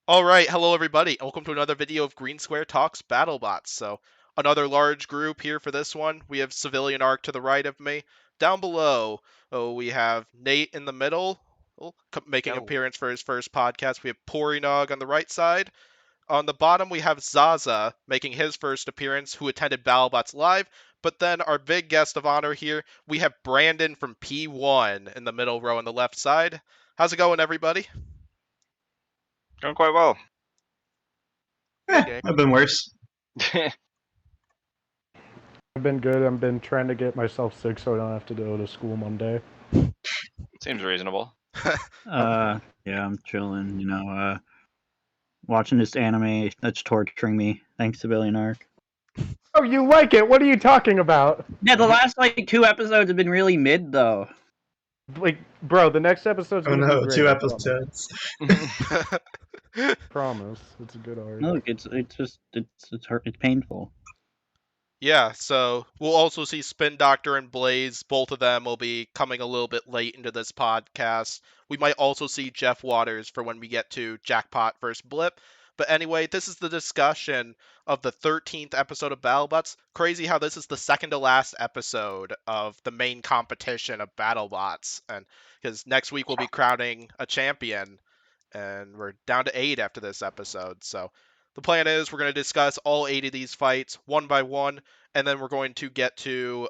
Alright, hello everybody, and welcome to another video of Green Square Talks Battlebots. So, another large group here for this one. We have Civilian Arc to the right of me. Down below, we have Nate in the middle, making an Yo. appearance for his first podcast. We have Pory Nog on the right side. On the bottom, we have Zassa making his first appearance, who attended BattleBots Live. But then our big guest of honor here, we have Brandon from P1 in the middle row on the left side. How's it going, everybody? Going quite well. Good. I've been worse. I've been good. I've been trying to get myself sick so I don't have to go to school Monday. Seems reasonable. Yeah, I'm chilling, watching this anime that's torturing me. Thanks, Civilian Arc. Oh, you like it? What are you talking about? Yeah, the last, 2 episodes have been really mid, though. Like, bro, the next episode's Oh gonna no, be great. 2 episodes. Promise. It's a good art. Look, it's hurt. It's painful. Yeah, so we'll also see Spin Doctor and Blaze. Both of them will be coming a little bit late into this podcast. We might also see Jeff Waters for when we get to Jackpot vs. Blip. But anyway, this is the discussion of the 13th episode of Battlebots. Crazy how this is the second to last episode of the main competition of Battlebots. And because next week we'll be crowning a champion. And we're down to 8 after this episode. So the plan is we're going to discuss all 8 of these fights one by one, and then we're going to get to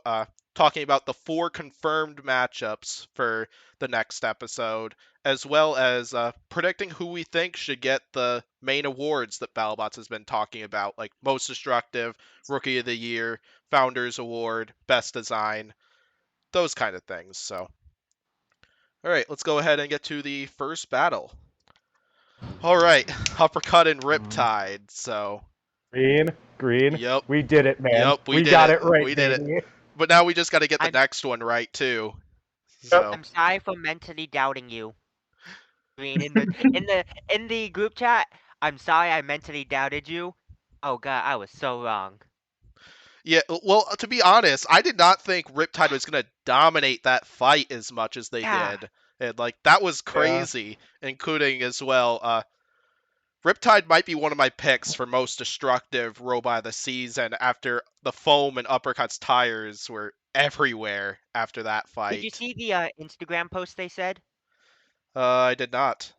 talking about the 4 confirmed matchups for the next episode, as well as predicting who we think should get the main awards that BattleBots has been talking about, like Most Destructive, Rookie of the Year, Founders Award, Best Design, those kind of things. So, all right, let's go ahead and get to the first battle. All right, Uppercut and Riptide. So Green. Yep. We did it, man. Yep, we did got it. it right. We did it. baby. But now we just got to get the I'm- next one right too. So I'm sorry for mentally doubting you. Green in the group chat. I'm sorry I mentally doubted you. Oh god, I was so wrong. yeah, well, to be honest, I did not think Riptide was gonna dominate that fight as much as they Yeah. did, and like that was crazy, including as well. Riptide might be one of my picks for most destructive robot of the season after the foam and uppercuts tires were everywhere after that fight. Did you see the Instagram post they said? I did not.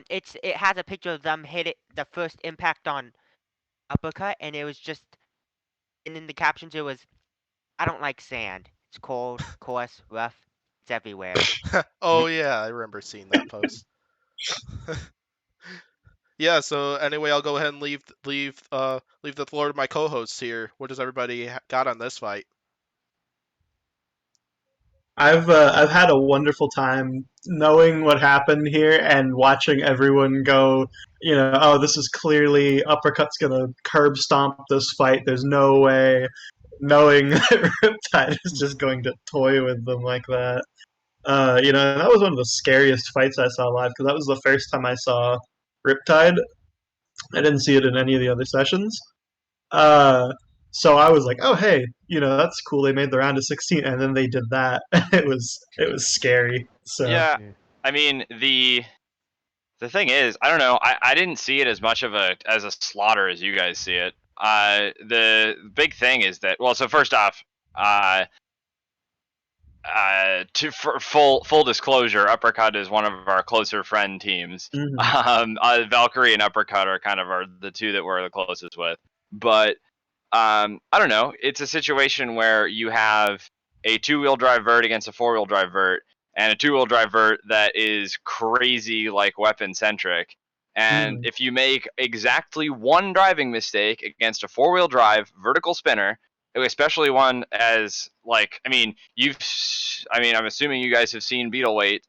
It has a picture of them hit it the first impact on uppercut, and it was just, and in the captions it was, I don't like sand. It's cold, coarse, rough. It's everywhere. Oh yeah, I remember seeing that post. Yeah, so anyway, I'll go ahead and leave the floor to my co-hosts here. What does everybody got on this fight? I've had a wonderful time knowing what happened here and watching everyone go, oh, this is clearly Uppercut's gonna curb stomp this fight. There's no way, knowing that Riptide is just going to toy with them like that. That was one of the scariest fights I saw live because that was the first time I saw Riptide. I didn't see it in any of the other sessions. So I was like, oh hey, that's cool. They made the round of 16, and then they did that. It was scary. So Yeah, I mean the thing is, I don't know. I didn't see it as much of a slaughter as you guys see it. The big thing is that, well, so first off, for full disclosure, Uppercut is one of our closer friend teams. Valkyrie and Uppercut are the two that we're the closest with. But I don't know. It's a situation where you have a 2-wheel drive vert against a 4-wheel drive vert, and a 2-wheel drive vert that is crazy weapon centric. And if you make exactly one driving mistake against a 4-wheel drive vertical spinner, especially one as I'm assuming you guys have seen Beetleweight.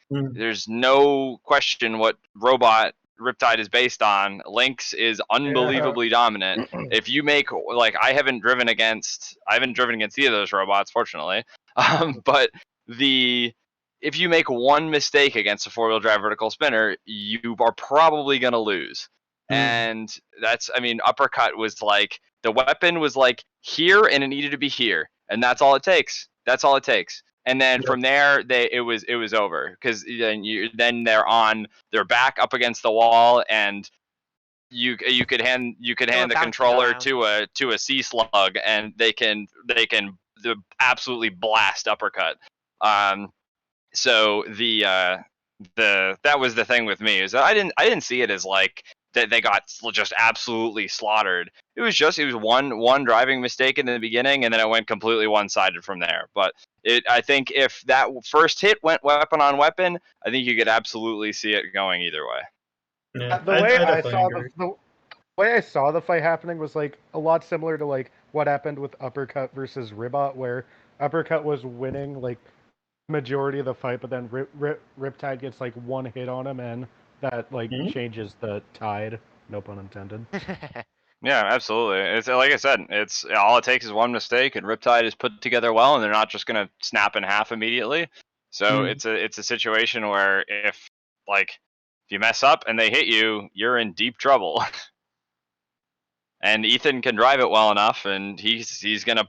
There's no question what robot Riptide is based on. Lynx is unbelievably dominant. If you make I haven't driven against either of those robots, fortunately. But if you make one mistake against a 4-wheel drive vertical spinner, you are probably gonna lose. And that's, Uppercut was the weapon was here and it needed to be here, and that's all it takes. That's all it takes. And then Yep. from there, it was over, because then they're back up against the wall, and you could hand the bouncing controller around. to a sea slug, and they can absolutely blast uppercut. So that was the thing with me, is that I didn't see it as like that they got just absolutely slaughtered. It was one driving mistake in the beginning, and then it went completely one-sided from there. But I think if that first hit went weapon on weapon, I think you could absolutely see it going either way. Yeah, The way I definitely saw agree. the way I saw the fight happening was like a lot similar to like what happened with Uppercut versus Ribot, where Uppercut was winning like majority of the fight, but then Riptide gets like one hit on him, and that like changes the tide. No pun intended. Yeah, absolutely. It's like I said, it's all it takes is one mistake, and Riptide is put together well, and they're not just gonna snap in half immediately. So it's a situation where if you mess up and they hit you, you're in deep trouble. And Ethan can drive it well enough, and he's gonna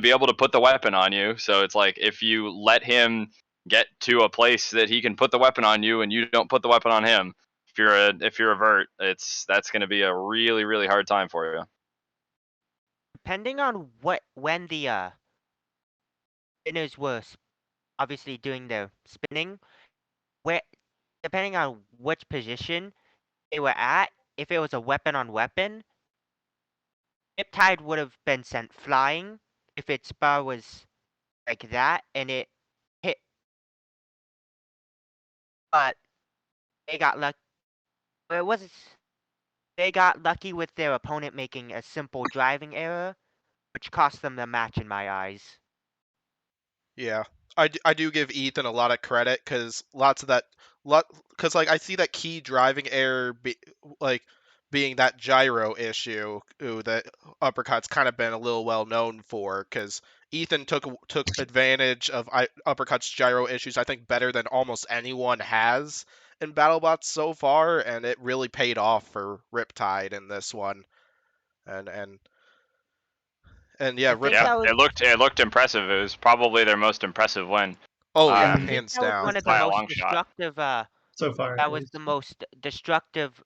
be able to put the weapon on you. So it's like, if you let him get to a place that he can put the weapon on you, and you don't put the weapon on him, if you're a vert, that's gonna be a really, really hard time for you. Depending on when the spinners were obviously doing the spinning, depending on which position they were at, if it was a weapon on weapon, Riptide would have been sent flying if its bar was like that and it hit. But they got lucky. They got lucky with their opponent making a simple driving error, which cost them the match in my eyes. Yeah, I do give Ethan a lot of credit, because lots of that, because like I see that key driving error being that gyro issue that Uppercut's kind of been a little well known for, because Ethan took advantage of Uppercut's gyro issues, I think, better than almost anyone has in BattleBots so far, and it really paid off for Riptide in this one, and yeah, It looked impressive. It was probably their most impressive win. Oh yeah, I think hands that was down. one of By the a most long shot. destructive. So far, That was the most destructive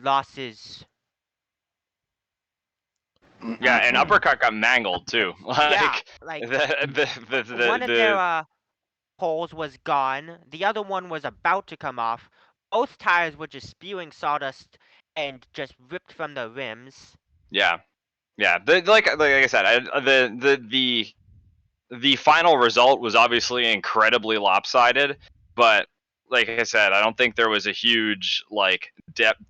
losses. Yeah, and Uppercut got mangled too. Yeah, Like like one of the their poles was gone. The other one was about to come off. Both tires were just spewing sawdust and just ripped from the rims. yeah. Like I said, the final result was obviously incredibly lopsided, but like I said, I don't think there was a huge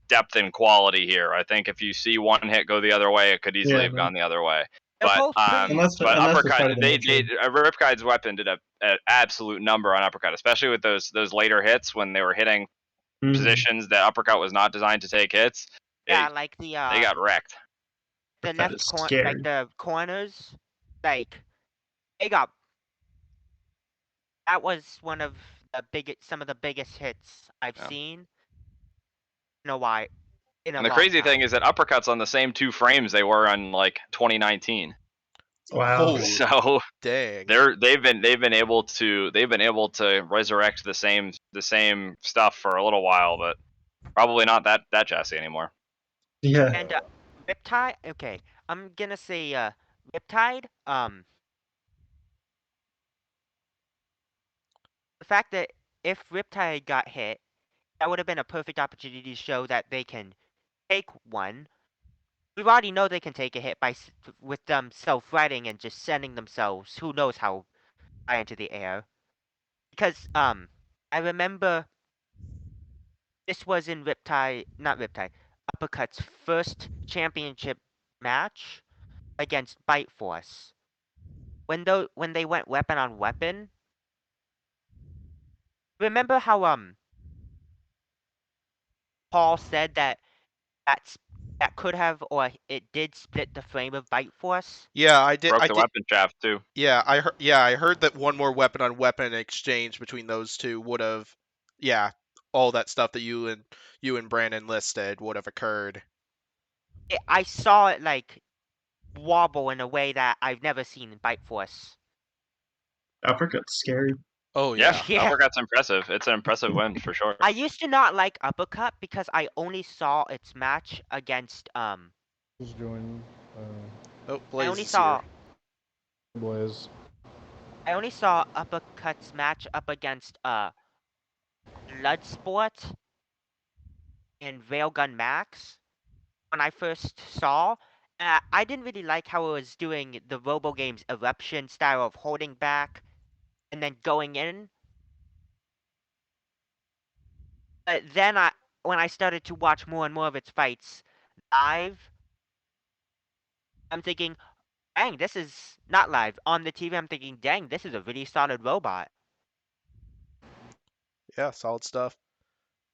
depth and quality here. I think if you see one hit go the other way, it could easily have gone the other way. They're But both pretty- Unless the Uppercut, fight of the nature. Riptide's weapon did an absolute number on Uppercut, especially with those later hits when they were hitting positions that Uppercut was not designed to take hits. Yeah, like They got wrecked. the That left is corner, scary. like the corners, like they got. That was one of some of the biggest hits I've seen. In a while. And the crazy thing is that Uppercut's on the same two frames they were on 2019. Wow. Oh, So dang. they've been able to resurrect the same stuff for a little while, but probably not that chassis anymore. Yeah. And Riptide. Okay, I'm gonna say Riptide. The fact that if Riptide got hit, that would have been a perfect opportunity to show that they can take one. We already know they can take a hit with them self-righting and just sending themselves who knows how high into the air. Because I remember this was in Uppercut's first championship match against Bite Force. When they went weapon on weapon. Remember how Paul said that could have, or it did split the frame of Bite Force? Yeah, I did. Broke the weapon shaft too. Yeah, I heard that one more weapon on weapon exchange between those two would have, all that stuff that you and Brandon listed would have occurred. I saw it wobble in a way that I've never seen in Bite Force. Uppercut's scary. Oh Yeah, yeah. Yeah. uppercut's impressive. It's an impressive win for sure. I used to not like Uppercut because I only saw its match against Who's joined? Oh, I Blaze only is saw Blaze. I only saw Uppercut's match up against Bloodsport and Railgun Max when I first saw. I didn't really like how it was doing the Robo Games eruption style of holding back and then going in. But then when I started to watch more and more of its fights live, I'm thinking, dang, this is not live. On the TV, I'm thinking, dang, this is a really solid robot. Yeah, solid stuff.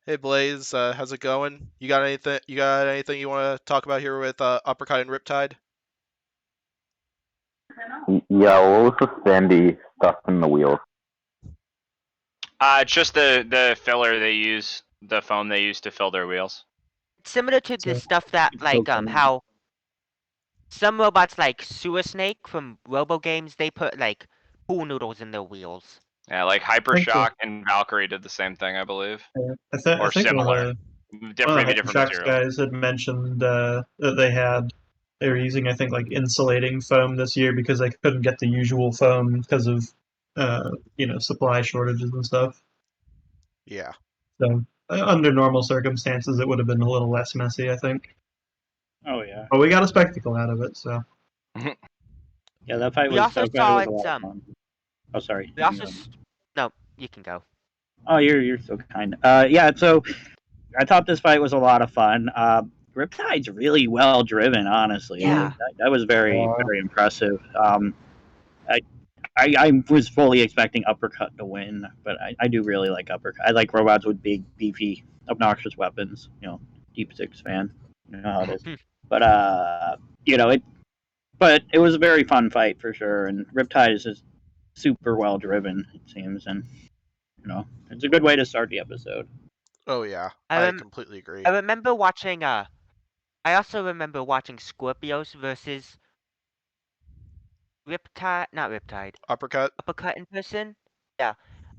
Hey Blaze, how's it going? You got anything? You want to talk about here with Uppercut and Riptide? Yeah, what was the Sandy stuff in the wheels? It's just the filler they use, the foam they use to fill their wheels. Similar to the stuff that, like, how some robots like Sewer Snake from Robo Games, they put, like, pool noodles in their wheels. Yeah, like Hypershock and Valkyrie did the same thing, I believe. I think Or one similar. of the Maybe different Hypershock's material. guys had mentioned that they were using, I think, like insulating foam this year because they couldn't get the usual foam because of supply shortages and stuff. Yeah. So under normal circumstances, it would have been a little less messy, I think. Oh yeah. But we got a spectacle out of it, so. Yeah, that fight We was also that fight saw was a it, lot of fun. Oh, sorry. We also no, you can go. Oh, you're so kind. Yeah. So I thought this fight was a lot of fun. Riptide's really well driven, honestly. Yeah. That was very very impressive. I was fully expecting Uppercut to win, but I do really like Uppercut. I like robots with big, beefy, obnoxious weapons. Deep Six fan. You know how it is. But But it was a very fun fight for sure, and Riptide is just super well driven, it seems, and it's a good way to start the episode. Oh yeah, I I completely agree. I remember watching I also remember watching Scorpios versus not Riptide, Uppercut. Uppercut in person. Yeah,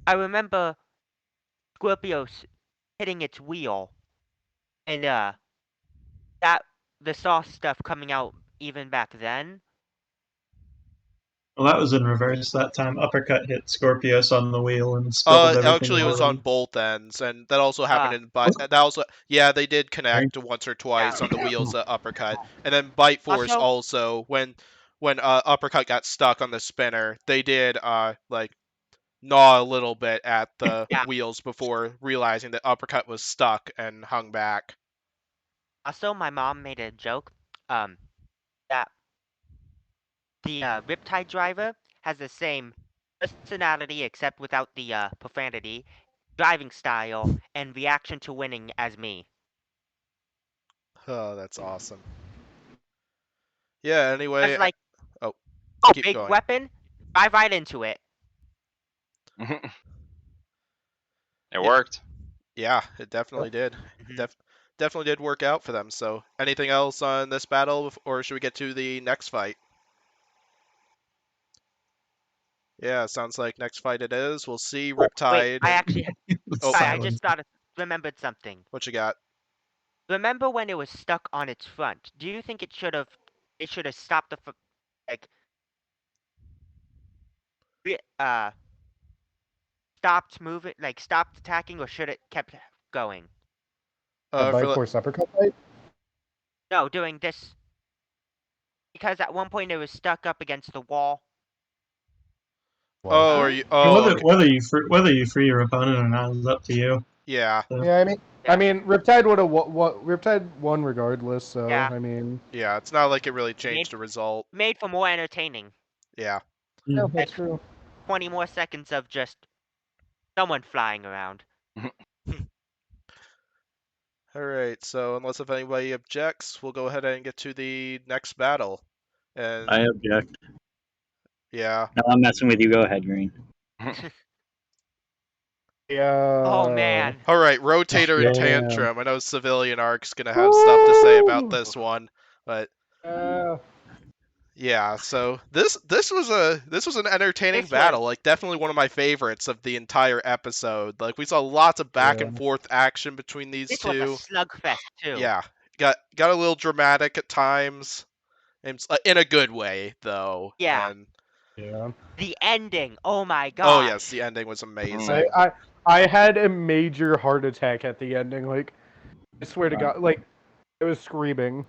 I remember Scorpios hitting its wheel, and that the sauce stuff coming out even back then. Well, that was in reverse that time. Uppercut hit Scorpios on the wheel and spilled everything. Actually, it was on both ends, and that also happened in Was Bite. That also, yeah, they did connect once or twice on the wheels at Uppercut, and then Bite Force also when Uppercut got stuck on the spinner, they did like gnaw a little bit at the wheels before realizing that Uppercut was stuck and hung back. Also, my mom made a joke that the Riptide driver has the same personality except without the profanity, driving style, and reaction to winning as me. Oh, that's awesome. Yeah. Anyway. It's like, keep big going. weapon, drive right into it. It worked. Yeah, it definitely did. Definitely did work out for them. So, anything else on this battle, or should we get to the next fight? Yeah, sounds like next fight it is. We'll see Riptide. Wait, I actually, I just remembered something. What you got? Remember when it was stuck on its front? Do you think it should have stopped stopped moving, stopped attacking, or should it kept going? Bite Force Uppercut fight? No, doing this. Because at one point it was stuck up against the wall. Oh, are you? Oh, whether you free your opponent or not is up to you. Yeah. So. Yeah, I mean, Riptide would have Riptide won regardless. So yeah. I mean, yeah, it's not like it really changed the result. Made for more entertaining. Yeah. Yeah, that's true. 20 more seconds of just someone flying around. All right. So unless if anybody objects, we'll go ahead and get to the next battle. And I object. Yeah. No, I'm messing with you. Go ahead, Green. Yeah. Oh man. All right, Rotator and Tantrum. I know Civilian Arc's gonna have stuff to say about this one, but Yeah, so this was an entertaining This battle. was- Like definitely one of my favorites of the entire episode. Like we saw lots of back and forth action between these This two. was a slugfest too. Yeah, got a little dramatic at times, and in a good way though. Yeah. And Yeah. The ending. Oh my god. oh yes, the ending was amazing. I had a major heart attack at the ending. Like, I swear to God, like, I was screaming.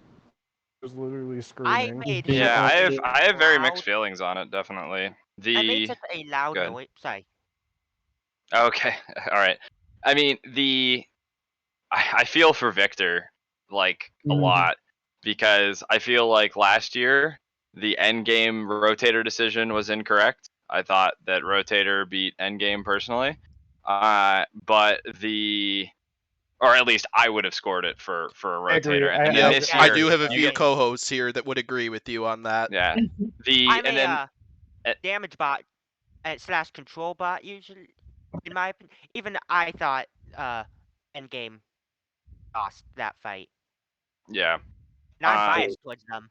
I was literally I screaming. made Yeah, I have very mixed loud- feelings on it. Definitely. I made The such a loud Good. noise. Sorry. okay, all right. I mean, I feel for Victor like a lot because I feel like last year the endgame rotator decision was incorrect. I thought that rotator beat endgame personally, but or at least I would have scored it for a I agree. rotator. And Yeah, this I year, do have a you few get- co-hosts here that would agree with you on that. yeah. I'm And a then damage bot / control bot usually, in my opinion. Even I thought Endgame lost that fight. yeah. Not biased towards them.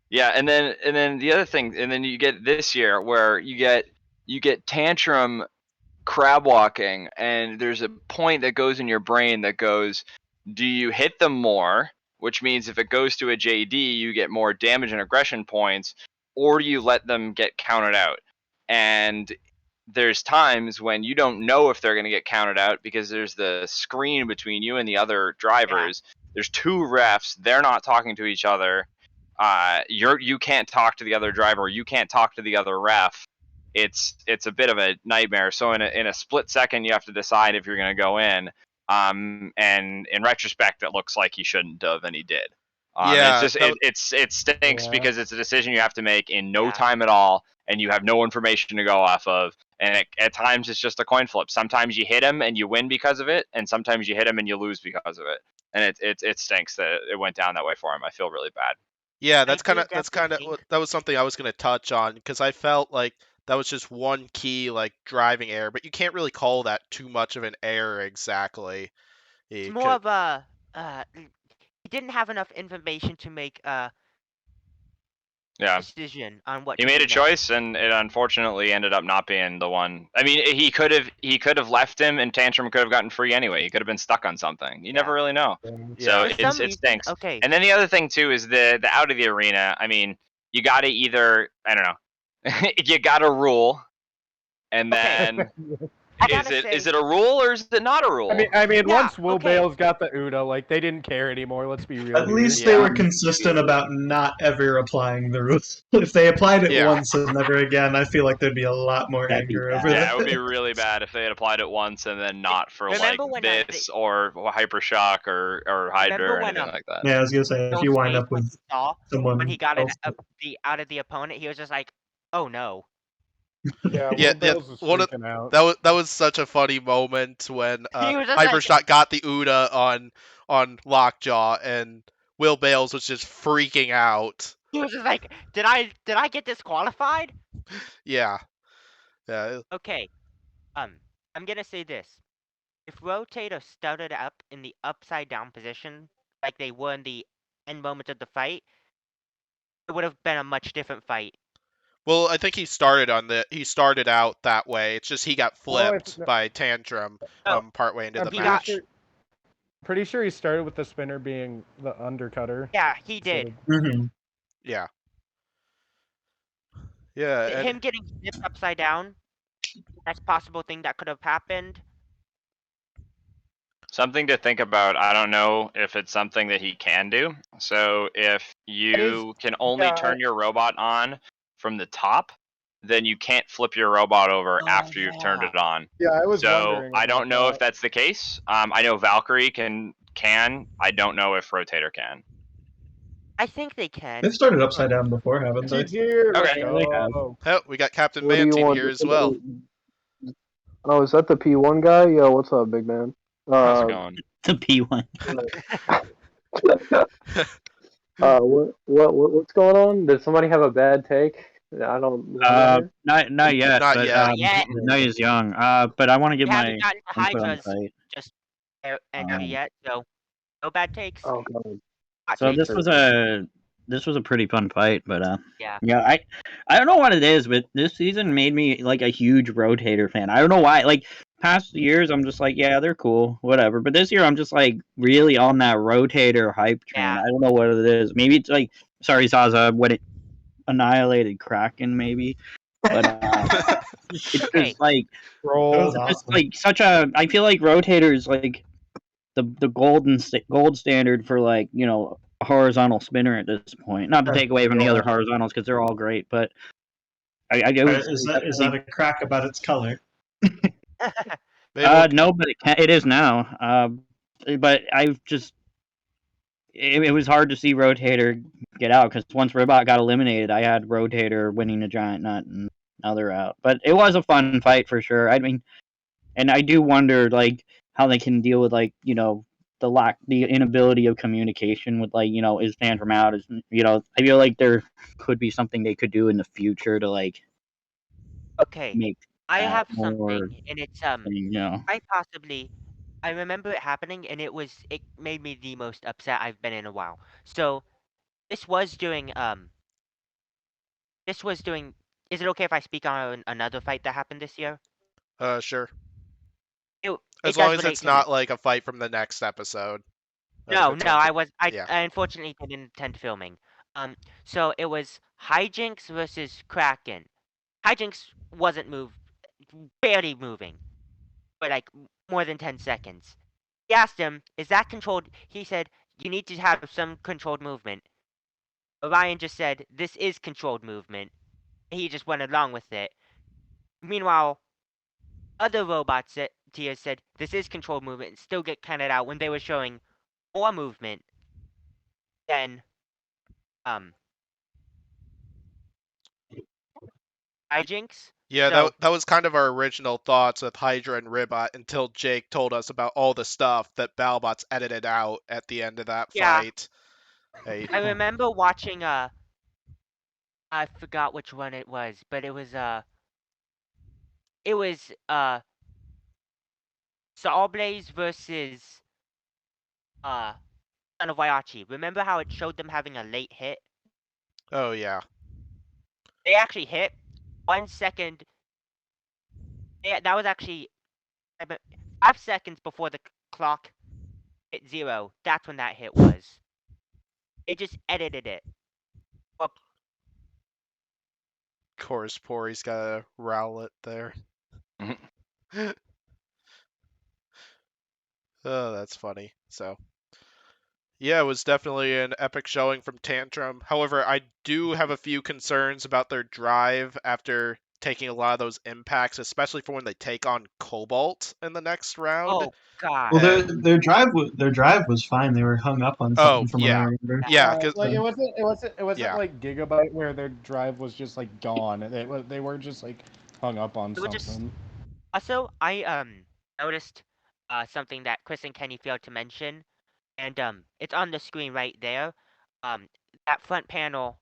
Yeah, and then the other thing, and then you get this year where you get Tantrum crab walking, and there's a point that goes in your brain that goes, do you hit them more, which means if it goes to a JD, you get more damage and aggression points, or do you let them get counted out? And there's times when you don't know if they're going to get counted out because there's the screen between you and the other drivers. There's two refs, they're not talking to each other. You can't talk to the other driver, you can't talk to the other ref. It's a bit of a nightmare. So in a split second, you have to decide if you're going to go in. And in retrospect, it looks like he shouldn't have, and he did. Yeah, it's just it stinks Yeah. because it's a decision you have to make in no Yeah. time at all, and you have no information to go off of. And at times it's just a coin flip. Sometimes you hit him and you win because of it, and sometimes you hit him and you lose because of it. And it stinks that it went down that way for him. I feel really bad. Yeah, do that's kind of definitely that was something I was gonna touch on because I felt like that was just one key like driving error, but you can't really call that too much of an error exactly. It's He more could- of a he didn't have enough information to make a Yeah. decision on what He to made do a next. choice, and it unfortunately ended up not being the one. I mean, he could have left him, and Tantrum could have gotten free anyway. He could have been stuck on something. You never Yeah. really know. Yeah. So For some it reason, stinks. okay. And then the other thing too is the out of the arena. I mean, you got to either, I don't know, you got to rule, and then I gotta is say, it a rule or is it not a rule? I mean, Yeah, once Will okay. Bales got the Uda, like, they didn't care anymore. Let's be real. At least here. they Yeah. were consistent about not ever applying the rules. If they applied it Yeah. once and never again, I feel like there'd be a lot more That'd be anger bad. over Yeah, that. it would be really bad if they had applied it once and then not for Remember like when, this or Hypershock or Hydra Remember or when, anything like that. Yeah, I was gonna say, if Bill you wind Chase up with saw someone when he got else, out of the opponent, he was just like, "Oh no." Yeah, Yeah, Will Bales was one of- freaking out. that was such a funny moment when He was just like- Hypershot got the Uda on Lockjaw and Will Bales was just freaking out. He was just like, "Did I get disqualified?" Yeah. Yeah. Okay. I'm gonna say this. If Rotator started up in the upside down position, like they were in the end moment of the fight, it would have been a much different fight. Well, I think he started out that way. It's just he got Well, I flipped th- by Tantrum Oh, partway into I'm the he match. pretty sure he started with the spinner being the undercutter. Yeah, he did. Mhm. Yeah. Yeah, and Him getting flipped upside down, that's a possible thing that could have happened. Something to think about. I don't know if it's something that he can do. So if you can only yeah, turn your robot on from the top, then you can't flip your robot over Oh, after you've turned yeah. it on. Yeah, I was So wondering. I don't about know if that. that's the case. I know Valkyrie can. I don't know if Rotator can. I think they can. They've started upside down before, haven't they? He's here. Okay. Let's They have. go. oh, we got Captain What do you Mantine want? here as well. Oh, is that the P1 guy? Yo, what's up, big man? How's it going? The P1. What's going on? Did somebody have a bad take? I don't. Not yet. Not but, yet. Not yet. No, he's young. But I want to give We my haven't gotten to input on the Hydra's fight. entry yet, so no bad takes. Oh god. Hot So takes. this was a this was a pretty fun fight, but Yeah. I don't know what it is, but this season made me like a huge rotator fan. I don't know why. Like past years, I'm just like, yeah, they're cool, whatever. But this year, I'm just like really on that rotator hype train. Yeah. I don't know what it is. Maybe it's like, sorry, Zaza, when it annihilated Kraken, maybe. But it's Hey. just like Roll. just like such a. I feel like rotator is like the gold standard for like a horizontal spinner at this point. Not to take away from the other horizontals because they're all great, but I Is that a crack about its color? no, but it is now. But I've just it was hard to see Rotator get out because once Ribot got eliminated, I had Rotator winning the Giant Nut, and now they're out. But it was a fun fight for sure. I mean, and I do wonder like how they can deal with like the inability of communication with like is Tantrum out? Is I feel like there could be something they could do in the future to like Okay. make. I have more something, and it's I remember it happening, and it made me the most upset I've been in a while. So this was during is it okay if I speak on another fight that happened this year? Sure. It As does long as relate it's to me. not like a fight from the next episode. No, I Yeah. unfortunately didn't intend filming. So it was Hijinks versus Kraken. Hijinks wasn't barely moving, for like more than 10 seconds. He asked him, "Is that controlled?" He said, "You need to have some controlled movement." Orion just said, "This is controlled movement." He just went along with it. Meanwhile, other robots tiers said, "This is controlled movement," and still get counted out when they were showing more movement than Hijinks. Yeah, So that was kind of our original thoughts with Hydra and Ribot until Jake told us about all the stuff that Battlebots edited out at the end of that yeah, fight. Hey. I remember watching I forgot which one it was, but it was Sawblaze versus Son of Waiachi. Remember how it showed them having a late hit? Oh yeah. They actually hit 1 second. Yeah, that was actually 5 seconds before the clock hit 0. That's when that hit was. They just edited it. Well, Of course, Pory's got a Rowlet there. Oh, that's funny. So, yeah, it was definitely an epic showing from Tantrum. However, I do have a few concerns about their drive after taking a lot of those impacts, especially for when they take on Cobalt in the next round. oh god. Well, their drive was fine. They were hung up on something from what I remember. Yeah, because like it wasn't Yeah. like Gigabyte where their drive was just like gone. They weren't just like hung up on It was just something. also I noticed something that Chris and Kenny failed to mention, and it's on the screen right there. That front panel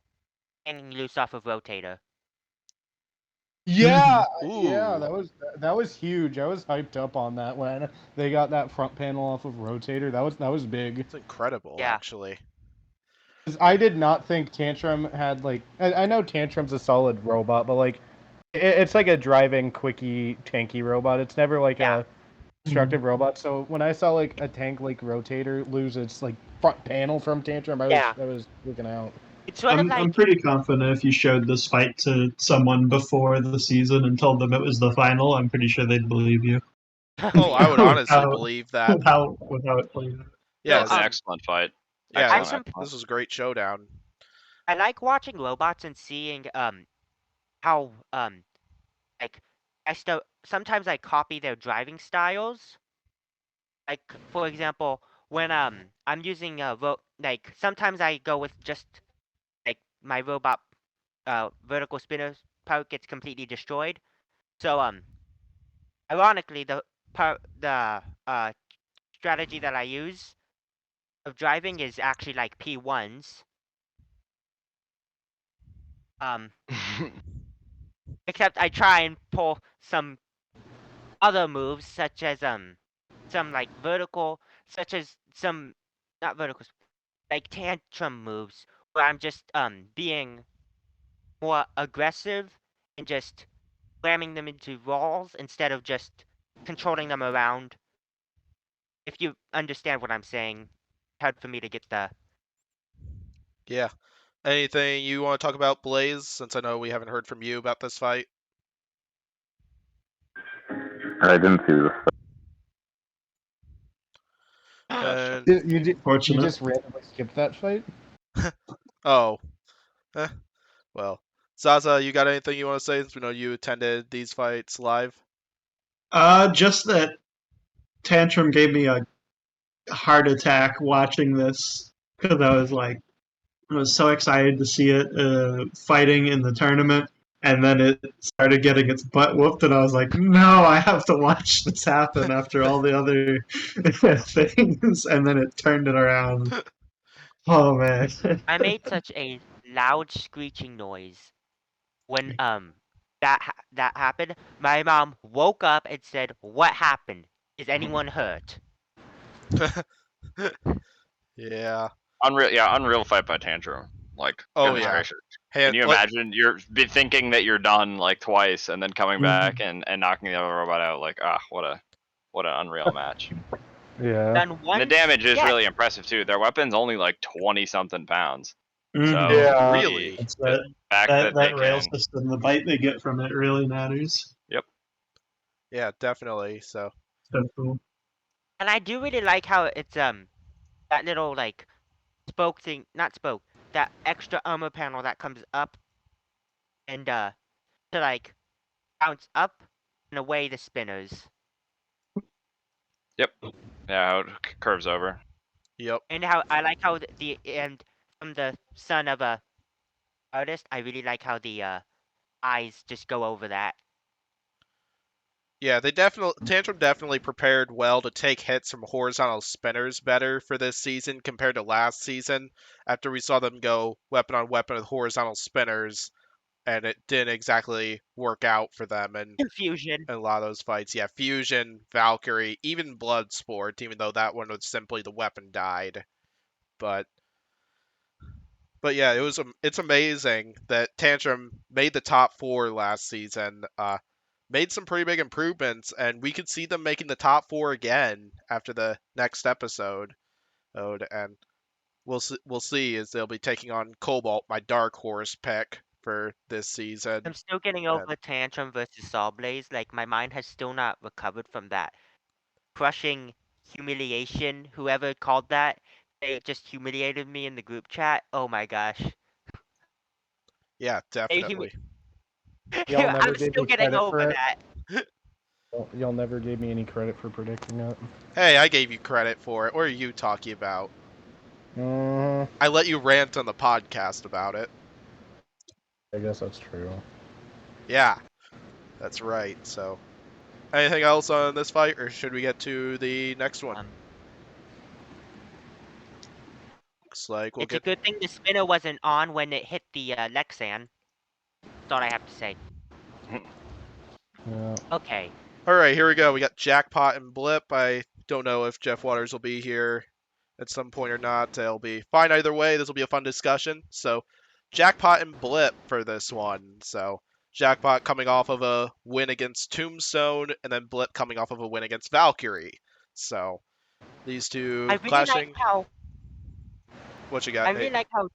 hanging loose off of Rotator. Yeah, Ooh. yeah, that was huge. I was hyped up on that when they got that front panel off of Rotator. That was big. It's incredible, Yeah. actually. 'Cause I did not think Tantrum had like I know Tantrum's a solid robot, but like it's like a driving, quickie, tanky robot. It's never like a destructive robot. So when I saw like a tank like Rotator lose its like front panel from Tantrum, I was freaking out. It's sort of like I'm pretty confident if you showed this fight to someone before the season and told them it was the final, I'm pretty sure they'd believe you. Oh, I would honestly Without- believe that. With how it played out. Yeah, It's an excellent fight. yeah, Excellent. this was a great showdown. I like watching robots and seeing how like sometimes I copy their driving styles. Like for example, when I'm using like sometimes I go with just like my robot vertical spinner part gets completely destroyed. So ironically the strategy that I use of driving is actually like P1s. Except I try and pull some other moves such as some like vertical, such as some not verticals, like tantrum moves where I'm just being more aggressive and just ramming them into walls instead of just controlling them around. If you understand what I'm saying, it's hard for me to get the. Yeah. Anything you want to talk about, Blaze? Since I know we haven't heard from you about this fight. I didn't see this. And You Fortunate. just randomly skipped that fight? oh, well, Zassa, you got anything you want to say? Since we know you attended these fights live. Just that Tantrum gave me a heart attack watching this because I was so excited to see it fighting in the tournament, and then it started getting its butt whooped, and I was like, no, I have to watch this happen after all the other things, and then it turned it around. Oh man. I made such a loud screeching noise when that happened. My mom woke up and said, "What happened? Is anyone hurt?" Yeah. Unreal fight by Tantrum. Like, Oh goodness yeah. gracious. Hand, Can you imagine you're thinking that you're done like twice and then coming back and knocking the other robot out? Like, what an unreal match. Yeah. Done once. And the damage is yes. really impressive too. Their weapon's only like 20-something pounds. So Yeah. Really? It's the fact that they rail can. system, the bite they get from it really matters. Yep. Yeah, definitely. So. So cool. And I do really like how it's that little like spoke thing, not spoke, that extra armor panel that comes up and to like bounce up and away the spinners. Yep. Yeah, how it curves over. Yep. And how I like how the and from the son of a artist, I really like how the eyes just go over that. Yeah, Tantrum definitely prepared well to take hits from horizontal spinners better for this season compared to last season. After we saw them go weapon on weapon with horizontal spinners, and it didn't exactly work out for them in Confusion. a lot of those fights. Yeah, Fusion, Valkyrie, even Bloodsport, even though that one was simply the weapon died. But yeah, it's amazing that Tantrum made the top 4 last season. Made some pretty big improvements, and we could see them making the top 4 again after the next episode. And we'll see as they'll be taking on Cobalt, my dark horse pick for this season. I'm still getting over Tantrum versus Sawblaze. Like my mind has still not recovered from that crushing humiliation. Whoever called that, they just humiliated me in the group chat. Oh my gosh. Yeah, definitely. Y'all never I'm gave still me getting credit for over it. that. Y'all never gave me any credit for predicting it. Hey, I gave you credit for it. What are you talking about? I let you rant on the podcast about it. I guess that's true. Yeah, that's right. So, anything else on this fight, or should we get to the next one? Looks like we'll It's a get. good thing the spinner wasn't on when it hit the Lexan. That's all I have to say. Yeah. Okay. All right, here we go. We got Jackpot and Blip. I don't know if Jeff Waters will be here at some point or not. It'll be fine either way. This will be a fun discussion. So, Jackpot and Blip for this one. So, Jackpot coming off of a win against Tombstone, and then Blip coming off of a win against Valkyrie. So, these two I really clashing. like how. What you got? I really like how,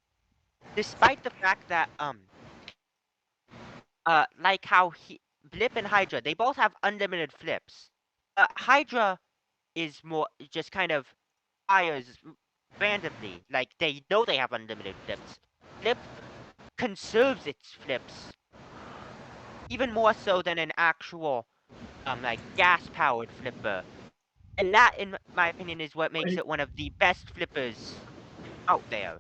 despite the fact that like how Blip and Hydra, they both have unlimited flips. Hydra is more just kind of fires randomly, like they know they have unlimited flips. Blip conserves its flips even more so than an actual like gas-powered flipper. And that, in my opinion, is what makes it one of the best flippers out there.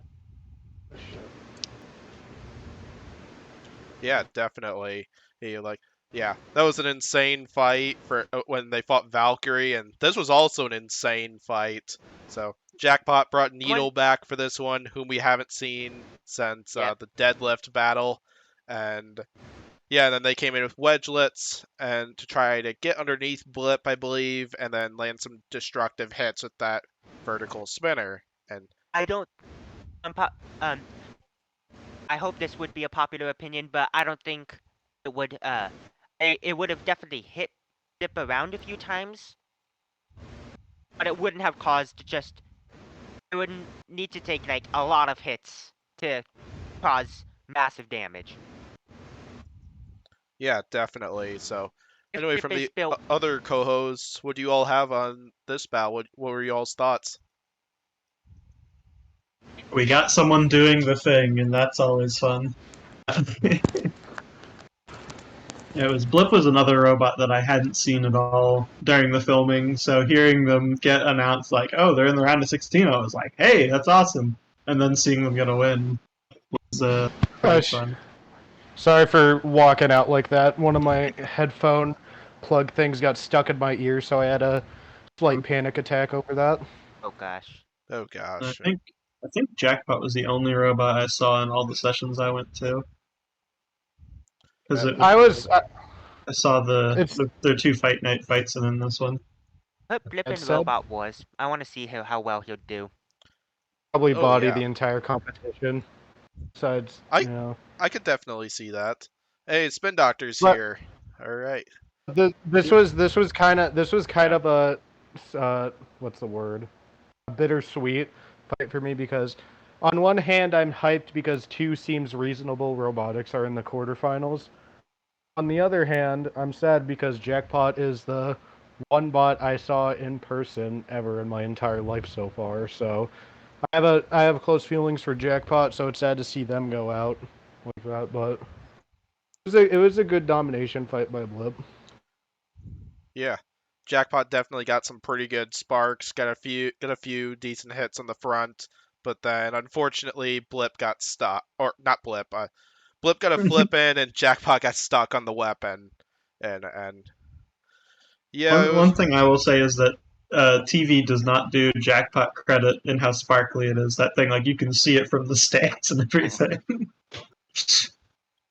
Yeah, definitely. Yeah, that was an insane fight for when they fought Valkyrie, and this was also an insane fight. So Jackpot brought Needle back for this one, whom we haven't seen since the deadlift battle, and yeah, then they came in with wedgelets and to try to get underneath Blip, I believe, and then land some destructive hits with that vertical spinner. And I don't I hope this would be a popular opinion, but I don't think it would. It would have definitely dip around a few times, but it wouldn't have caused just. It wouldn't need to take like a lot of hits to cause massive damage. Yeah, definitely. So, If anyway, Dip from is the built, other co-hosts, what do you all have on this battle? What were y'all's thoughts? We got someone doing the thing, and that's always fun. Blip was another robot that I hadn't seen at all during the filming, so hearing them get announced like, oh, they're in the round of 16, I was like, hey, that's awesome. And then seeing them get a win was really fun. Sorry for walking out like that. One of my headphone plug things got stuck in my ear, so I had a slight panic attack over that. oh gosh. Oh gosh. I think Jackpot was the only robot I saw in all the sessions I went to. Because I saw their 2 fight night fights and then this one. Put Blip in Robot Wars. I want to see how well he'll do. Probably Oh, body yeah. the entire competition. Besides, I could definitely see that. Hey, Spin Doctor's But- here. All right. This was kind of a what's the word? A bittersweet fight for me because on one hand I'm hyped because 2 seems reasonable robotics are in the quarterfinals. On the other hand, I'm sad because Jackpot is the one bot I saw in person ever in my entire life so far. So I have close feelings for Jackpot, so it's sad to see them go out like that. But it was a good domination fight by Blip. Yeah. Jackpot definitely got some pretty good sparks, got a few decent hits on the front, but then unfortunately Blip got stuck, or not Blip, Blip got a flip in and Jackpot got stuck on the weapon, and yeah. One thing I will say is that TV does not do Jackpot credit in how sparkly it is. That thing, like you can see it from the stats and everything.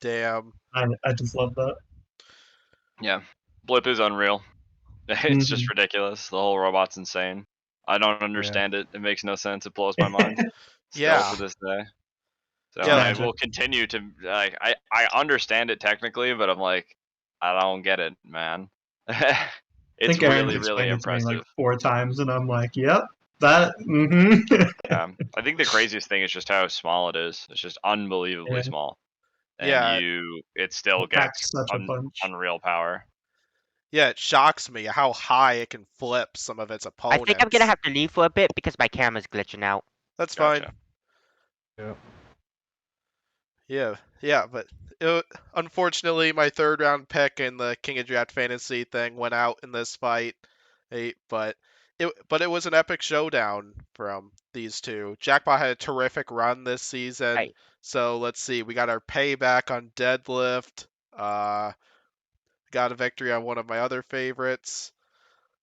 Damn. I just love that. Yeah, Blip is unreal. It's just ridiculous. The whole robot's insane. I don't understand it. It makes no sense. It blows my mind. Yeah. Still to this day. So Yeah, I will continue to like. I understand it technically, but I'm like, I don't get it, man. It's I think Aaron's really explained it impressive. to me like 4 times, and I'm like, yep, that. Mm-hmm. Yeah, I think the craziest thing is just how small it is. It's just unbelievably small. And Yeah. it still Packs gets such a punch. unreal power. Yeah, it shocks me how high it can flip some of its I opponents. think I'm gonna have to leave for a bit because my camera's glitching out. That's Gotcha. fine. Yeah, but unfortunately, my 3rd round pick in the King of Draft Fantasy thing went out in this fight. But it was an epic showdown from these two. Jackpot had a terrific run this season. Right. So let's see, we got our payback on deadlift. Got a victory on one of my other favorites.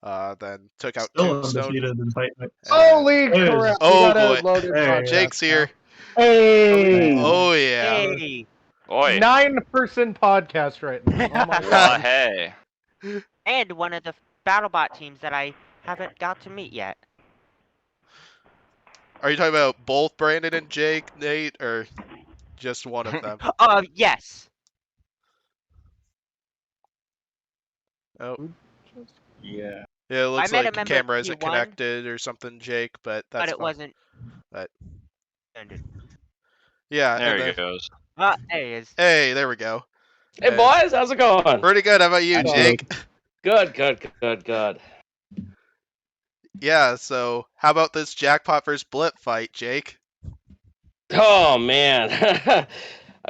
Then took out Still Tombstone. undefeated in fight night. Holy There it is. crap! Oh, We got a boy. loaded podcast Jake's here. now. Hey! Oh yeah. Hey. Oi. 9-person podcast right now. Oh my Well, god. hey. And one of the Battlebot teams that I haven't got to meet yet. Are you talking about both Brandon and Jake, Nate, or just one of them? Yes. Oh. Yeah. Yeah, it looks met a like member camera of isn't P1, connected or something, Jake, but that's but it fine. wasn't. But Ended. yeah, There and he then, goes. There he is. hey, there we go. Hey boys, how's it going? Pretty good. How about you, Hello. Jake? Good. Yeah, so how about this Jackpot versus Blip fight, Jake? Oh man,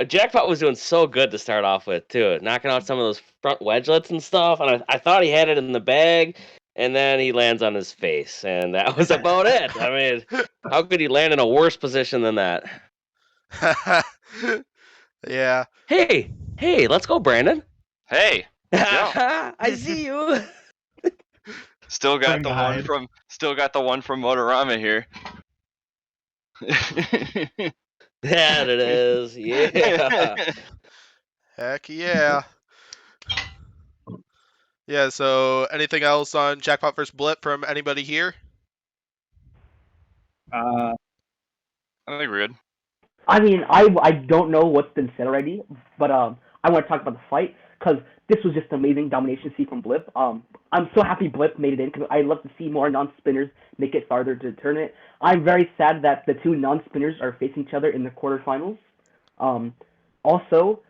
Jackpot was doing so good to start off with too, knocking out some of those front wedgelets and stuff, and I thought he had it in the bag, and then he lands on his face, and that was about it. I mean, how could he land in a worse position than that? Yeah. Hey, let's go, Brandon. Hey. I see you. Still got the Hide. one from Motorama here. That it is. Yeah. Heck yeah. Yeah, so anything else on Jackpot versus Blip from anybody here? I think we're good. I mean, I don't know what's been said already, but I want to talk about the fight because this was just amazing domination see from Blip. I'm so happy Blip made it in because I love to see more non-spinners make it farther to the tournament. I'm very sad that the two non-spinners are facing each other in the quarterfinals. Also,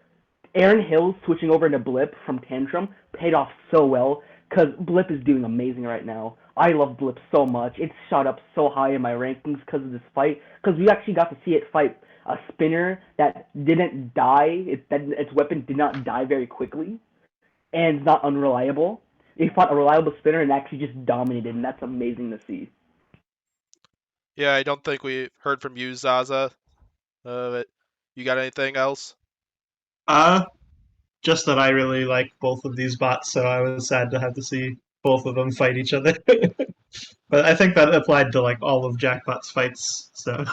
Aaron Hill switching over to Blip from Tantrum paid off so well because Blip is doing amazing right now. I love Blip so much. It's shot up so high in my rankings because of this fight. Because we actually got to see it fight a spinner that didn't die. Its weapon did not die very quickly, and it's not unreliable. He fought a reliable spinner and actually just dominated, and that's amazing to see. Yeah, I don't think we heard from you, Zassa. You got anything else? Just that I really like both of these bots, so I was sad to have to see both of them fight each other. But I think that applied to like all of Jackpot's fights. So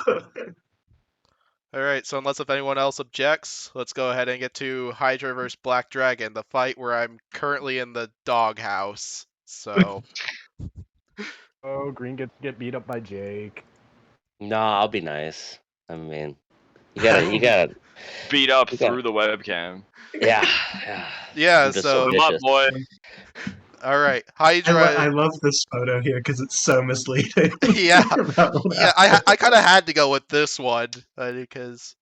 All right, so unless if anyone else objects, let's go ahead and get to Hydra versus Black Dragon, the fight where I'm currently in the doghouse. So Oh, Green gets get beat up by Jake. No, I'll be nice. I mean, you gotta Beat up You got through the webcam. yeah. yeah, I'm just so Come up, vicious. boy. all right, I Hydra. love this photo here because it's so misleading. Yeah, about what yeah, happened. I kind of had to go with this one because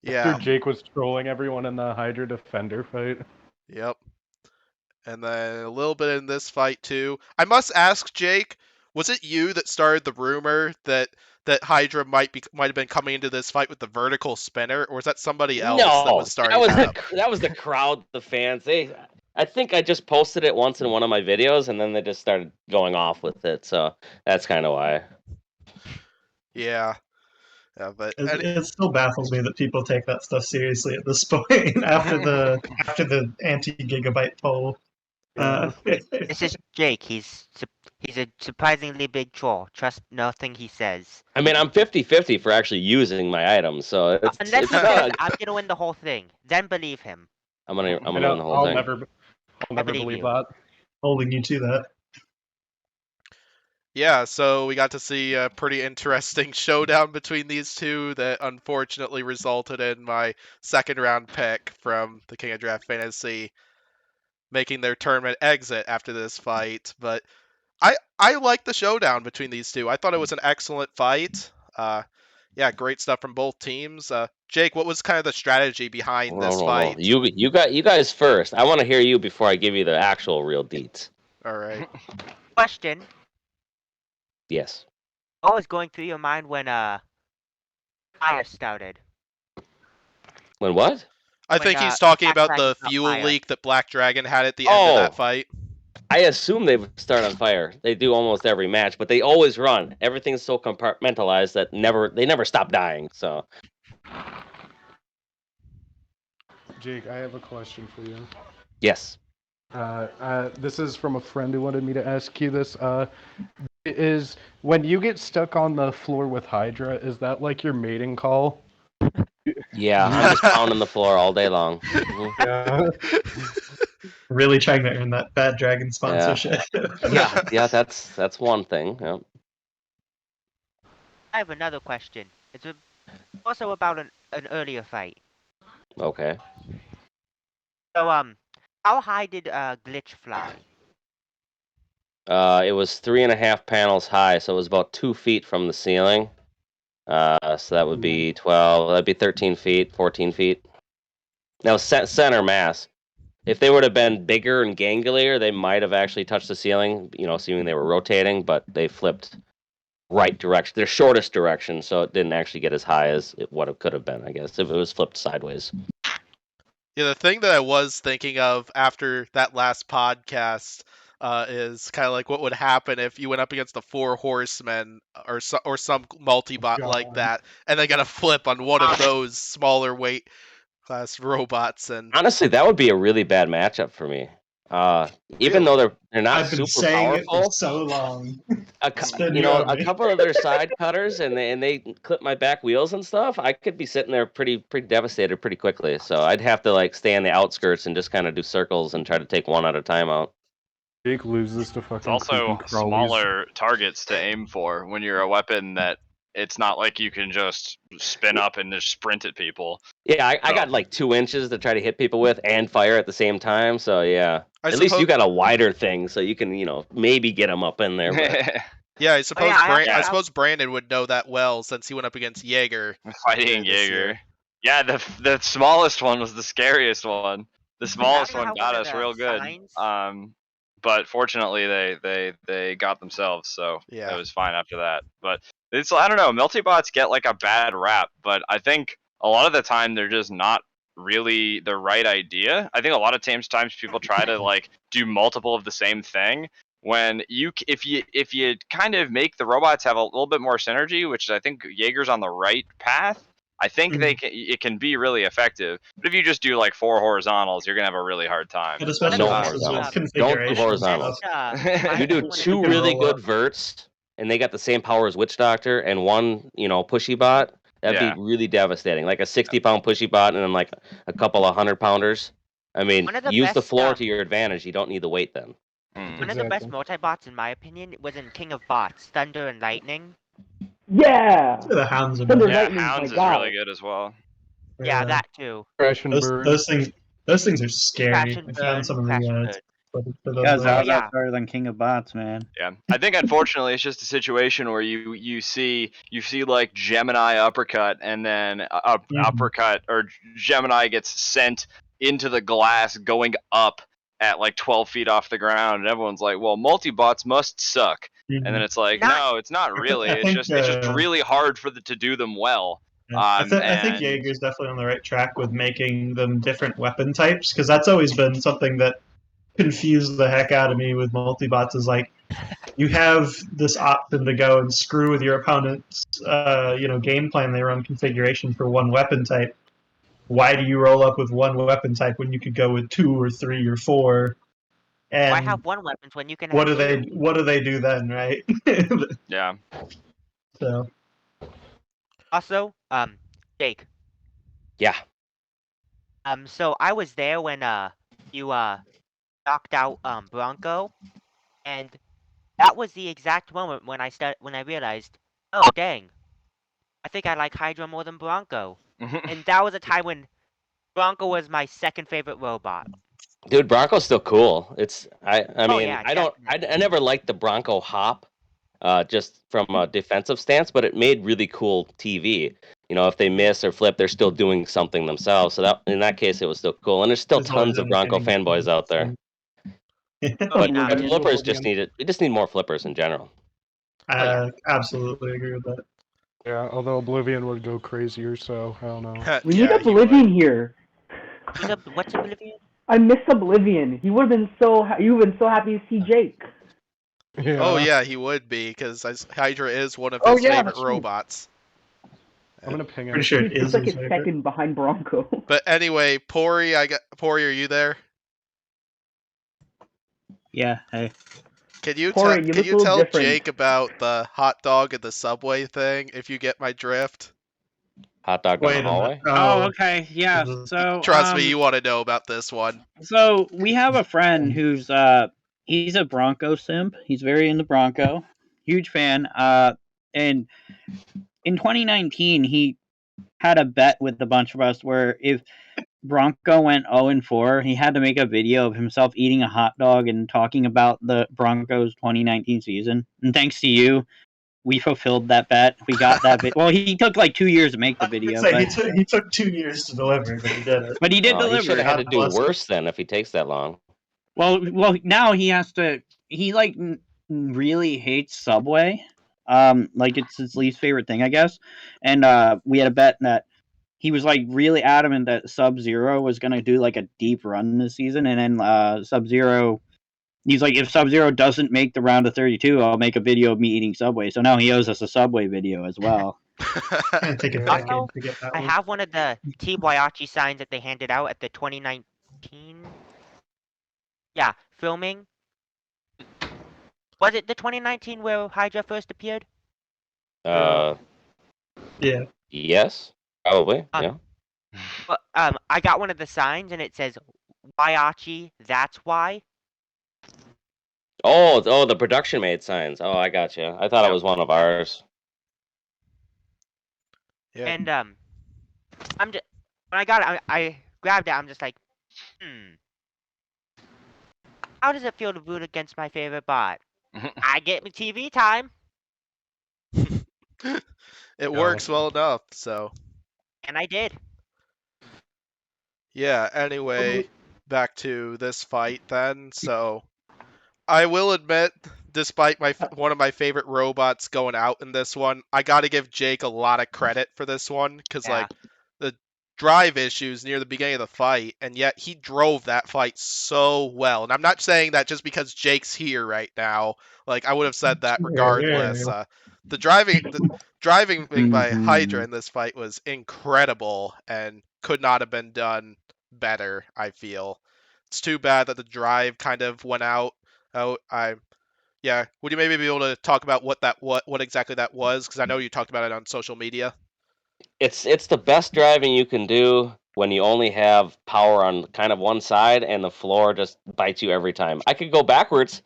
yeah, After Jake was trolling everyone in the Hydra Defender fight. yep. And then a little bit in this fight too. I must ask, Jake, was it you that started the rumor that Hydra might have been coming into this fight with the vertical spinner, or was that somebody else that No, was starting that up? was the crowd, the fans. I think I just posted it once in one of my videos, and then they just started going off with it. So that's kind of why. Yeah, but It still baffles me that people take that stuff seriously at this point after the anti-gigabyte poll. This is Jake. He's a surprisingly big troll. Trust nothing he says. I mean, I'm 50-50 for actually using my items, so it's Unless he says I'm gonna win the whole thing, then believe him. I'm gonna I win know, the whole I'll thing. never believe that. Holding you to that. yeah, so we got to see a pretty interesting showdown between these two that unfortunately resulted in my second round pick from the King of Draft Fantasy making their tournament exit after this fight. But I like the showdown between these two. I thought it was an excellent fight. Yeah, great stuff from both teams. Jake, what was kind of the strategy behind this fight? You guys first. I want to hear you before I give you the actual real deets. All right. Question. Yes. What was going through your mind when fire started? When what? I When, think he's talking Black about the Dragon got fuel fire. leak that Black Dragon had at the end of that fight. I assume they would start on fire. They do almost every match, but they always run. Everything's so compartmentalized that they never stop dying. So, Jake, I have a question for you. yes. This is from a friend who wanted me to ask you this. Is when you get stuck on the floor with Hydra, is that like your mating call? Yeah, I'm just pounding the floor all day long. Yeah. Really trying to earn that Bad Dragon sponsorship. Yeah, that's one thing. Yeah. I have another question. It's also about an earlier fight. Okay. So how high did Glitch fly? It was 3.5 panels high, so it was about 2 feet from the ceiling. So that would be 12. That'd be 13 feet, 14 feet. Now center mass. If they would have been bigger and ganglier, they might have actually touched the ceiling. Assuming they were rotating, but they flipped right direction, their shortest direction, so it didn't actually get as high as what it could have been. I guess if it was flipped sideways. Yeah, the thing that I was thinking of after that last podcast is kind of like what would happen if you went up against the Four Horsemen or some multi-bot like that, and they got a flip on one of those smaller weight class robots. And honestly, that would be a really bad matchup for me. Even though they're not I've been super saying powerful, it for so long. a couple of their side cutters and they clip my back wheels and stuff, I could be sitting there pretty devastated pretty quickly. So I'd have to stay on the outskirts and just kind of do circles and try to take one at a time out. Jake loses to fucking. It's also smaller targets to aim for when you're a weapon that it's not like you can just spin up and just sprint at people. Yeah, I got like 2 inches to try to hit people with and fire at the same time. So yeah, at least you got a wider thing, so you can maybe get them up in there. But... Yeah, I suppose I suppose Brandon would know that well since he went up against Jaeger. Fighting Jaeger. Yeah, the smallest one was the scariest one. The smallest one got us real good. But fortunately they got themselves, so it was fine after that. But it's, I don't know, multibots get like a bad rap, but I think a lot of the time they're just not really the right idea. I think a lot of times people try to like do multiple of the same thing. When if you kind of make the robots have a little bit more synergy, which I think Jaeger's on the right path, I think it can be really effective. But if you just do like 4 horizontals, you're gonna have a really hard time. But especially Don't do horizontals. You do 2 really good verts, and they got the same power as Witch Doctor, and 1 pushy bot. That'd be really devastating. Like a 60-pound pushy bot, and then like a couple of 100-pounders. I mean, use the floor to your advantage. You don't need the weight then. One of the best multi-bots, in my opinion, was in King of Bots, Thunder and Lightning. Yeah! The Hounds are Hounds is really good as well. Yeah, that too. Crash and burn. Those things are scary. I found some of the Zassa better than King of Bots, man. Yeah, I think unfortunately it's just a situation where you see like Gemini uppercut, and then uppercut or Gemini gets sent into the glass going up at like 12 feet off the ground, and everyone's like, well, multi-bots must suck. And then it's like, no, it's not really. It's just really hard to do them well. I think Jaeger's definitely on the right track with making them different weapon types, because that's always been something that confused the heck out of me with multi-bots. Is like, you have this option to go and screw with your opponent's game plan they run configuration for one weapon type. Why do you roll up with one weapon type when you could go with 2 or 3 or 4? And why have one weapon when you can have what do they do then, right? Yeah. So also, Jake. Yeah. So I was there when you knocked out Bronco, and that was the exact moment when I realized, oh dang, I think I like Hydra more than Bronco. And that was a time when Bronco was my second favorite robot. Dude, Bronco's still cool. I never liked the Bronco hop, just from a defensive stance, but it made really cool TV. If they miss or flip, they're still doing something themselves. So in that case, it was still cool. And there's still tons of Bronco fanboys out there. But flippers we just need more flippers in general. I absolutely agree with that. Yeah, although Oblivion would go crazier, so I don't know. We need Oblivion here. What's Oblivion? I miss Oblivion. You've been so happy to see Jake. Yeah. Oh yeah, he would be, because Hydra is one of his favorite robots. I'm gonna ping him. Pretty sure it is like his second behind Bronco. But anyway, Pory, are you there? Yeah. Hey. Can you Pory, tell different. Jake about the hot dog at the subway thing, if you get my drift? Hot dog in the hallway? Oh, okay. Yeah. So trust me, you want to know about this one. So we have a friend who's he's a Bronco simp. He's very into Bronco. Huge fan. And in 2019 he had a bet with a bunch of us where if Bronco went 0-4, he had to make a video of himself eating a hot dog and talking about the Broncos 2019 season. And thanks to you, we fulfilled that bet. We got that video. Well, he took like 2 years to make the video. He took 2 years to deliver, but he did it. But he did deliver. He should have had to do worse then if he takes that long. Well, now he has to. He really hates Subway. Like it's his least favorite thing, I guess. And we had a bet that he was like really adamant that Sub-Zero was gonna do like a deep run this season, and then Sub-Zero. He's like, if Sub-Zero doesn't make the round of 32, I'll make a video of me eating Subway. So now he owes us a Subway video as well. Also, I have one of the T-Waiachi signs that they handed out at the 2019 filming. Was it the 2019 where Hydra first appeared? Yeah. Yes, probably. Yeah. But, I got one of the signs and it says, Waiachi, that's why. Oh, the production made signs. Oh, I got you. I thought it was one of ours. Yeah. And I'm just when I got it, I grabbed it. I'm just like, how does it feel to root against my favorite bot? I get my TV time, It works well enough, so. and I did. Yeah, anyway, back to this fight then. So, I will admit, despite one of my favorite robots going out in this one, I got to give Jake a lot of credit for this one because Yeah. like the drive issues near the beginning of the fight, and yet he drove that fight so well. And I'm not saying that just because Jake's here right now. Like I would have said that regardless. The driving by Hydra in this fight was incredible and could not have been done better. I feel it's too bad that the drive kind of went out. Yeah, would you maybe be able to talk about what exactly that was? Because I know you talked about it on social media. It's the best driving you can do when you only have power on kind of one side and the floor just bites you every time. I could go backwards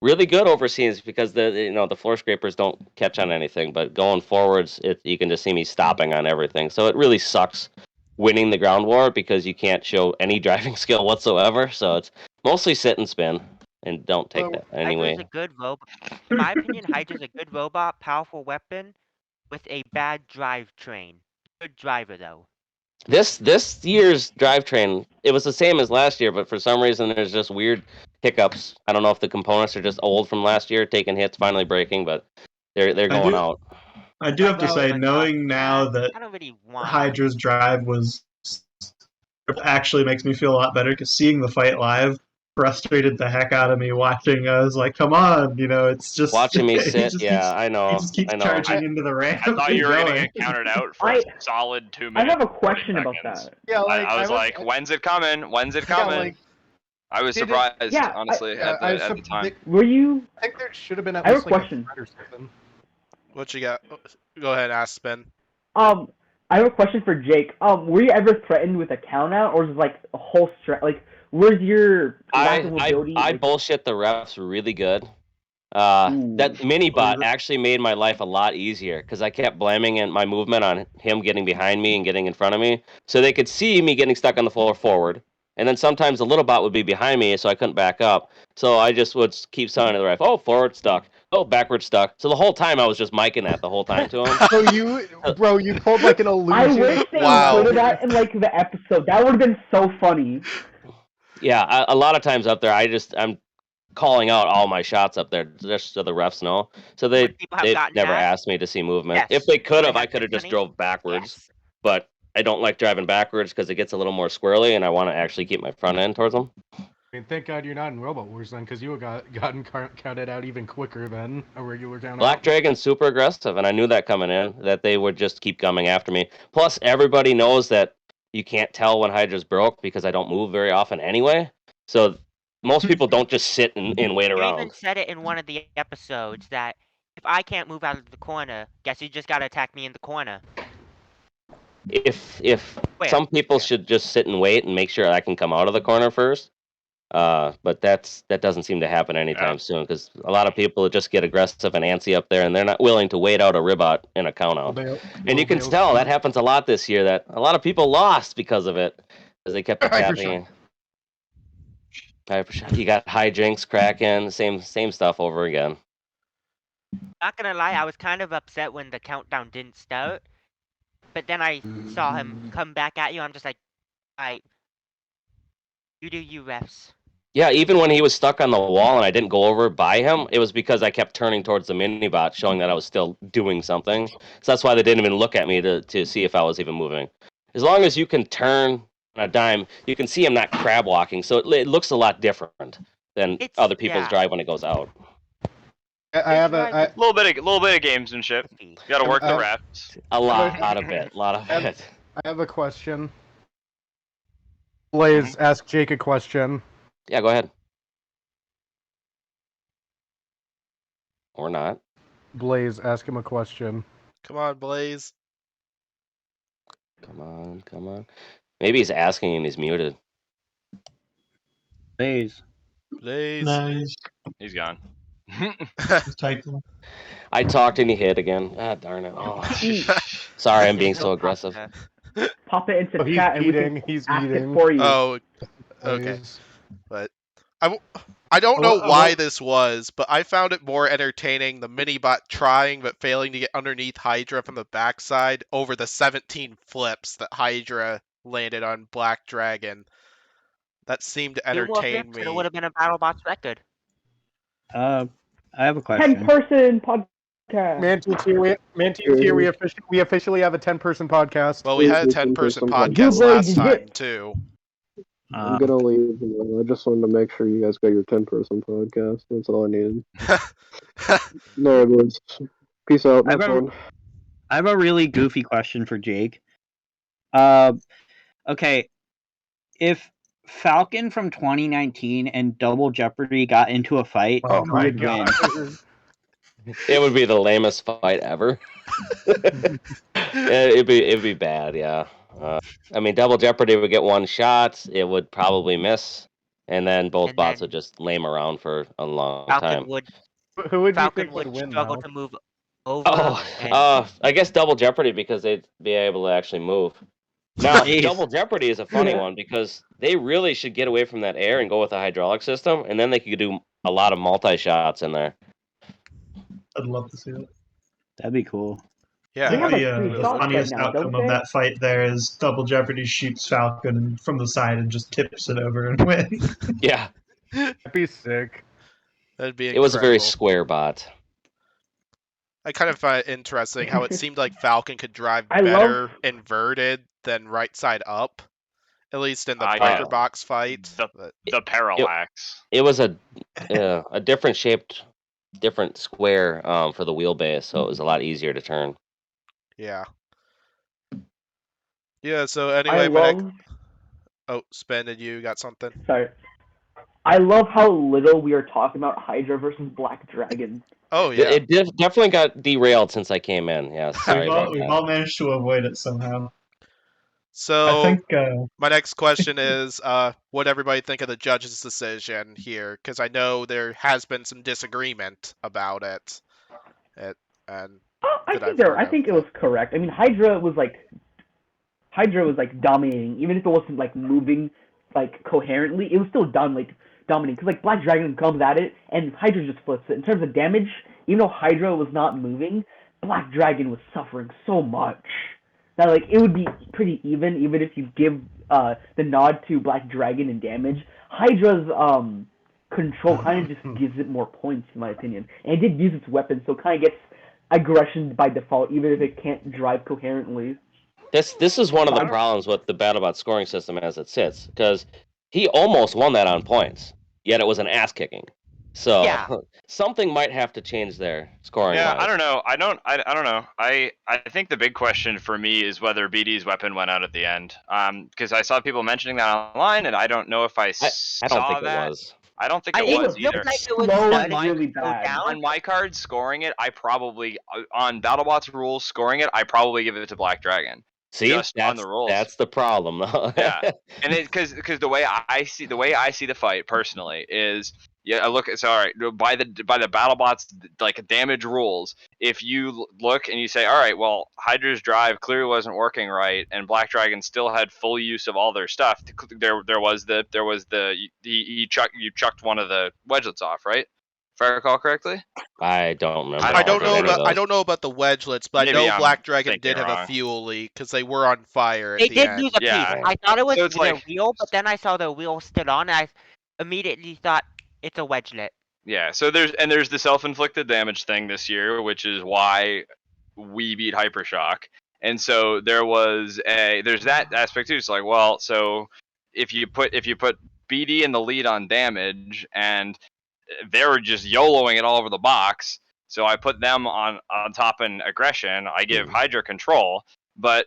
really good overseas because the floor scrapers don't catch on anything, but going forwards you can just see me stopping on everything. So it really sucks winning the ground war because you can't show any driving skill whatsoever. So it's mostly sit and spin and don't take that anyway. Hydra's a good robot. In my opinion, Hydra's a good robot, powerful weapon with a bad drivetrain. Good driver though. This year's drivetrain, it was the same as last year, but for some reason there's just weird hiccups. I don't know if the components are just old from last year, taking hits, finally breaking, but they're going out. I do have to say, knowing now that I don't really want Hydra's drive was actually makes me feel a lot better because seeing the fight live frustrated the heck out of me watching. I was like, come on, it's just watching me sit. Yeah, I know. He just keeps charging into the ramp. I thought you were going to get countered out for a solid 2 minutes. I have a question about that. Yeah, I was like, when's it coming? When's it coming? I was surprised, honestly, at the time. Were you? I think there should have been at I have least a like question. or something. What you got? Go ahead, ask Spin. I have a question for Jake. Were you ever threatened with a count out, or was it like a whole like, where's your lack of ability? I bullshit the refs really good. That mini bot actually made my life a lot easier because I kept blaming my movement on him getting behind me and getting in front of me, so they could see me getting stuck on the floor forward. And then sometimes the little bot would be behind me, so I couldn't back up. So I just would keep telling the ref, "Oh, forward stuck. Oh, backward stuck." So the whole time I was just miking that the whole time to him. So you pulled like an illusion. I wish they included that in like the episode. That would have been so funny. Yeah, a lot of times up there, I'm calling out all my shots up there just so the refs know. So they never asked me to see movement. Yes. If they could have, I could have just drove backwards. Yes. But I don't like driving backwards because it gets a little more squirrely, and I want to actually keep my front end towards them. I mean, thank God you're not in Robot Wars then, because you would gotten counted out even quicker than a regular count out. Black Dragon's super aggressive, and I knew that coming in, that they would just keep coming after me. Plus, everybody knows that you can't tell when Hydra's broke because I don't move very often anyway. So most people don't just sit and wait around. You even said it in one of the episodes that if I can't move out of the corner, guess you just gotta attack me in the corner. If some people should just sit and wait and make sure I can come out of the corner first, but that doesn't seem to happen anytime soon because a lot of people just get aggressive and antsy up there, and they're not willing to wait out a ribot in a count out. And you can tell that happens a lot this year. That a lot of people lost because of it, because they kept tapping. You got hijinks, Kraken, same stuff over again. Not gonna lie, I was kind of upset when the countdown didn't start. But then I saw him come back at you. I'm just like, alright, you do you, refs. Yeah, even when he was stuck on the wall and I didn't go over by him, it was because I kept turning towards the mini-bot, showing that I was still doing something. So that's why they didn't even look at me to see if I was even moving. As long as you can turn on a dime, you can see him not crab walking, so it looks a lot different than other people's drive when it goes out. I have a little bit of gamesmanship. You got to work the refs. A lot of it. I have a question. Blaze, ask Jake a question. Yeah, go ahead. Or not. Blaze, ask him a question. Come on, Blaze. Come on. Maybe he's asking and he's muted. Blaze. Nice. He's gone. I talked and he hit again. Ah, darn it. Oh. Sorry, I'm being There's so no aggressive. pasta. Pop it into Oh, he's chat and we eating. can He's ask it eating. for you. Oh, okay. Please. But I don't know Well, why well- this was, but I found it more entertaining the Minibot trying but failing to get underneath Hydra from the backside over the 17 flips that Hydra landed on Black Dragon. That seemed to Two more entertain flips and it me. would have been a Battlebots record. I have a question. 10-person podcast. Mante's here. We officially have a 10-person podcast. Well, we had a Listen to 10-person some podcast Blueberry last time, Zip. too. I'm gonna leave. I just wanted to make sure you guys got your 10-person podcast. That's all I needed. No, it was. Peace out. Have fun. I have a really goofy question for Jake. Okay, if Falcon from 2019 and Double Jeopardy got into a fight, Oh who my would god. win? It would be the lamest fight ever. It'd be bad, yeah. I mean, Double Jeopardy would get one shot. It would probably miss, and then both And bots then would just lame around for a long Falcon time. would Who would you Falcon think would would win struggle now? to move over. Oh, I guess Double Jeopardy because they'd be able to actually move. Now, Jeez. Double Jeopardy is a funny one because they really should get away from that air and go with a hydraulic system, and then they could do a lot of multi-shots in there. I'd love to see it. That'd be cool. Yeah. They have The, like 3 the shots funniest right now, outcome don't of they? that fight there is Double Jeopardy shoots Falcon from the side and just tips it over and wins. Yeah, That'd be sick. That'd be it was a very incredible. square bot. I kind of find it interesting how it seemed like Falcon could drive I better inverted than right side up, at least in the I Breaker know. Box fight. The parallax. It was a different shaped, different square for the wheelbase, so it was a lot easier to turn. Yeah. Yeah, so I anyway, my next... love. Oh, Spen, did you got something? Sorry. I love how little we are talking about Hydra versus Black Dragon. Oh, yeah. It definitely got derailed since I came in. Yeah, sorry about We've that. all managed to avoid it somehow. So, I think my next question is, what everybody think of the judge's decision here? Because I know there has been some disagreement about it. And I that I've think heard I of, think it was correct. I mean, Hydra was like dominating, even if it wasn't like moving like coherently. It was still dominating because like Black Dragon comes at it and Hydra just flips it. In terms of damage, even though Hydra was not moving, Black Dragon was suffering so much that like it would be pretty even if you give the nod to Black Dragon in damage. Hydra's control kind of just gives it more points in my opinion, and it did use its weapon, so it kind of gets aggression by default, even if it can't drive coherently. This is one of the problems with the Battlebot scoring system as it sits, because he almost won that on points, yet it was an ass kicking. So Yeah. something might have to change their scoring. Yeah, wise. I don't know. I don't know. I think the big question for me is whether BD's weapon went out at the end. Because I saw people mentioning that online, and I don't know if I I don't think that. it was. I don't think it It was looked either. like it was Slow starting and to really go bad. down. On my card, scoring it, I probably on BattleBots rules scoring it, I probably give it to Black Dragon. See, Just on the rules. That's the problem, though. Yeah, and because the way I see the fight personally is, yeah, I look. So all right, by the BattleBots like damage rules, if you look and you say, all right, well, Hydra's drive clearly wasn't working right, and Black Dragon still had full use of all their stuff. There was you chucked one of the wedgelets off, right? If I recall correctly. I don't remember. I don't I don't know about the wedgelets, but Maybe I know I'm Black Dragon thinking did have a wrong. fuel leak because they were on fire at They the did end. lose a piece. Yeah. I thought it was So it's their like- wheel, but then I saw the wheel still on, and I immediately thought it's a wedgelet. Yeah, so there's the self-inflicted damage thing this year, which is why we beat Hypershock. And so there's that aspect too. It's like, well, so if you put BD in the lead on damage and they were just YOLOing it all over the box, so I put them on top in aggression. I give Hydra control, but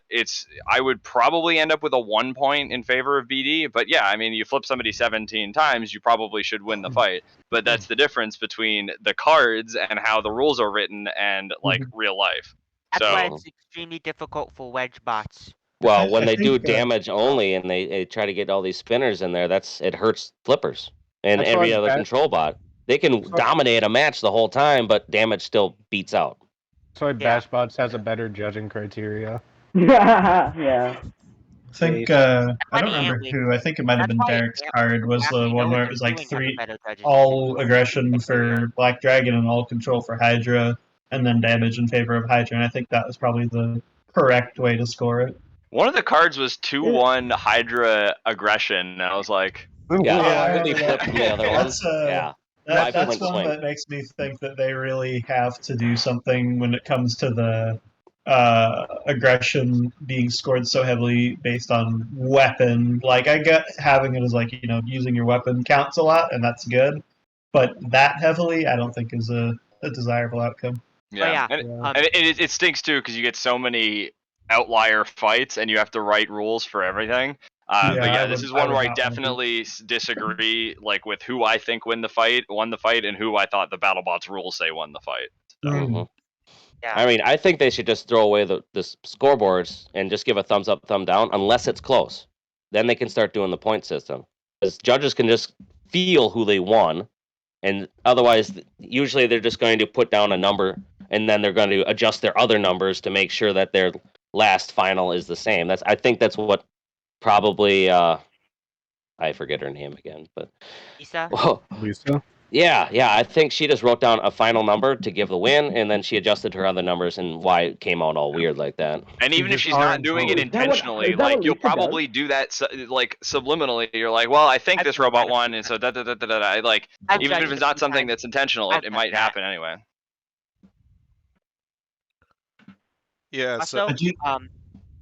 I would probably end up with a 1 point in favor of BD. But yeah, I mean, you flip somebody 17 times, you probably should win the fight. But that's the difference between the cards and how the rules are written and like real life. That's So why it's extremely difficult for wedge bots. Well, when I they do think, damage only and they try to get all these spinners in there, it hurts flippers and That's every why other that- control bot. They can dominate a match the whole time, but damage still beats out. That's why Bashbots has a better judging criteria. Yeah. I think I don't remember who. I think it might have been Derek's card was the one where it was like all aggression for Black Dragon and all control for Hydra, and then damage in favor of Hydra. And I think that was probably the correct way to score it. One of the cards was 2-1 Hydra aggression, and I was like, really flipped the other one. That's one that makes me think that they really have to do something when it comes to the aggression being scored so heavily based on weapon. Like, I get having it as like, using your weapon counts a lot, and that's good. But that heavily, I don't think is a desirable outcome. Yeah, it stinks too because you get so many outlier fights, and you have to write rules for everything. But yeah, this is one where I definitely disagree, like with who I think won the fight, and who I thought the BattleBots rules say won the fight. So. Mm-hmm. Yeah. I mean, I think they should just throw away the scoreboards and just give a thumbs up, thumb down, unless it's close. Then they can start doing the point system. Because judges can just feel who they won, and otherwise, usually they're just going to put down a number, and then they're going to adjust their other numbers to make sure that their last final is the same. I think that's what probably I forget her name again, but Lisa. Lisa. Yeah, I think she just wrote down a final number to give the win, and then she adjusted her other numbers and why it came out all weird like that. And even if she's not doing it intentionally, like you'll probably do that like subliminally. You're like, well, I think this robot won, and so da. Like even if it's not something that's intentional, it might happen anyway. Yeah. So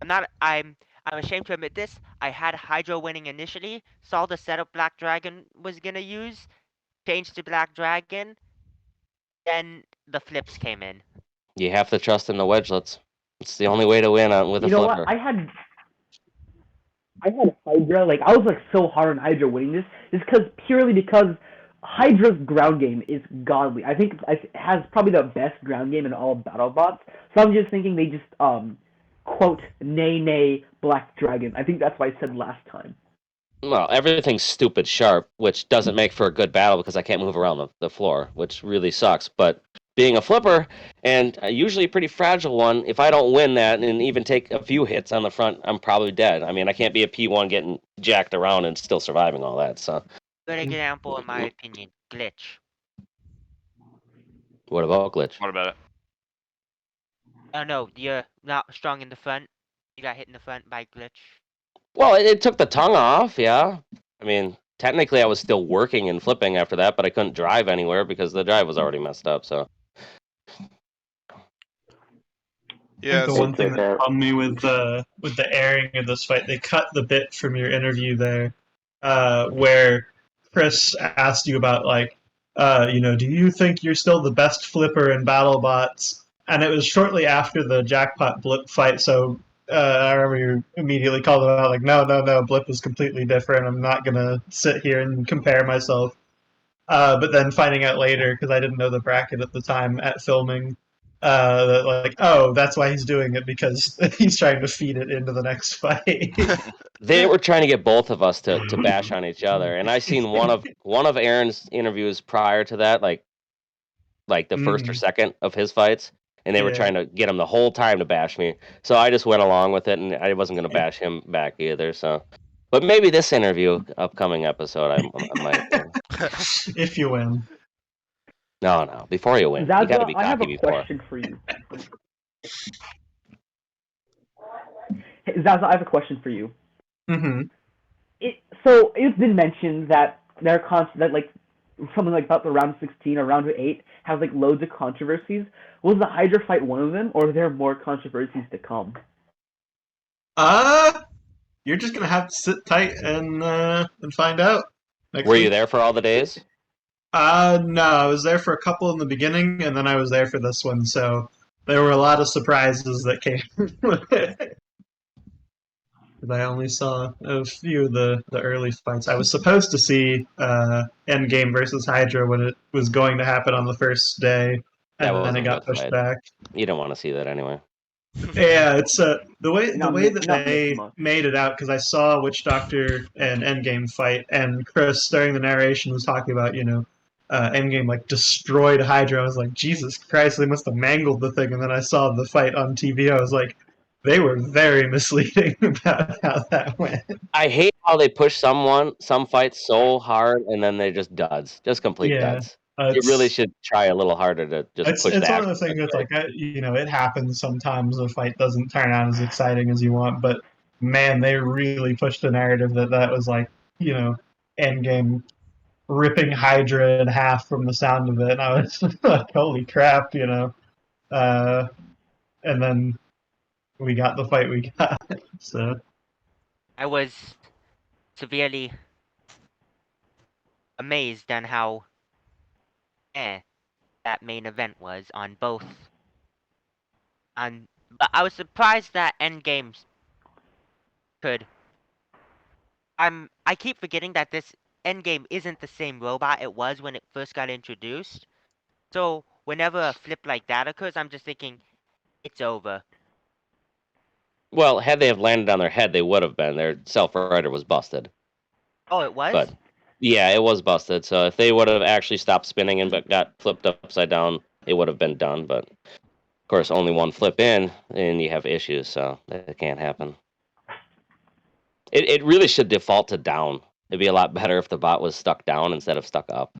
I'm ashamed to admit this. I had Hydra winning initially. Saw the setup Black Dragon was gonna use. Changed to Black Dragon, then the flips came in. You have to trust in the wedgelets. It's the only way to win with a flipper. You know what? I had Hydra. Like I was like so hard on Hydra winning this, is purely because Hydra's ground game is godly. I think it has probably the best ground game in all of BattleBots. So I'm just thinking they just quote nay Black Dragon. I think that's what I said last time. Well, everything's stupid sharp, which doesn't make for a good battle because I can't move around the floor, which really sucks. But being a flipper, and usually a pretty fragile one, if I don't win that and even take a few hits on the front, I'm probably dead. I mean, I can't be a P1 getting jacked around and still surviving all that. So. Good example, in my opinion, Glitch. What about Glitch? What about it? Oh no, you're not strong in the front. You got hit in the front by Glitch. Well, it took the tongue off, yeah. I mean, technically I was still working and flipping after that, but I couldn't drive anywhere because the drive was already messed up, so. Yeah, the one thing that bummed me with the airing of this fight, they cut the bit from your interview there, where Chris asked you about, like, do you think you're still the best flipper in BattleBots? And it was shortly after the Jackpot Blip fight, so I remember you immediately called him out, like, no, Blip is completely different. I'm not going to sit here and compare myself. But then finding out later, because I didn't know the bracket at the time at filming, that like, oh, that's why he's doing it, because he's trying to feed it into the next fight. They were trying to get both of us to bash on each other. And I seen one of Aaron's interviews prior to that, like the first or second of his fights. And they were trying to get him the whole time to bash me. So I just went along with it, and I wasn't going to bash him back either. So, but maybe this upcoming episode, I might. If you win. No. Before you win, Zassa, you got to be cocky before. I have a question for you. Zassa, I have a question for you. Mm-hmm. So it's been mentioned that like something like about the round 16 or round 8 has like loads of controversies. Was the Hydra fight one of them, or are there more controversies to come? You're just gonna have to sit tight and find out. Were you there for all the days? No, I was there for a couple in the beginning, and then I was there for this one. So there were a lot of surprises that came. I only saw a few of the early fights. I was supposed to see Endgame versus Hydra when it was going to happen on the first day, and then it got pushed back. You don't want to see that anyway. Yeah, it's the way that they made it out, because I saw Witch Doctor and Endgame fight, and Chris during the narration was talking about, Endgame like destroyed Hydra. I was like, Jesus Christ, they must have mangled the thing. And then I saw the fight on TV. I was like, they were very misleading about how that went. I hate how they push some fights so hard and then they just duds, just complete duds. You really should try a little harder to just push. It's one of the things that's like, it happens sometimes. The fight doesn't turn out as exciting as you want, but man, they really pushed the narrative that was like, Endgame ripping Hydra in half from the sound of it. And I was like, holy crap, and then we got the fight we got. So I was severely amazed on how that main event was on both. But I was surprised that Endgames could. I keep forgetting that this Endgame isn't the same robot it was when it first got introduced. So whenever a flip like that occurs, I'm just thinking, it's over. Well, had they have landed on their head, they would have been. Their self-rider was busted. Oh, it was? But yeah, it was busted. So if they would have actually stopped spinning and got flipped upside down, it would have been done. But of course, only one flip in, and you have issues, so that can't happen. It really should default to down. It'd be a lot better if the bot was stuck down instead of stuck up.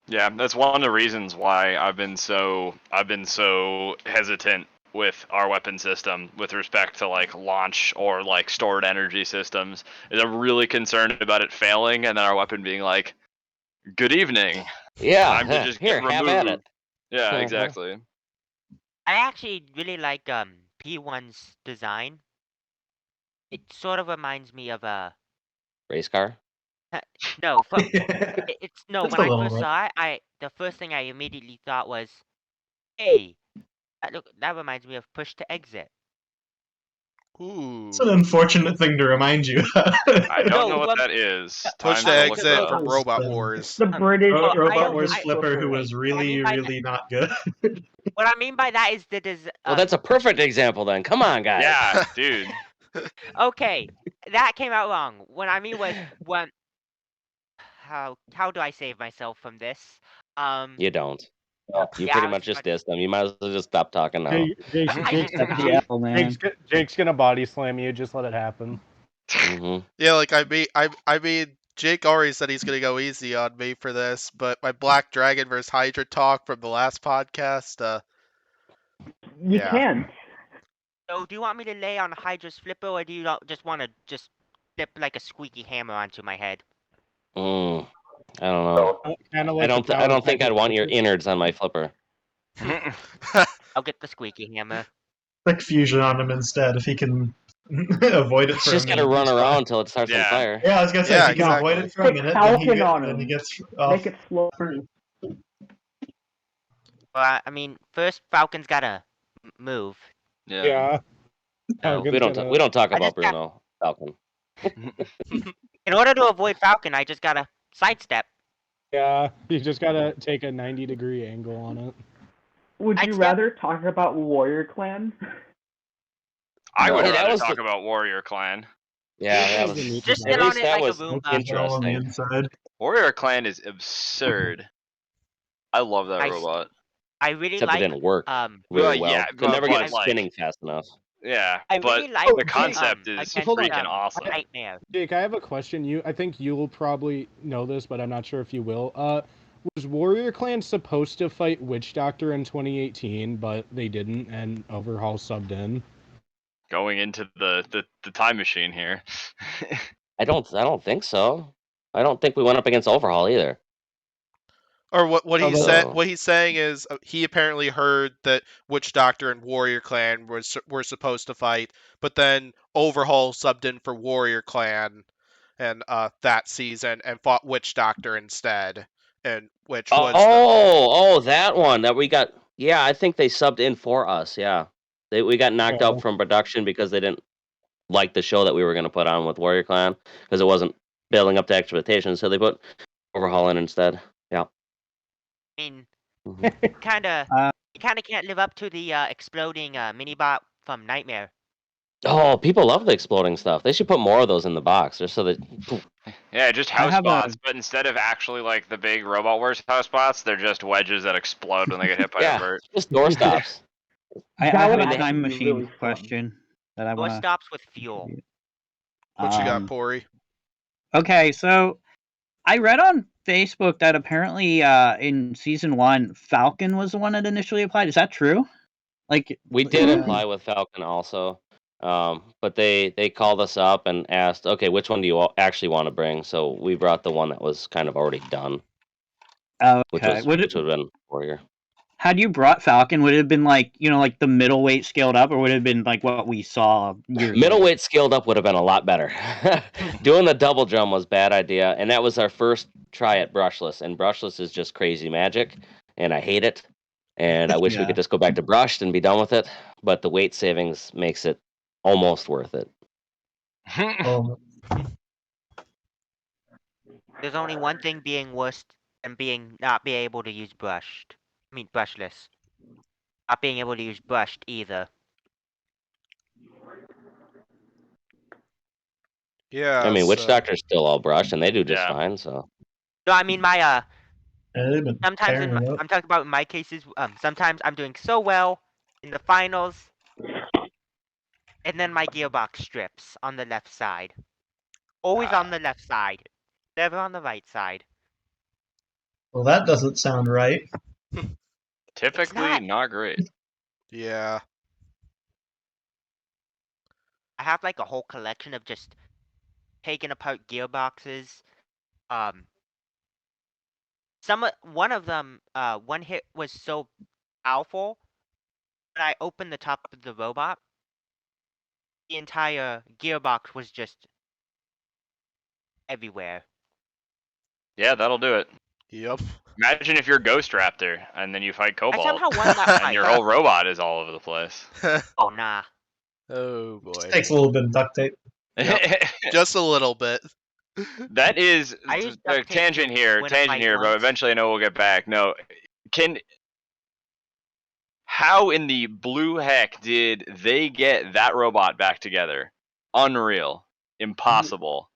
Yeah, that's one of the reasons why I've been so hesitant with our weapon system with respect to like launch or like stored energy systems. Is I'm really concerned about it failing and then our weapon being like, "Good evening." Yeah, time to just here, get have at it. Yeah, exactly. I actually really like P1's design. It sort of reminds me of a race car. No, it's no. Just When a I little first bit. saw it, the first thing I immediately thought was, "Hey, that reminds me of Push to Exit." Ooh. It's an unfortunate thing to remind you. I don't know what that is. Push Time to to look it Exit up. from Robot The- Wars. The British Robot Wars Flipper, who was really, by really not good. What I mean by that is that is Well, that's a perfect example then. Come on, guys. Yeah, dude. okay. That came out wrong. What I mean was when how do I save myself from this? You don't. You Yeah, pretty I much was just dissed them. You might as well just stop talking now. Jake's gonna body slam you. Just let it happen. Yeah, like I mean, Jake already said he's gonna go easy on me for this, but my Black Dragon versus Hydra talk from the last podcast, You can. So do you want me to lay on Hydra's flipper, or do you just want to just flip like a squeaky hammer onto my head? I don't know. I don't think I'd want your innards on my flipper. I'll get the squeaky hammer. Like fusion on him instead, if he can avoid it It's for just a gotta minute. run around until it starts on fire. Yeah, I was gonna say, Yeah, if he can avoid it for a minute, then he gets off. Make it slow. Well, I mean, first Falcon's gotta move. Yeah. No, we don't talk about Bruno Falcon. In order to avoid Falcon, I just gotta sidestep. Yeah, you just gotta take a 90-degree angle on it. Would you rather talk about Warrior Clan? I would Hey, that rather was talk the- about Warrior Clan. Yeah, that was Just at sit on least it that like was a Roomba. interesting. Warrior Clan is absurd. I love that I- robot. I really Except like. it didn't work Well, really well. yeah, Could never but get it like- spinning fast enough. Yeah, I but really like the concept is against, freaking awesome. Nightmare. Jake, I have a question. I think you'll probably know this, but I'm not sure if you will. Was Warrior Clan supposed to fight Witch Doctor in 2018, but they didn't, and Overhaul subbed in? Going into the time machine here. I don't think so. I don't think we went up against Overhaul either. Or what he Although- said? What he's saying is he apparently heard that Witch Doctor and Warrior Clan were supposed to fight, but then Overhaul subbed in for Warrior Clan, and that season and fought Witch Doctor instead, and which was that one that we got. Yeah, I think they subbed in for us. Yeah, we got knocked out from production because they didn't like the show that we were going to put on with Warrior Clan because it wasn't building up to expectations. So they put Overhaul in instead. Yeah. I mean, kind of, you kind of can't live up to the exploding mini-bot from Nightmare. Oh, people love the exploding stuff. They should put more of those in the box, just so that Yeah, just house bots, but instead of actually like the big Robot Wars house bots, they're just wedges that explode when they get hit by a vert. Just door stops. I That have would a actually time be machine really fun. question that I Or want to. stops with fuel. What you got, Pory? Okay, so I read on Facebook that apparently in season 1, Falcon was the one that initially applied. Is that true? Like we did apply with Falcon also, but they called us up and asked, okay, which one do you actually want to bring? So we brought the one that was kind of already done. Okay. Which would have been Warrior. Had you brought Falcon, would it have been like, like the middleweight scaled up, or would it have been like what we saw years Middleweight scaled up would have been a lot better. Doing the double drum was a bad idea, and that was our first try at brushless, and brushless is just crazy magic, and I hate it. And I wish we could just go back to brushed and be done with it, but the weight savings makes it almost worth it. There's only one thing being worse than not being able to use brushless. Not being able to use brushed either. Yeah. I mean, Witch Doctor's still all brushed, and they do just fine. So. No, I mean my Sometimes I'm talking about in my cases. Sometimes I'm doing so well in the finals, and then my gearbox strips on the left side. Always on the left side, never on the right side. Well, that doesn't sound right. Typically not great. Yeah. I have like a whole collection of just taking apart gearboxes. One of them, one hit was so powerful that I opened the top of the robot. The entire gearbox was just everywhere. Yeah, that'll do it. Yep. Imagine if you're Ghost Raptor and then you fight Cobalt, somehow won that and your whole robot is all over the place. Oh nah. Oh boy. It takes a little bit of duct tape. Yep. Just a little bit. That is a tangent here, but once. eventually I know we'll get back. No, how in the blue heck did they get that robot back together? Unreal. Impossible.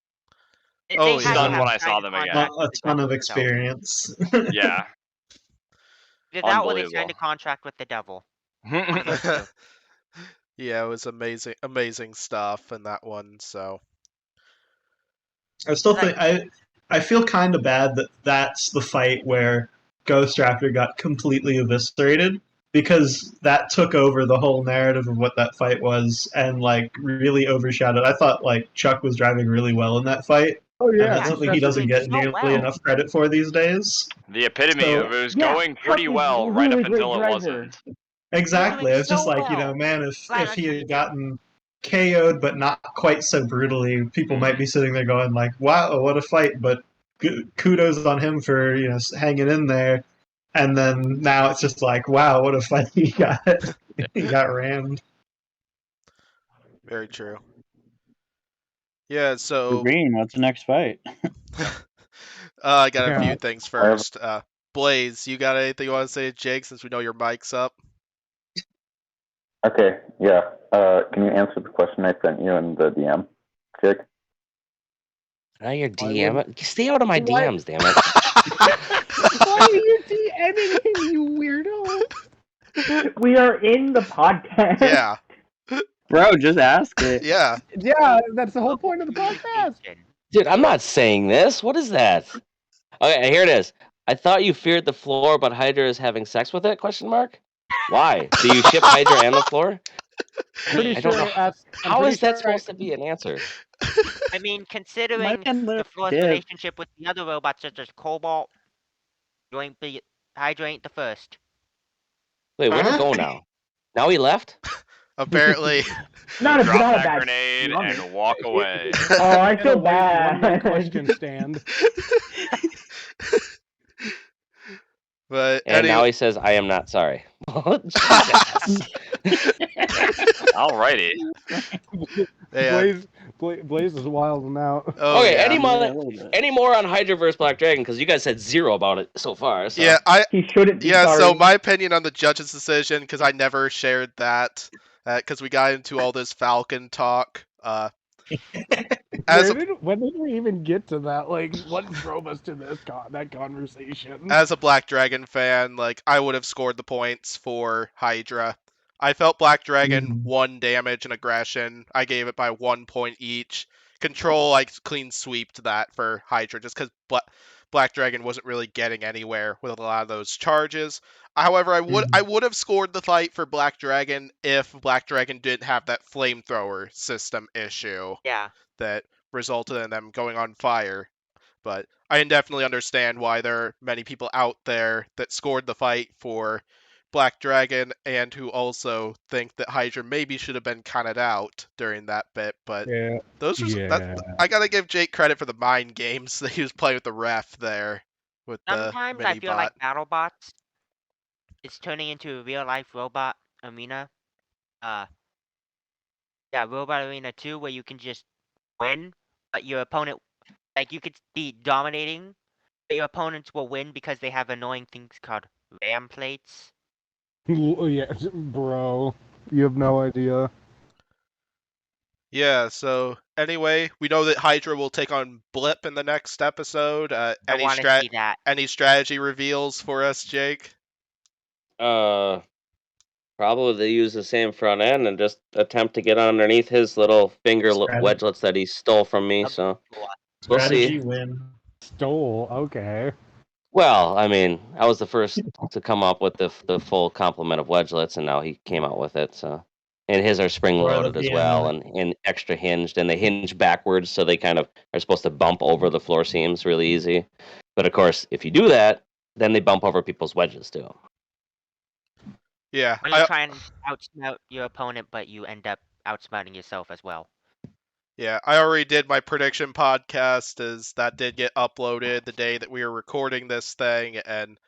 Oh, stunned when I saw them again. A ton of experience. Yeah. Did that when they signed a contract with the devil. Yeah, it was amazing stuff in that one. So I still think I feel kind of bad that that's the fight where Ghost Raptor got completely eviscerated, because that took over the whole narrative of what that fight was and like really overshadowed. I thought like Chuck was driving really well in that fight. Oh yeah, and that's something he doesn't get nearly enough credit for these days. The epitome of it was going pretty well right up until it wasn't. Exactly. It's just like, man, if he had gotten KO'd but not quite so brutally, people might be sitting there going like, wow, what a fight, but kudos on him for, hanging in there. And then now it's just like, wow, what a fight he got. He got rammed. Very true. Yeah, so Green, what's the next fight? I got a few things first. Blaze, you got anything you want to say to Jake, since we know your mic's up? Okay, yeah. Can you answer the question I sent you in the DM, Jake? Now your DM? Stay out of my DMs, damn it. Why are you DMing him, you weirdo? We are in the podcast. Yeah. Bro, just ask it. Yeah. Yeah, that's the whole point of the podcast. Dude, I'm not saying this. What is that? Okay, here it is. I thought you feared the floor, but Hydra is having sex with it? Question mark. Why? Do you ship Hydra and the floor? Pretty I don't sure know. How is that supposed to be an answer? I mean, considering the floor's relationship with the other robots such as Cobalt, Hydra ain't the first. Wait, where'd he go now? Now he left? Apparently. Not a Drop that bad grenade and walk away. Oh, I feel bad. One question stand. But and now he says, I am not sorry. Alrighty. Blaze is wild now. Oh, okay, yeah. any more on Hydraverse Black Dragon? Because you guys said 0 about it so far. So. Yeah, he shouldn't be sorry. So my opinion on the judge's decision, because I never shared that, because we got into all this Falcon talk. when did we even get to that? Like, what drove us to that conversation? As a Black Dragon fan, like, I would have scored the points for Hydra. I felt Black Dragon 1 damage and aggression. I gave it by 1 point each. Control, I clean sweeped that for Hydra just because Black Dragon wasn't really getting anywhere with a lot of those charges. However, I would have scored the fight for Black Dragon if Black Dragon didn't have that flamethrower system issue. Yeah. That resulted in them going on fire. But I can definitely understand why there are many people out there that scored the fight for Black Dragon and who also think that Hydra maybe should have been counted out during that bit. But I gotta give Jake credit for the mind games that he was playing with the ref there. With Sometimes the I feel mini-bot. like Battlebots is turning into a real life robot arena. Robot Arena 2, where you can just win, but your opponent, like, you could be dominating, but your opponents will win because they have annoying things called ram plates. Yeah, bro, you have no idea. Yeah, so anyway, we know that Hydra will take on Blip in the next episode. I want to see that. Any strategy reveals for us, Jake? Probably they use the same front end and just attempt to get underneath his little finger wedgelets that he stole from me. So we'll see. Win. Stole, okay. Well, I mean, I was the first to come up with the full complement of wedgelets, and now he came out with it. So, and his are spring loaded as well, and extra hinged, and they hinge backwards, so they kind of are supposed to bump over the floor seams really easy. But of course, if you do that, then they bump over people's wedges too. Yeah. When you try and outsmart your opponent, but you end up outsmarting yourself as well. Yeah, I already did my prediction podcast, as that did get uploaded the day that we were recording this thing, and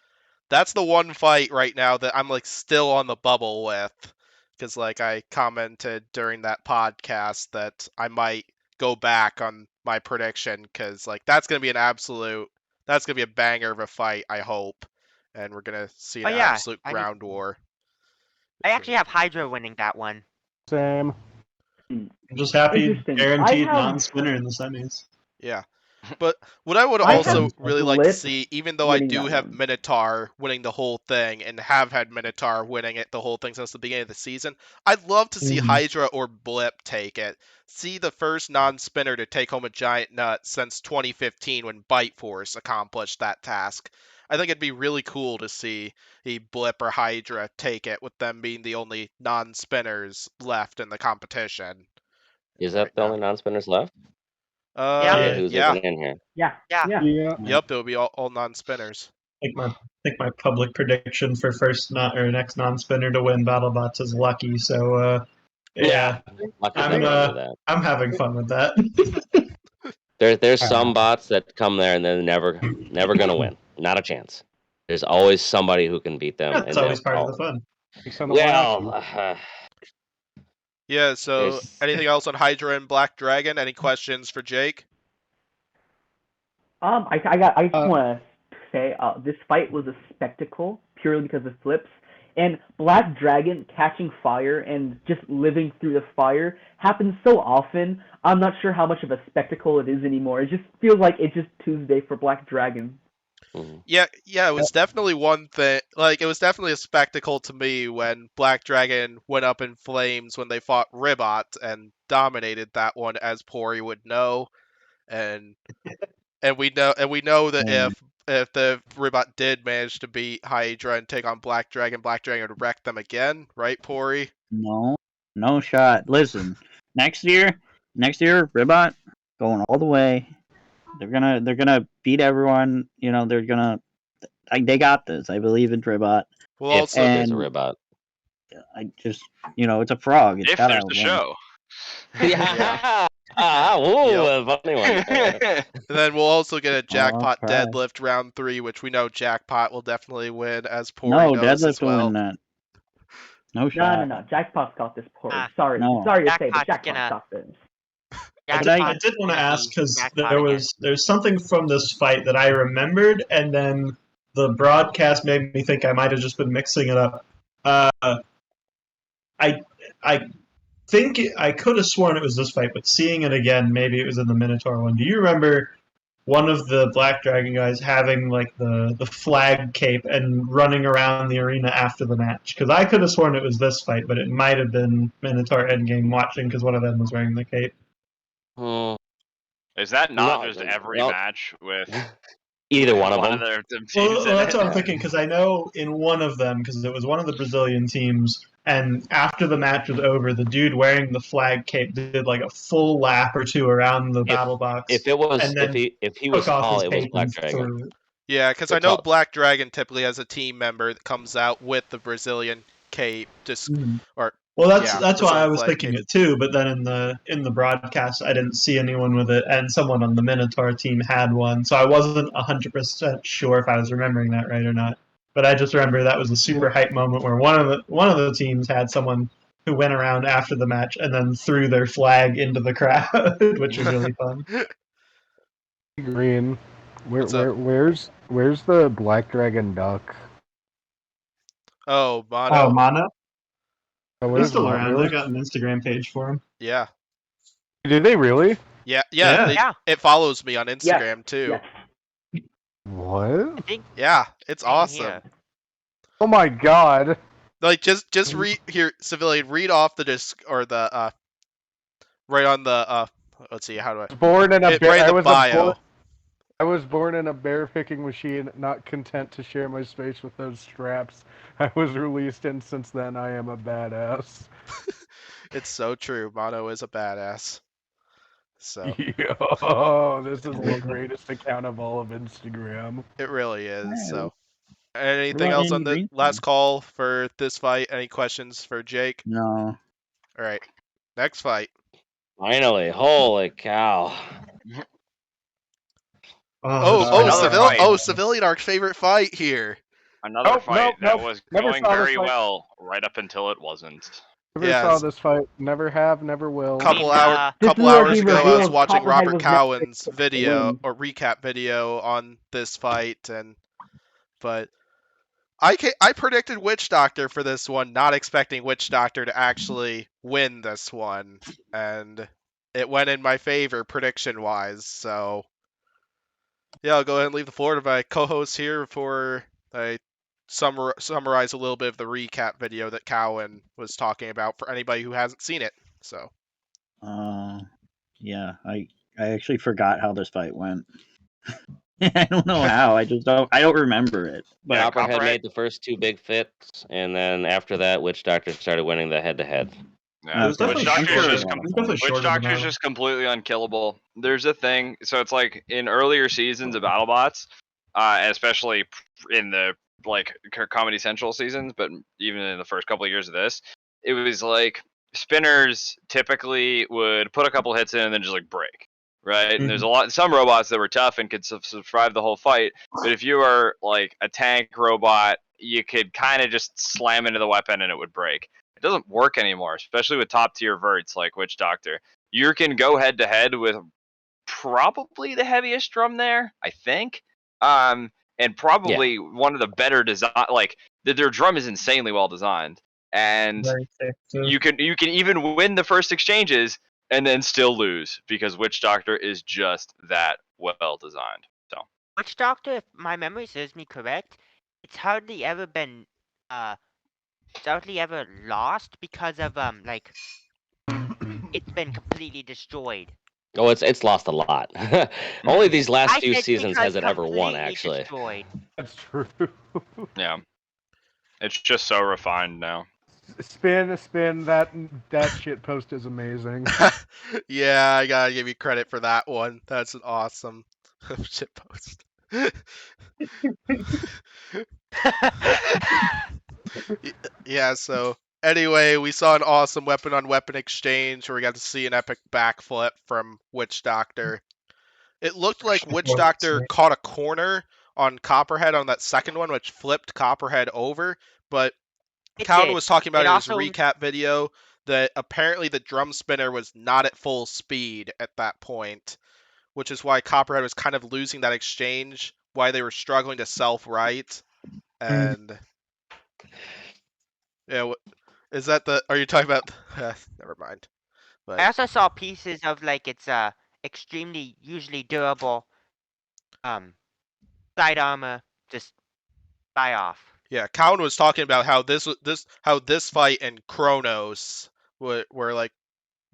that's the one fight right now that I'm, like, still on the bubble with, because, like, I commented during that podcast that I might go back on my prediction, because, like, that's going to be a banger of a fight, I hope, and we're going to see an absolute ground war. I actually have Hydra winning that one. Same. I'm just happy, guaranteed non-spinner in the semis. Yeah. But what I would also really like to see, even though I do have Minotaur winning the whole thing and have had Minotaur winning it the whole thing since the beginning of the season, I'd love to see Hydra or Blip take it. See the first non-spinner to take home a giant nut since 2015 when Bite Force accomplished that task. I think it'd be really cool to see a Blip or Hydra take it, with them being the only non-spinners left in the competition. Is that the only non-spinners left? Who's yeah. even in here? Yeah. Yep, it'll be all non-spinners. I think my public prediction for next non-spinner to win Battlebots is Lucky. So yeah, I'm having fun with that. There's some bots that come there and they're never gonna win. Not a chance. There's always somebody who can beat them. That's always part of the fun. Well, yeah. So anything else on Hydra and Black Dragon? Any questions for Jake? I just want to say this fight was a spectacle purely because of flips. And Black Dragon catching fire and just living through the fire happens so often. I'm not sure how much of a spectacle it is anymore. It just feels like it's just Tuesday for Black Dragon. Yeah, it was definitely one thing. Like, it was definitely a spectacle to me when Black Dragon went up in flames when they fought Ribot and dominated that one, as Pory would know. And we know that if the Ribot did manage to beat Hydra and take on Black Dragon would wreck them again, right, Pory? No shot. Listen, next year, Ribot going all the way. They're gonna beat everyone. You know, they got this. I believe in Ribot. Well, also there's a Ribot. I just, it's a frog. It's if there's a show. Yeah. A funny one. And then we'll also get a Jackpot deadlift round 3, which we know Jackpot will definitely win, as Pory knows as well. Will win that. No shot. No. Jackpot's got this, Pory. Sorry to say, but Jackpot's got this. But I did want to ask, because there's something from this fight that I remembered, and then the broadcast made me think I might have just been mixing it up. I I could have sworn it was this fight, but seeing it again, maybe it was in the Minotaur one. Do you remember one of the Black Dragon guys having like the flag cape and running around the arena after the match? Because I could have sworn it was this fight, but it might have been Minotaur Endgame watching because one of them was wearing the cape. Hmm. Is that not No, just every no. match with Either one of them. their teams Well, in that's it? what I'm thinking, because I know in one of them, because it was one of the Brazilian teams, and after the match was over, the dude wearing the flag cape did like a full lap or two around the battle box. If it was and then if he took was off tall, his it was cape Black and Dragon. threw it. Yeah, because I It's know all- Black Dragon typically has a team member that comes out with the Brazilian cape, or Well, that's yeah, that's why I Brazilian was flag thinking cape. it too. But then in the broadcast, I didn't see anyone with it, and someone on the Minotaur team had one, so I wasn't 100% sure if I was remembering that right or not. But I just remember that was a super hype moment where one of the teams had someone who went around after the match and then threw their flag into the crowd, which was really fun. Green. What's up? Where's the Black Dragon duck? Oh, Mono. Oh, Mono? Oh, He's where's still Mono? around. I got an Instagram page for him. Yeah. Did they really? Yeah. Yeah. It follows me on Instagram too. Yes. What? I think Yeah, it's same awesome. here. Oh my god. Like just read here, civilian. Read off the disc or the right on the Let's see, how do I? Born in a Right in I the was bio. I was born in a bear picking machine, not content to share my space with those straps. I was released, and since then I am a badass. It's so true. Mono is a badass. So Yo, this is the greatest account of all of Instagram. it really is. Yeah. So What anything about else on Andy the Green? last call for this fight? Any questions for Jake? No. All right, next fight. Finally, holy cow! Civilian, our favorite fight here. Another Nope, fight that nope, was never going saw this very fight. well right up until it wasn't. Never saw this fight. Never have. Never will. Couple This is where hours he ago, I was revealed watching Copperhead Robert was never Cowan's supposed to video win. or recap video on this fight, but I predicted Witch Doctor for this one, not expecting Witch Doctor to actually win this one, and it went in my favor prediction wise. So yeah, I'll go ahead and leave the floor to my co-host here before I summarize a little bit of the recap video that Cowan was talking about for anybody who hasn't seen it. So Yeah, I actually forgot how this fight went. I don't know how. I don't remember it. But Yeah, Copperhead Copperhead- made the first two big fits, and then after that, Witch Doctor started winning the head-to-head. Yeah, It was definitely Witch Doctor's shorter. just, It was definitely Witch shorter than Doctor's Battle. just completely unkillable. There's a thing, so it's like in earlier seasons of Battlebots, especially in the like Comedy Central seasons, but even in the first couple of years of this, it was like spinners typically would put a couple hits in and then just like break, right? And there's some robots that were tough and could survive the whole fight, but if you were like a tank robot, you could kind of just slam into the weapon and it would break. It doesn't work anymore, especially with top tier verts like Witch Doctor. You can go head to head with probably the heaviest drum there, I think, and probably one of the better design. Like their drum is insanely well designed, and Very thick, too. you can even win the first exchanges and then still lose because Witch Doctor is just that well designed. So Witch Doctor, if my memory serves me correct, it's hardly ever been lost because of like it's been completely destroyed. Oh, it's lost a lot. Only these last I few said seasons because has it ever won, completely actually. destroyed. That's true. yeah, it's just so refined now. Spin that shit post is amazing. Yeah, I gotta give you credit for that one. That's an awesome shit post. Yeah, so anyway, we saw an awesome weapon on weapon exchange where we got to see an epic backflip from Witch Doctor. It looked like Witch Doctor caught a corner on Copperhead on that second one, which flipped Copperhead over, but Cowan was talking about in his recap video that apparently the drum spinner was not at full speed at that point, which is why Copperhead was kind of losing that exchange, why they were struggling to self-right, and yeah, Is that the? Are you talking about? Never mind. But I also saw pieces of like its extremely usually durable side armor just fly off. yeah, Cowan was talking about how this fight and Kronos were like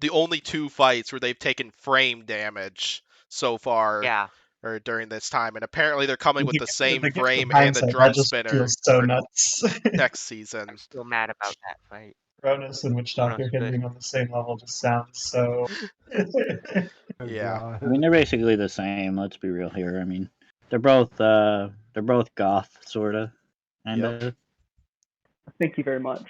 the only two fights where they've taken frame damage so far. Yeah. Or during this time, and apparently they're coming with the same The gift of frame and the hindsight, drum that just spinner feels so for nuts. next season. I'm still mad about that fight. Cronus and Witch Doctor Kronos hitting on the same level just sounds so. Yeah. God. I mean, they're basically the same. Let's be real here. I mean, they're both goth, sorta, and Yep. Thank you very much.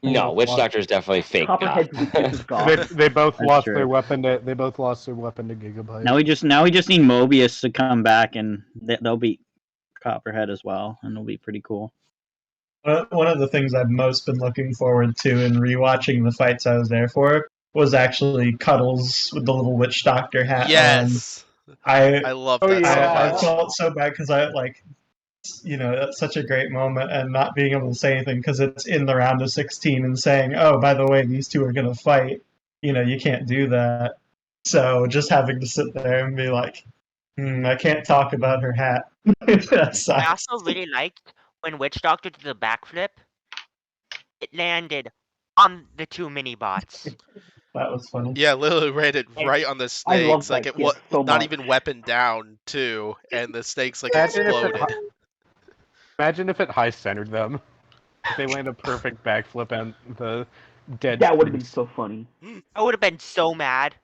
No, Witch Doctor is definitely fake. Copperhead's weakness is goth. They both That's lost true. their weapon to Gigabyte. Now we just need Mobius to come back, and they'll beat Copperhead as well, and it'll be pretty cool. One of the things I've most been looking forward to in rewatching the fights I was there for was actually Cuddles with the little Witch Doctor hat on. Yes. I love that so I much. felt so bad because that's such a great moment, and not being able to say anything because it's in the round of 16 and saying, oh, by the way, these two are going to fight. You can't do that. So just having to sit there and be like, I can't talk about her hat. That sucks. I also really liked when Witch Doctor did the backflip. It landed on the two mini bots. That was funny. Yeah, literally landed right on the I love snakes. that Like it kid was so not much. even weapon down too, and the snakes like Imagine exploded. Imagine if it high centered them. If they land a perfect backflip and the dead. That would have been priest. so funny. I would have been so mad.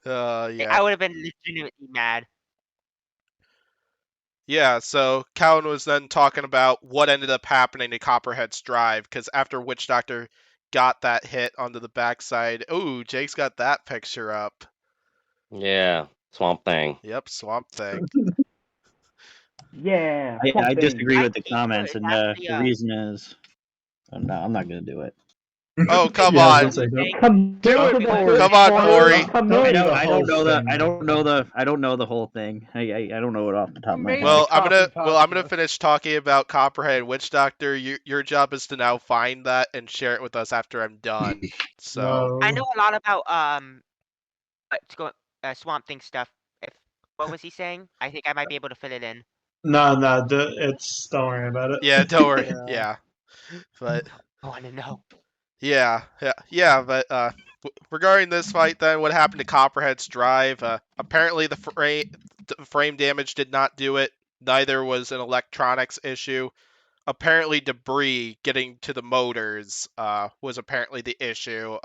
Yeah. I would have been legitimately mad. Yeah, so Cowan was then talking about what ended up happening to Copperhead's drive, because after Witch Doctor got that hit onto the backside, ooh, Jake's got that picture up. Yeah, Swamp Thing. Yep, Swamp Thing. Yeah. I disagree with the Hydra comments, is and actually, the reason is, no, I'm not gonna do it. Oh, come Yeah, I on. was gonna say, Come Do it, Pory. Come on, Pory. Come Don't in. do I don't know thing. I don't know the whole thing. I don't know it off the top of my head. Well, I'm Coffee gonna podcast. finish talking about Copperhead and Witch Doctor. Your job is to now find that and share it with us after I'm done. So No. I know a lot about Swamp Thing stuff. What was he saying? I think I might be able to fill it in. No, don't worry about it. yeah, don't worry. Yeah, but I want to know. yeah. But regarding this fight, then what happened to Copperhead's drive? Apparently, the frame damage did not do it. Neither was an electronics issue. Apparently, debris getting to the motors was apparently the issue.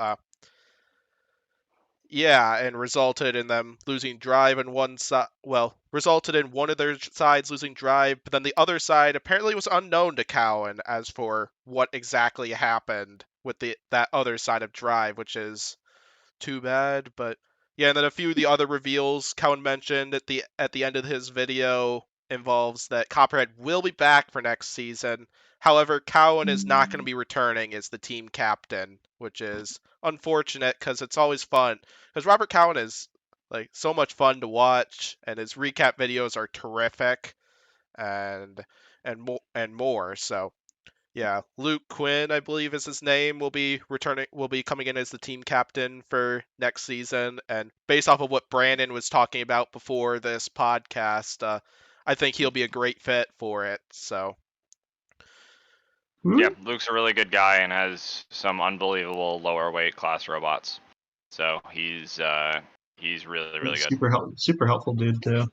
Yeah, and resulted in them losing drive on one side. Well, resulted in one of their sides losing drive, but then the other side apparently was unknown to Cowan as for what exactly happened with that other side of drive, which is too bad. But yeah, and then a few of the other reveals Cowan mentioned at the end of his video involves that Copperhead will be back for next season. However, Cowan is not going to be returning as the team captain, which is unfortunate because it's always fun. Because Robert Cowan is like so much fun to watch, and his recap videos are terrific, and more. So yeah, Luke Quinn, I believe is his name, will be coming in as the team captain for next season. And based off of what Brandon was talking about before this podcast, I think he'll be a great fit for it. So Yeah, Luke's a really good guy and has some unbelievable lower weight class robots. So he's really good. Super helpful dude too.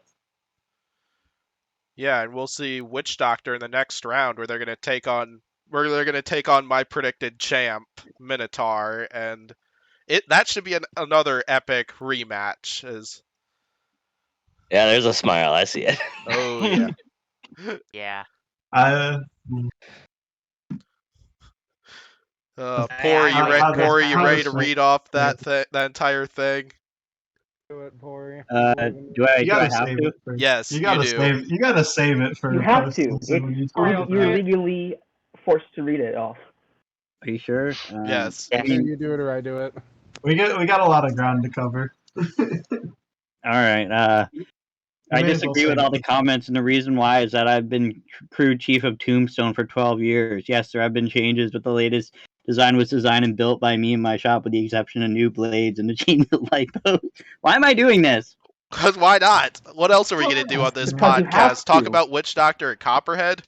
yeah, and we'll see Witch Doctor in the next round where they're gonna take on my predicted champ, Minotaur, and that should be another epic rematch. Yeah, there's a smile. I see it. Oh yeah. Yeah. Pory, you ready to read off that entire thing? Do it, Pory. Do I have to? Yes, you gotta save. You gotta save it for. You have to. You're it. legally forced to read it off. Are you sure? Yes. Either you do it or I do it. We got a lot of ground to cover. All right. I disagree with all the comments, and the reason why is that I've been crew chief of Tombstone for 12 years. Yes, there have been changes, but the latest design was designed and built by me in my shop with the exception of new blades and a chain of lipos. Why am I doing this? Because why not? What else are we going to do on this Because you have podcast? Talk to. about Witch Doctor and Copperhead?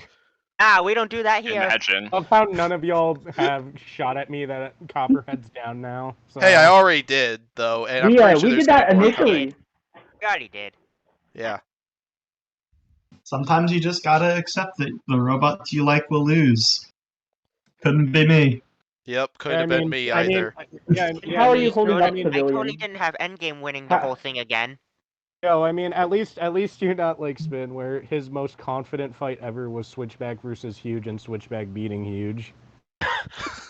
We don't do that here. Imagine. Love how none of y'all have shot at me that Copperhead's down now. So. Hey, I already did, though, and I'm We pretty sure we there's did that gonna be more coming. initially. We already did. Yeah. Sometimes you just gotta accept that the robots you like will lose. Couldn't be me. Yep, couldn't have been me either. How are you holding up, I Pavilion? totally didn't have Endgame winning the whole thing again. No, I mean, at least you're not like Spin, where his most confident fight ever was Switchback versus Huge and Switchback beating Huge.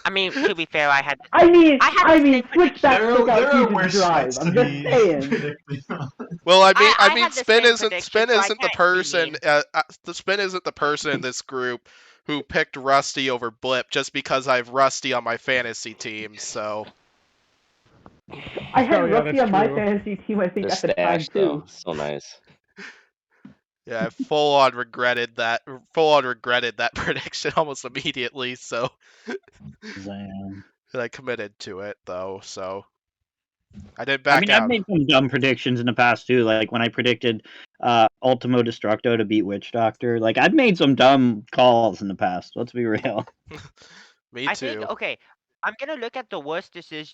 I mean, to be fair, I had. I mean, Switchback took out Huge's drive. I'm just saying. Well, I I mean, had the Spin same isn't prediction, so I the can't person. be The Spin isn't the person in this group who picked Rusty over Blip just because I have Rusty on my fantasy team. So. I had Rusty that's on my true. fantasy team, I think, The at the time, stash, though, too. so nice. Yeah, I full on regretted that prediction almost immediately. So. Damn. I committed to it though, so I didn't back I've out. made some dumb predictions in the past too, like when I predicted Ultimo Destructo to beat Witch Doctor. Like I've made some dumb calls in the past. Let's be real. Me too. I think okay. I'm gonna look at the worst the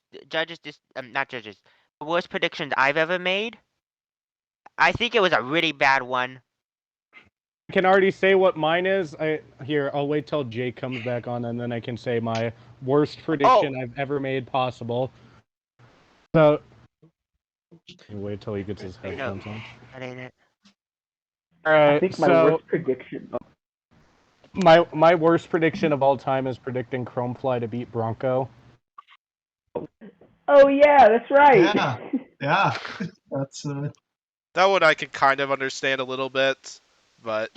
worst predictions I've ever made. I think it was a really bad one. I can already say what mine is. I'll wait till Jake comes back on, and then I can say my worst prediction I've ever made possible. So, wait till he gets his headphones on. That ain't it. Alright, I think my worst prediction. My worst prediction of all time is predicting Chromefly to beat Bronco. Oh yeah, that's right. Yeah. That's that one I can kind of understand a little bit, but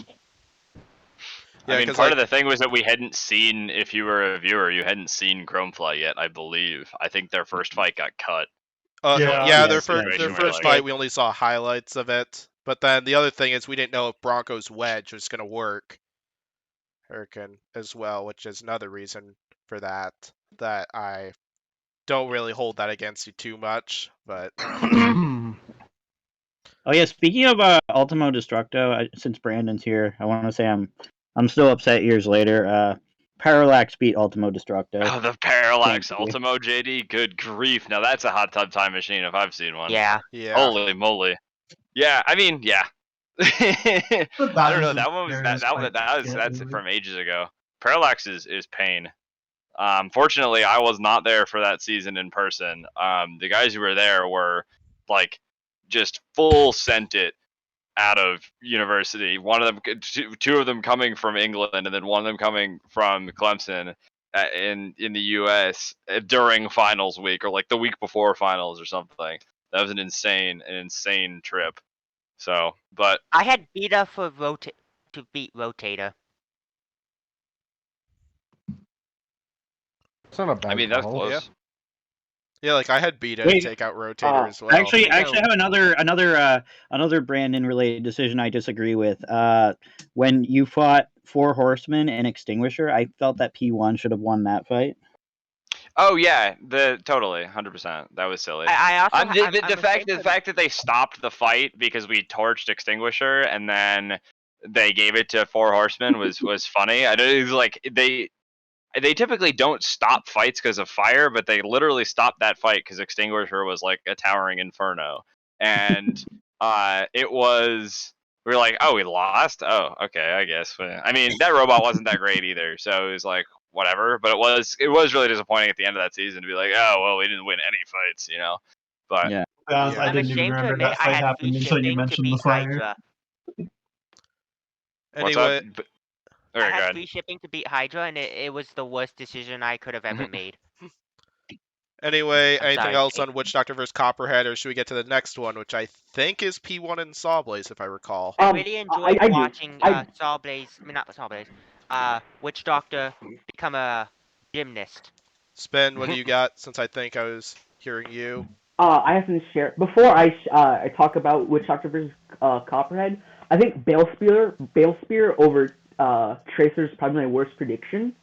yeah, I mean, part of the thing was that we hadn't seen, if you were a viewer, you hadn't seen Chromefly yet, I believe. I think their first fight got cut. Their first fight, we only saw highlights of it. But then the other thing is we didn't know if Bronco's wedge was going to work. Hurricane as well, which is another reason for that I don't really hold that against you too much. But oh yeah, speaking of Ultimo Destructo, since Brandon's here, I want to say I'm still upset years later. Parallax beat Ultimo Destructo. Oh, the Parallax Ultimo, JD? Good grief. Now that's a hot tub time machine if I've seen one. Yeah. Holy moly. Yeah, I mean, yeah. I don't know, that one was that's from ages ago. Parallax is pain. Fortunately, I was not there for that season in person. The guys who were there were like just full sent it out of university. One of them, two of them coming from England, and then one of them coming from Clemson in the U.S. During finals week, or like the week before finals or something. That was an insane trip. So, but I had Beta to beat Rotator. It's not a bad I mean, that's close. Yeah, like I had Beta to take out Rotator as well. Actually, I have another Brandon related decision I disagree with. When you fought 4 Horsemen and Extinguisher, I felt that P1 should have won that fight. Oh yeah, totally 100%. That was silly. I also the fact that they stopped the fight because we torched Extinguisher and then they gave it to 4 Horsemen was funny. I know it was like they typically don't stop fights because of fire, but they literally stopped that fight because Extinguisher was like a towering inferno, and it was. We were like, oh, we lost? Oh, okay, I guess. I mean, that robot wasn't that great either, so it was like, whatever. But it was really disappointing at the end of that season to be like, oh, well, we didn't win any fights, you know? But yeah. I didn't even remember that fight happened until you mentioned the fire. Anyway, I had free shipping to beat Hydra, and it was the worst decision I could have ever made. Anyway, anything else on Witch Doctor vs. Copperhead, or should we get to the next one, which I think is P1 and Sawblaze, if I recall? I really enjoyed watching Sawblaze. I mean, not Sawblaze. Witch Doctor become a gymnast. Spin, what do you got? Since I think I was hearing you. I have to share before I talk about Witch Doctor vs. Copperhead. I think Balespear over Tracer is probably my worst prediction.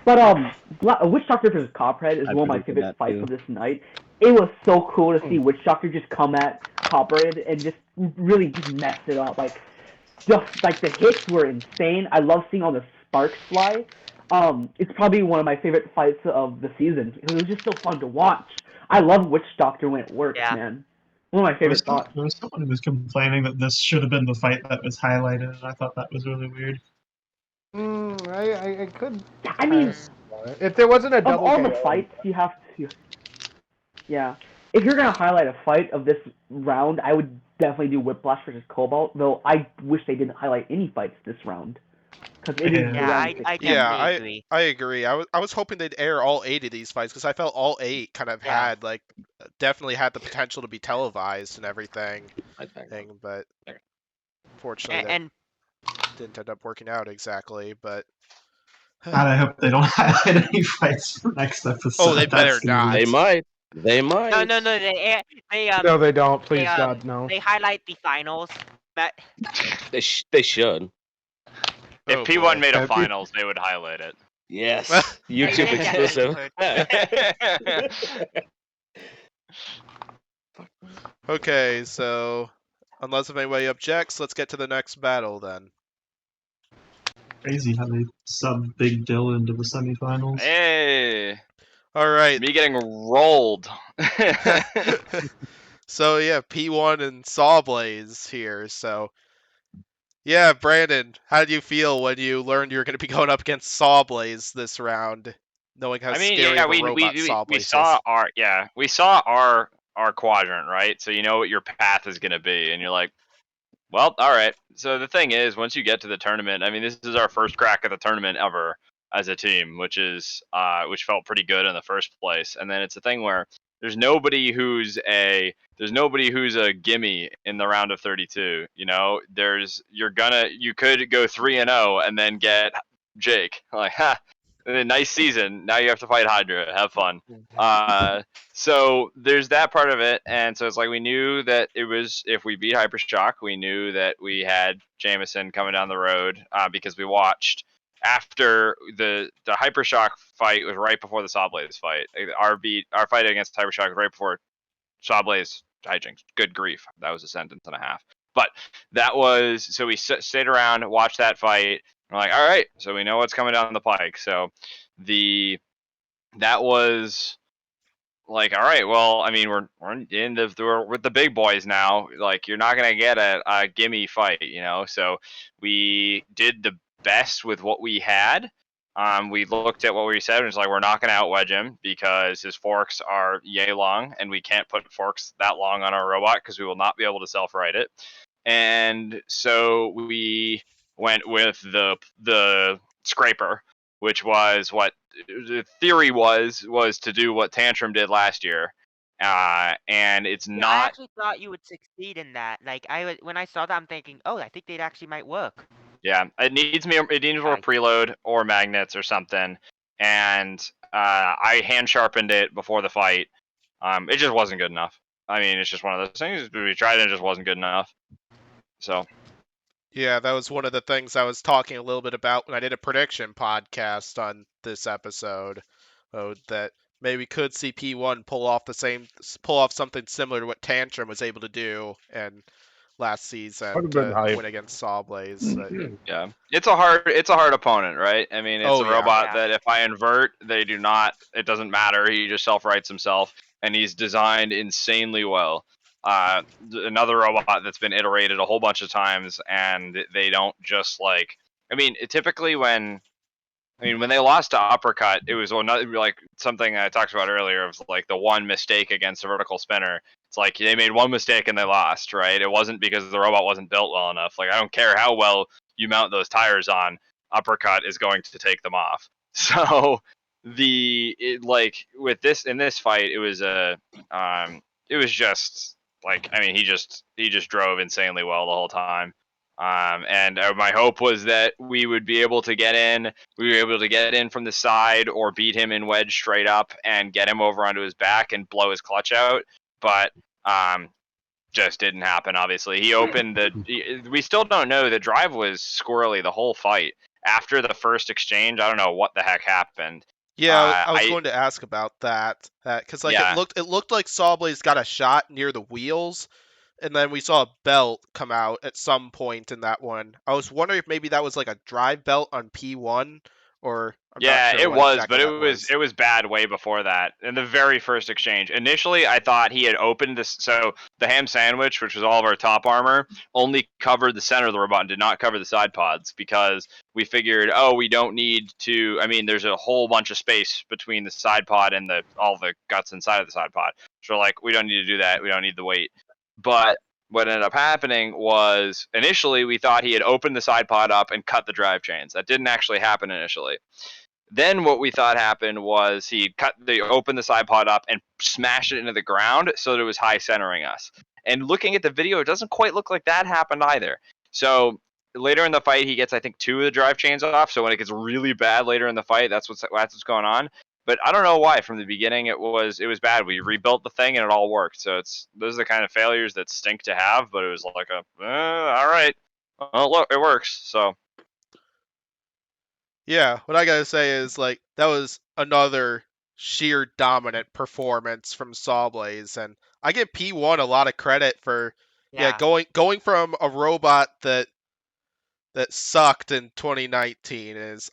But Witch Doctor vs. Copperhead is I one of my predicted favorite that, fights too. of this night. It was so cool to see Witch Doctor just come at Copperhead and just really just mess it up. Like the hits were insane. I love seeing all the sparks fly. It's probably one of my favorite fights of the season because it was just so fun to watch. I love Witch Doctor when it works, man. One of my favorite thoughts. There was someone who was complaining that this should have been the fight that was highlighted, and I thought that was really weird. I could. I mean, if there wasn't a double of all KO, the fights, you have to. Yeah, if you're gonna highlight a fight of this round, I would definitely do Whiplash versus Cobalt. Though I wish they didn't highlight any fights this round because it is Yeah, I definitely agree. I agree. I was hoping they'd air all 8 of these fights because I felt all 8 kind of had like definitely had the potential to be televised and everything. But fortunately, that didn't end up working out exactly. But God, I hope they don't highlight any fights for next episode. Oh, they better not. They might. They might. No. No, they don't. Please, God, no. They highlight the finals. They should. If P1 made a finals, they would highlight it. Yes. YouTube exclusive. Okay, so unless anybody objects, let's get to the next battle then. Crazy how they sub Big Dill into the semifinals. Hey. All right. Me getting rolled. So yeah, P1 and Sawblaze here. So yeah, Brandon, how did you feel when you learned you were going to be going up against Sawblaze this round, knowing how scary of a robot Sawblaze we saw is? we saw our quadrant, right? So you know what your path is going to be, and you're like, well, all right. So the thing is, once you get to the tournament, I mean, this is our first crack at the tournament ever as a team, which felt pretty good in the first place. And then it's a thing where there's nobody who's a gimme in the round of 32. You know, you could go 3-0 and then get Jake. Like, nice season. Now you have to fight Hydra. Have fun. So there's that part of it, and so it's like we knew that it was if we beat Hypershock, we knew that we had Jameson coming down the road because we watched after the Hypershock fight was right before the Sawblaze fight. Our fight against Hypershock was right before Sawblaze hijinks. Good grief, that was a sentence and a half. But that was so we stayed around, watched that fight. We're like, all right, so we know what's coming down the pike. So that was like, all right, well, I mean, we're with the big boys now. Like, you're not gonna get a gimme fight, you know. So we did the best with what we had. We looked at what we said, and it's like we're not gonna outwedge him because his forks are yay long, and we can't put forks that long on our robot because we will not be able to self-right it. And so we went with the scraper, which was what the theory was to do what Tantrum did last year, and it's not. I actually thought you would succeed in that. Like when I saw that, I'm thinking, oh, I think they'd actually might work. Yeah, it needs more preload or magnets or something, and I hand sharpened it before the fight. It just wasn't good enough. I mean, it's just one of those things. We tried it, it just wasn't good enough. So. Yeah, that was one of the things I was talking a little bit about when I did a prediction podcast on this episode. That maybe we could see P1 pull off something similar to what Tantrum was able to do and last season to win against Sawblaze. But... Yeah, it's a hard opponent, right? I mean, it's a robot that if I invert, it doesn't matter. He just self-rights himself, and he's designed insanely well. Another robot that's been iterated a whole bunch of times, and they don't just like. I mean, typically when they lost to Uppercut, it was like something I talked about earlier of like the one mistake against a vertical spinner. It's like they made one mistake and they lost, right? It wasn't because the robot wasn't built well enough. Like, I don't care how well you mount those tires on, Uppercut is going to take them off. So with this fight, it was just. Like, I mean, he just drove insanely well the whole time. And my hope was that we would be able to get in. We were able to get in from the side or beat him in wedge straight up and get him over onto his back and blow his clutch out. But just didn't happen, obviously. He opened we still don't know. The drive was squirrely the whole fight. after the first exchange, I don't know what the heck happened. Yeah, I was going to ask about that, because like Yeah. it looked like Sawblaze got a shot near the wheels, and then we saw a belt come out at some point in that one. I was wondering if maybe that was like a drive belt on P1, or I'm not Yeah, sure it what was, exactly but that was. it was bad way before that. In the very first exchange, initially I thought he had opened this. So the ham sandwich, which was all of our top armor, only covered the center of the robot and did not cover the side pods because we figured, oh, we don't need to. I mean, there's a whole bunch of space between the side pod and all the guts inside of the side pod. So like, we don't need to do that. We don't need the weight. But what ended up happening was initially we thought he had opened the side pod up and cut the drive chains. That didn't actually happen initially. Then what we thought happened was he opened the side pod up and smashed it into the ground so that it was high centering us. And looking at the video, it doesn't quite look like that happened either. So later in the fight, he gets, I think, 2 of the drive chains off. So when it gets really bad later in the fight, that's what's going on. But I don't know why. From the beginning, it was bad. We rebuilt the thing and it all worked. So those are the kind of failures that stink to have. But it was like all right, well, look, it works. So. Yeah, what I gotta say is like that was another sheer dominant performance from Sawblaze, and I give P1 a lot of credit for going from a robot that sucked in 2019 is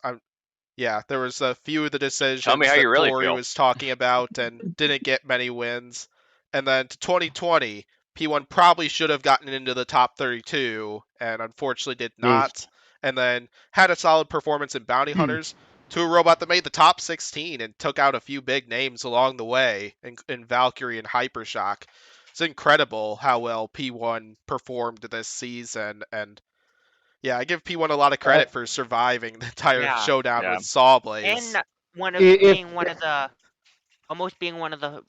there was a few of the decisions Tell me how that you really Pory feel. was talking about and didn't get many wins, and then to 2020 P1 probably should have gotten into the top 32 and unfortunately did not. And then had a solid performance in Bounty Hunters to a robot that made the top 16 and took out a few big names along the way in Valkyrie and Hypershock. It's incredible how well P1 performed this season, and yeah, I give P1 a lot of credit for surviving the entire showdown with Sawblaze. And being one of the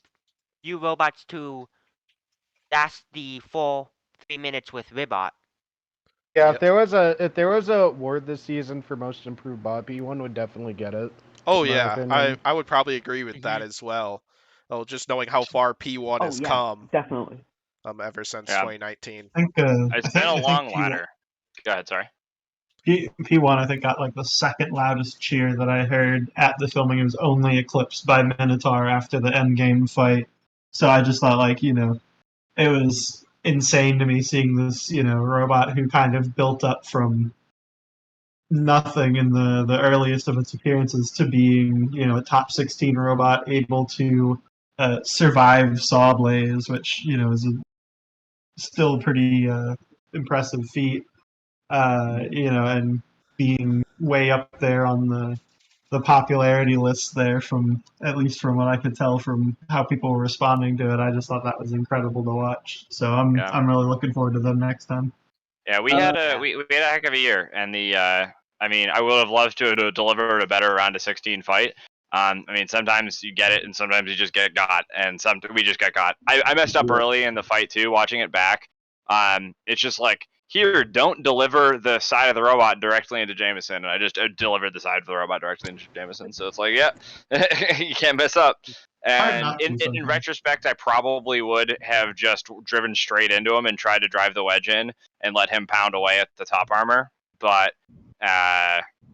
few robots to last the full 3 minutes with Ribot. Yeah, if there was a award this season for most improved bot, P1 would definitely get it. Oh yeah, I would probably agree with that as well. Oh, just knowing how far P1 has come, definitely. Ever since 2019. I think It's been a long ladder. Go ahead, sorry. P1, I think, got like the second loudest cheer that I heard at the filming. It was only eclipsed by Minotaur after the end game fight. So I just thought, like, it was insane to me seeing this, robot who kind of built up from nothing in the earliest of its appearances to being, a top 16 robot able to survive Sawblaze, which, is a still pretty impressive feat. And being way up there on the popularity list there, from at least from what I could tell from how people were responding to it. I just thought that was incredible to watch. So I'm really looking forward to them next time. Yeah, we had a heck of a year, and I mean, I would have loved to have delivered a better round of 16 fight. I mean, sometimes you get it, and sometimes you just get got, and we just got got. I messed up early in the fight too, watching it back. It's just like, here, don't deliver the side of the robot directly into Jameson, and I just delivered the side of the robot directly into Jameson. So it's like, yeah, you can't mess up. And in retrospect, I probably would have just driven straight into him and tried to drive the wedge in and let him pound away at the top armor. But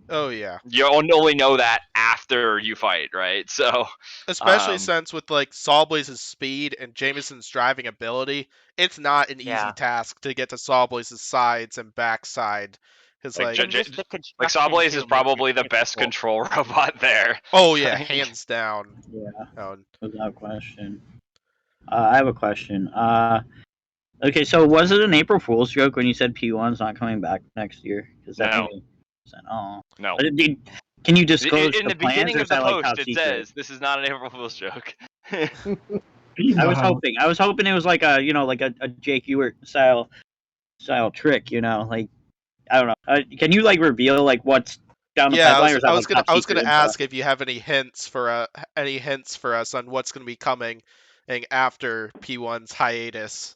oh yeah, you only know that after you fight, right? So especially since with like Sawblaze's speed and Jameson's driving ability, it's not an easy task to get to Sawblaze's sides and backside. Because like Sawblaze is probably the best control robot there. Oh yeah, hands down. Yeah, without question. I have a question. Okay, so was it an April Fool's joke when you said P1's not coming back next year? No. No. Can you disclose in the beginning of the post? It says this is not an April Fool's joke. I was hoping it was like a Jake Ewert style trick. Like, I don't know. Can you like reveal like what's down the pipeline? I was gonna ask if you have any hints for us on what's gonna be coming after P1's hiatus.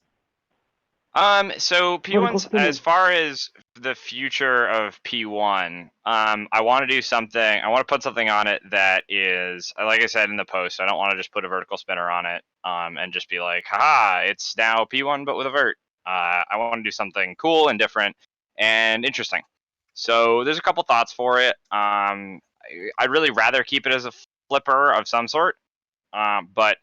So P1's, as far as the future of P1, I want to do something. I want to put something on it that is, like I said in the post, I don't want to just put a vertical spinner on it, and just be like, haha, it's now P1 but with a vert. I want to do something cool and different and interesting. So there's a couple thoughts for it. I'd really rather keep it as a flipper of some sort, but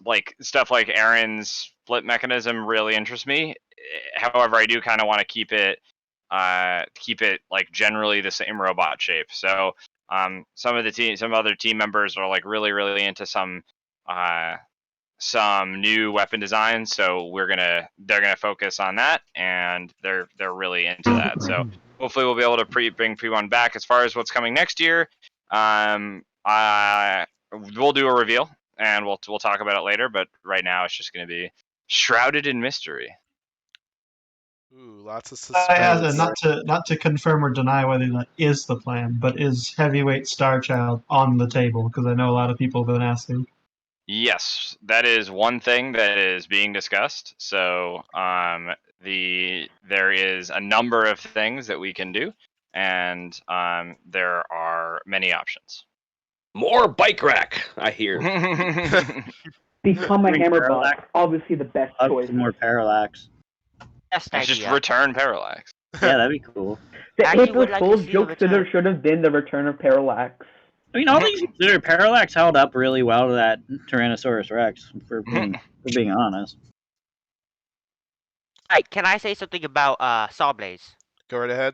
like stuff like Aaron's flip mechanism really interests me. However, I do kind of want to keep it like generally the same robot shape. So some other team members are like really into some new weapon designs. So they're gonna focus on that, and they're really into that. So hopefully we'll be able to bring P1 back. As far as what's coming next year, we'll do a reveal and we'll talk about it later. But right now it's just gonna be shrouded in mystery. Ooh, lots of suspense. Not to confirm or deny whether that is the plan, but is Heavyweight Star Child on the table? Because I know a lot of people have been asking. Yes, that is one thing that is being discussed. So there is a number of things that we can do, and there are many options. More bike rack, I hear. Become a hammer bot. Obviously the best choice. More parallax. Best It's idea. just return parallax. Yeah, that'd be cool. The Actually, April would like to Fool's see the joke return. should have been the return of Parallax. I mean, all these consider parallax held up really well to that Tyrannosaurus Rex. For being honest. Alright, can I say something about Sawblaze? Go right ahead.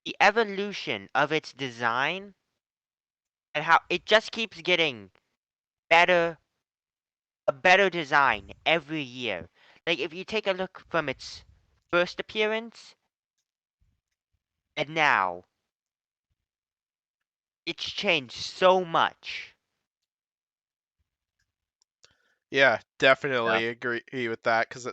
The evolution of its design and how it just keeps getting better, a better design every year. Like if you take a look from its first appearance and now, it's changed so much. Yeah, definitely agree with that because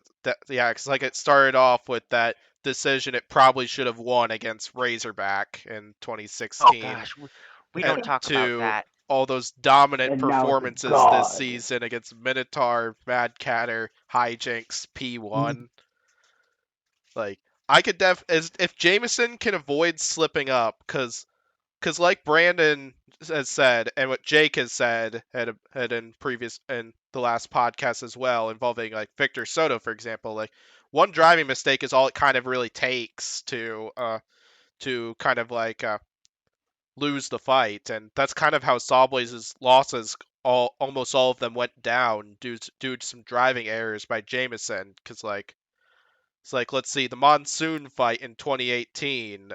like it started off with that decision it probably should have won against Razorback in 2016. Oh gosh, we don't talk about that. All those dominant And now it's a performances god. this season against Minotaur, Mad Catter, Hijinks, P1. Like I could if Jameson can avoid slipping up, because like Brandon has said, and what Jake has said had in the last podcast as well, involving like Victor Soto, for example, like one driving mistake is all it kind of really takes to kind of like lose the fight, and that's kind of how Sawblaze's losses almost all of them went down due to some driving errors by Jameson, because like. It's like, let's see, the Monsoon fight in 2018,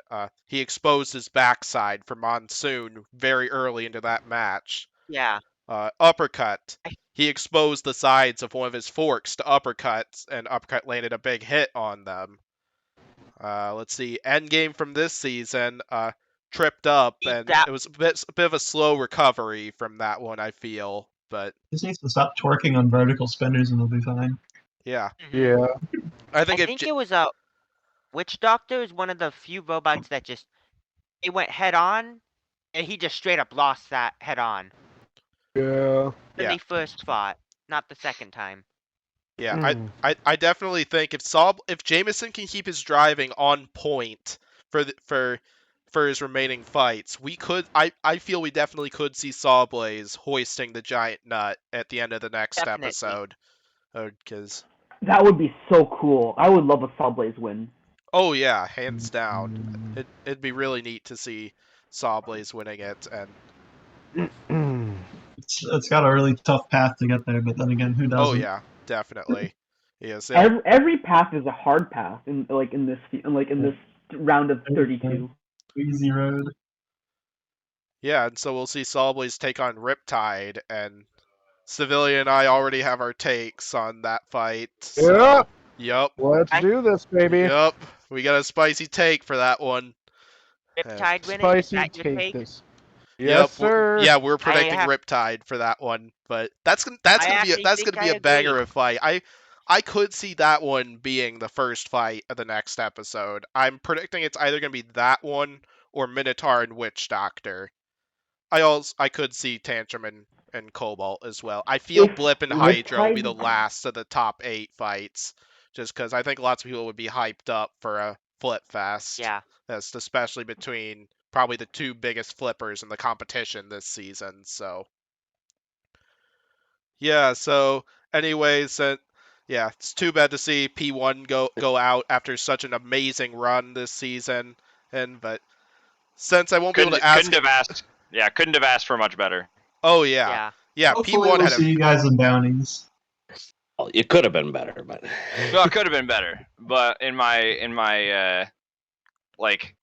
he exposed his backside for Monsoon very early into that match. Yeah. Uppercut, he exposed the sides of one of his forks to Uppercuts, and Uppercut landed a big hit on them. Let's see, Endgame from this season, tripped up, and it was a bit of a slow recovery from that one, I feel, but... He just needs to stop twerking on vertical spinners and he'll be fine. Yeah. Yeah. I think it was a Witch Doctor is one of the few robots that just it went head on, and he just straight up lost that head on. Yeah. When they first fought, not the second time. Yeah, I definitely think if Jameson can keep his driving on point for his remaining fights, I feel we definitely could see Sawblaze hoisting the giant nut at the end of the next episode. Because that would be so cool. I would love a Sawblaze win. Oh yeah, hands down. It'd be really neat to see Sawblaze winning it, and it's got a really tough path to get there. But then again, who doesn't? Oh yeah, definitely. Yes. Every path is a hard path in this round of 32. Easy road. Yeah, and so we'll see Sawblaze take on Riptide, and Civilian and I already have our takes on that fight. So, yep. Let's do this, baby. Yep. We got a spicy take for that one. Riptide winning? Spicy Is that your take? this. Yes, sir. Yeah, we're predicting Riptide for that one, but that's gonna be a banger of fight. I could see that one being the first fight of the next episode. I'm predicting it's either gonna be that one or Minotaur and Witch Doctor. I could see Tantrum and Cobalt as well. I feel Blip and Hydra will be the last of the top 8 fights, just because I think lots of people would be hyped up for a flip fest. Yeah. That's especially between probably the 2 biggest flippers in the competition this season. So yeah. So anyways, Yeah, it's too bad to see P1 go out after such an amazing run this season. But since I won't be able to ask, couldn't have asked for much better. Oh yeah. Hopefully P1 we'll had see you guys in bounties. Well, it could have been better, but Well, it could have been better. But in my like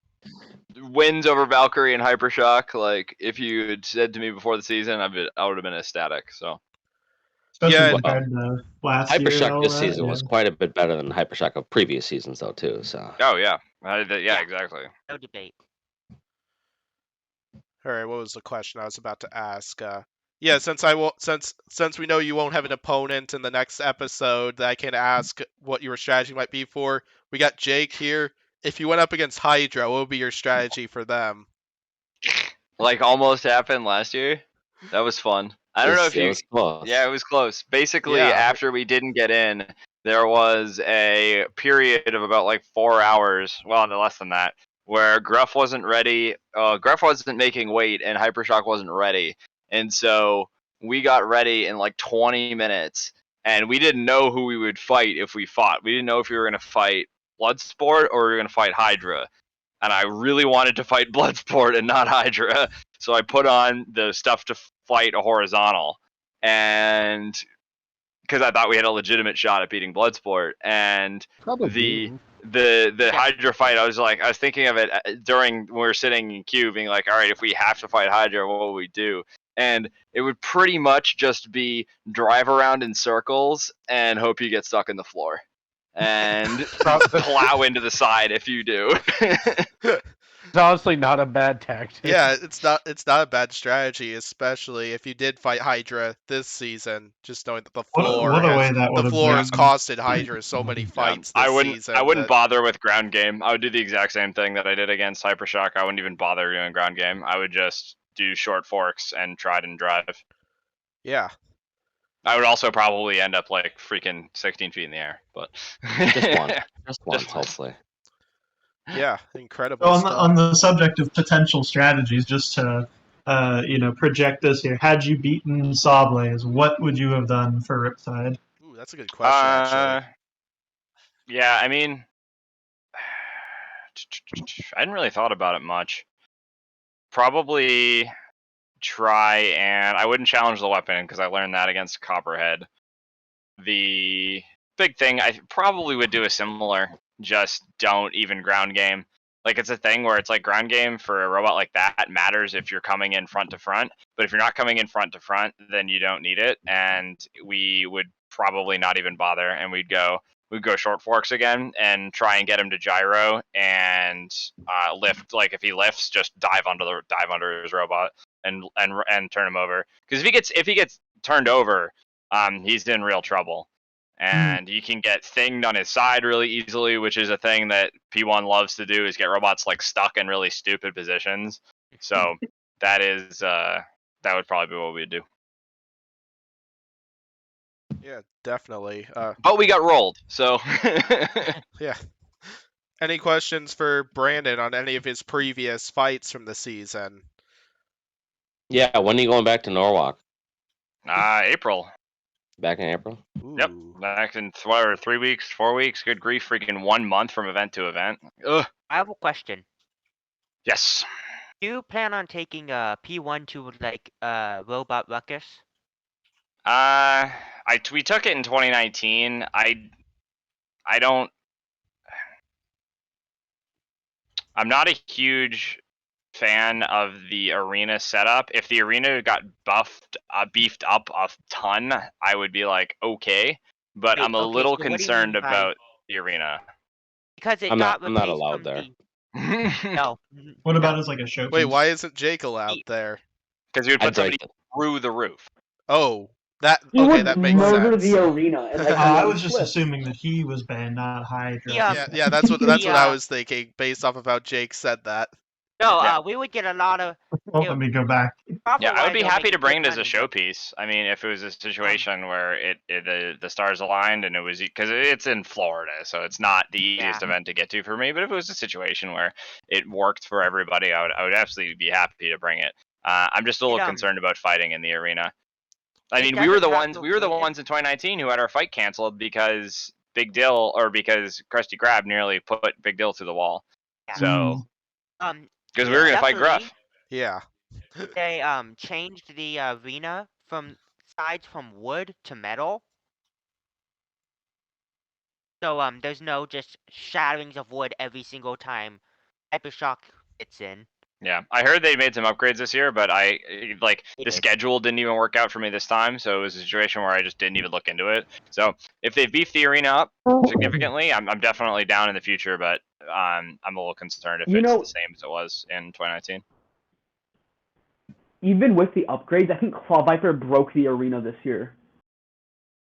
wins over Valkyrie and Hypershock, like if you had said to me before the season, I would have been ecstatic. So. Especially Yeah, compared to last year. Hypershock this season yeah. was quite a bit better than Hypershock of previous seasons, though, too. So. Oh yeah, exactly. No debate. All right, what was the question I was about to ask? Yeah, since we know you won't have an opponent in the next episode that I can ask what your strategy might be for, we got Jake here. If you went up against Hydra, what would be your strategy for them? Like almost happened last year. That was fun. I don't know if you. It was close. Yeah, it was close. Basically, Yeah. after we didn't get in, there was a period of about like 4 hours. Well, no less than that, where Gruff wasn't ready. Gruff wasn't making weight, and Hypershock wasn't ready. And so we got ready in like 20 minutes, and we didn't know who we would fight if we fought. We didn't know if we were going to fight Bloodsport or we were going to fight Hydra. And I really wanted to fight Bloodsport and not Hydra, so I put on the stuff to fight a horizontal, and because I thought we had a legitimate shot at beating Bloodsport. And Probably. the Hydra fight, I was thinking of it during when we were sitting in queue, being like, all right, if we have to fight Hydra, what will we do? And it would pretty much just be drive around in circles and hope you get stuck in the floor. And plow into the side if you do. It's honestly not a bad tactic. Yeah, it's not a bad strategy, especially if you did fight Hydra this season. Just knowing that the floor has costed Hydra so many fights this season. I wouldn't bother with ground game. I would do the exact same thing that I did against Hypershock. I wouldn't even bother doing ground game. I would just do short forks and try and drive. Yeah. I would also probably end up like freaking 16 feet in the air, but just once, hopefully. Yeah, incredible. So on the subject of potential strategies, just to project this here, had you beaten Sawblaze, what would you have done for Riptide? Ooh, that's a good question. Actually, yeah, I mean, I hadn't really thought about it much. Probably try and I wouldn't challenge the weapon because I learned that against Copperhead. The big thing I probably would do a similar, just don't even ground game. Like it's a thing where it's like ground game for a robot like that matters if you're coming in front to front, but if you're not coming in front to front, then you don't need it. And we would probably not even bother, and we'd go short forks again and try and get him to gyro and lift. Like if he lifts, just dive under his robot and turn him over. Because if he gets turned over, he's in real trouble. And you can get thinged on his side really easily, which is a thing that P1 loves to do, is get robots like stuck in really stupid positions. So that would probably be what we'd do. Yeah, definitely. But we got rolled, so yeah. Any questions for Brandon on any of his previous fights from the season? Yeah, when are you going back to Norwalk? April. Back in April? Ooh. Yep. Back in 3 weeks, 4 weeks. Good grief, freaking 1 month from event to event. Ugh. I have a question. Yes. Do you plan on taking P1 to like Robot Ruckus? We took it in 2019. I'm not a huge fan of the arena setup. If the arena got beefed up a ton, I would be like, okay. But I'm a little concerned about the arena. Because I'm not allowed there. No. What about as like a showpiece? Wait, why isn't Jake allowed there? Because you would put somebody through the roof. Oh, that makes murder sense. the arena. And, I was just assuming that he was banned, not Hydra. Yeah, that's what I was thinking based off of how Jake said that. No, we would get a lot of. Well, let me go back. Yeah, I would be happy to bring it as a showpiece. I mean, if it was a situation where the stars aligned and it was, because it's in Florida, so it's not the easiest event to get to for me. But if it was a situation where it worked for everybody, I would absolutely be happy to bring it. I'm just a little concerned about fighting in the arena. I It mean, we were the doesn't have ones in 2019 who had our fight canceled because because Krusty Krab nearly put Big Dill through the wall. Yeah. So because we Yeah, were gonna fight luckily, Gruff. Yeah. they changed the arena from sides from wood to metal. So there's no just shatterings of wood every single time Hypershock hits in. Yeah, I heard they made some upgrades this year, but the did. schedule didn't even work out for me this time, so it was a situation where I just didn't even look into it. So if they beef the arena up significantly, I'm definitely down in the future, but I'm a little concerned if it's the same as it was in 2019. Even with the upgrades, I think Claw Viper broke the arena this year.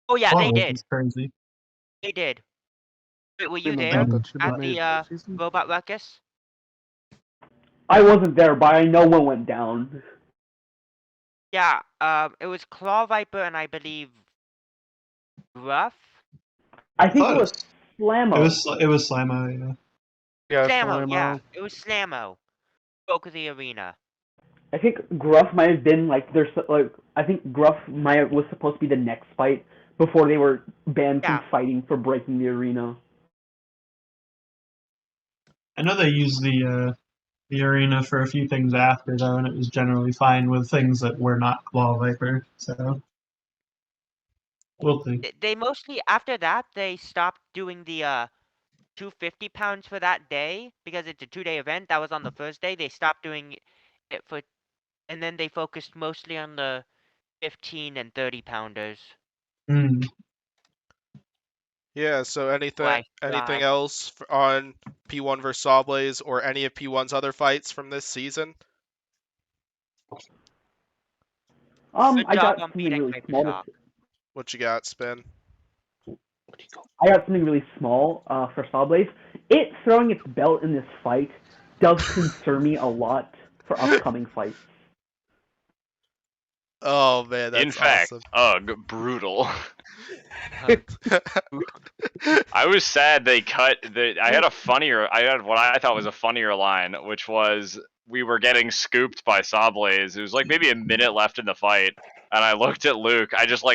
Oh yeah, they Wow, did. that's crazy. They did. Wait, were you Remember there that shit at that made the season? Robot Ruckus? I wasn't there, but I know what went down. Yeah, it was Claw Viper and I believe Gruff. I think it was Slammo. It was Slammo, yeah. Slammo, yeah. It was Slammo. Broke the arena. I think Gruff might have been I think Gruff was supposed to be the next fight before they were banned from fighting for breaking the arena. I know they used the arena for a few things after though, and it was generally fine with things that were not Claw Viper. So we'll see. They mostly after that they stopped doing the 250 pounds for that day because it's a 2-day event. That was on the first day. They stopped doing it and then they focused mostly on the 15 and 30 pounders. Yeah, so anything else on P1 vs Sawblaze or any of P1's other fights from this season? I got something really small. What you got, Spin? I got something really small for Sawblaze. It throwing its belt in this fight does concern me a lot for upcoming fights. Oh man, that's in fact, awesome. Brutal. I was sad they cut I had what I thought was a funnier line, which was we were getting scooped by Sawblaze. It was like maybe a minute left in the fight, and I looked at Luke. I just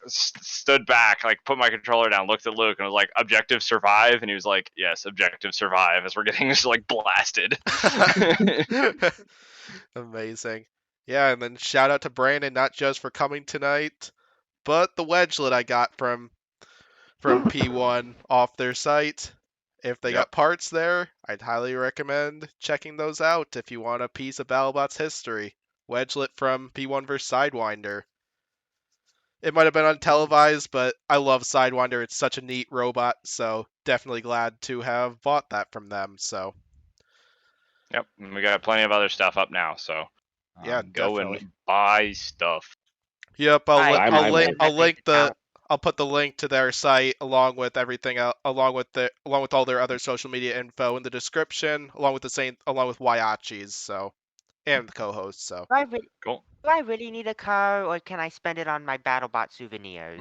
stood back, put my controller down, looked at Luke, and was like, "Objective survive," and he was like, "Yes, objective survive." As we're getting just blasted. Amazing. Yeah, and then shout out to Brandon not just for coming tonight, but the wedgelet I got from P1 off their site. If they got parts there, I'd highly recommend checking those out if you want a piece of Battlebots history. Wedgelet from P1 vs Sidewinder. It might have been untelevised, but I love Sidewinder. It's such a neat robot, so definitely glad to have bought that from them. So. Yep, we got plenty of other stuff up now, so yeah, go definitely. and buy stuff. Yep, I'll put the link to their site along with everything else, along with all their other social media info in the description, along with Waiachi's, so, and the co-host. So cool. Do I really need a car, or can I spend it on my BattleBot souvenirs?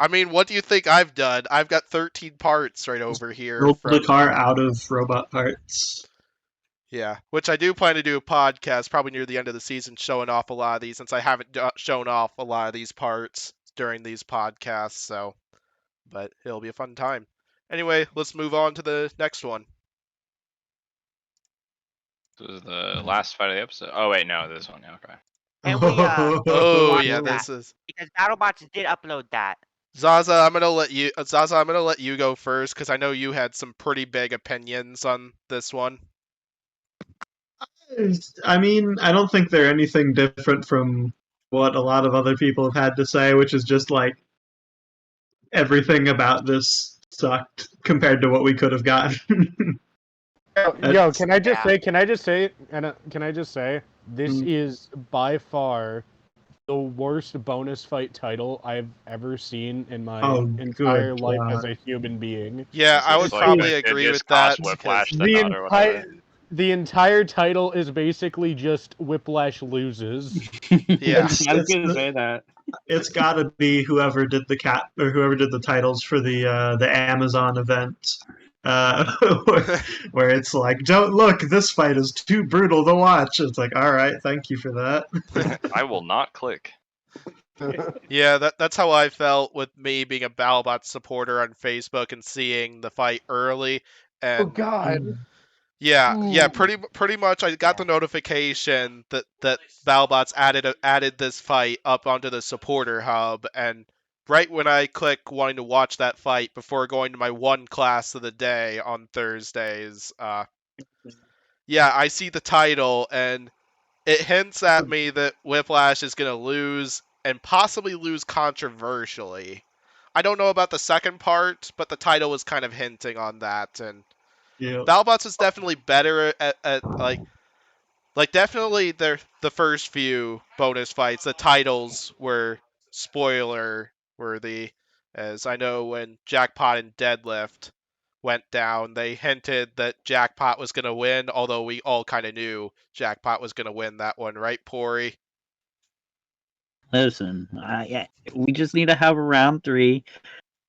I mean, what do you think I've done? I've got 13 parts right over here. Build the car out of robot parts. Yeah, which I do plan to do a podcast probably near the end of the season showing off a lot of these, since I haven't shown off a lot of these parts during these podcasts, so, but it'll be a fun time. Anyway, let's move on to the next one. This is the last fight of the episode. Oh wait, no, this one. Okay. And we this is because BattleBots did upload that. Zassa, I'm gonna let you go first because I know you had some pretty big opinions on this one. I mean, I don't think they're anything different from what a lot of other people have had to say, which is just everything about this sucked compared to what we could have gotten. Yo, can I just say, this is by far the worst bonus fight title I've ever seen in my entire life as a human being. Yeah, I would probably agree with that. The entire title is basically just Whiplash loses. Yeah, I was gonna say that. It's gotta be whoever did the titles for the Amazon event. Where it's don't look, this fight is too brutal to watch. It's all right, thank you for that. I will not click. Yeah, that's how I felt with me being a Battlebot supporter on Facebook and seeing the fight early. And Oh God. yeah, pretty much. I got the notification that Battlebots added this fight up onto the supporter hub, and right when I click wanting to watch that fight before going to my one class of the day on Thursdays, yeah, I see the title and it hints at me that Whiplash is gonna lose and possibly lose controversially. I don't know about the second part, but the title was kind of hinting on that, and Yeah. Battlebots is definitely better at like definitely the first few bonus fights. The titles were spoiler worthy, as I know when Jackpot and Deadlift went down, they hinted that Jackpot was gonna win, although we all kind of knew Jackpot was gonna win that one, right, Pory? Listen, yeah, we just need to have a round 3.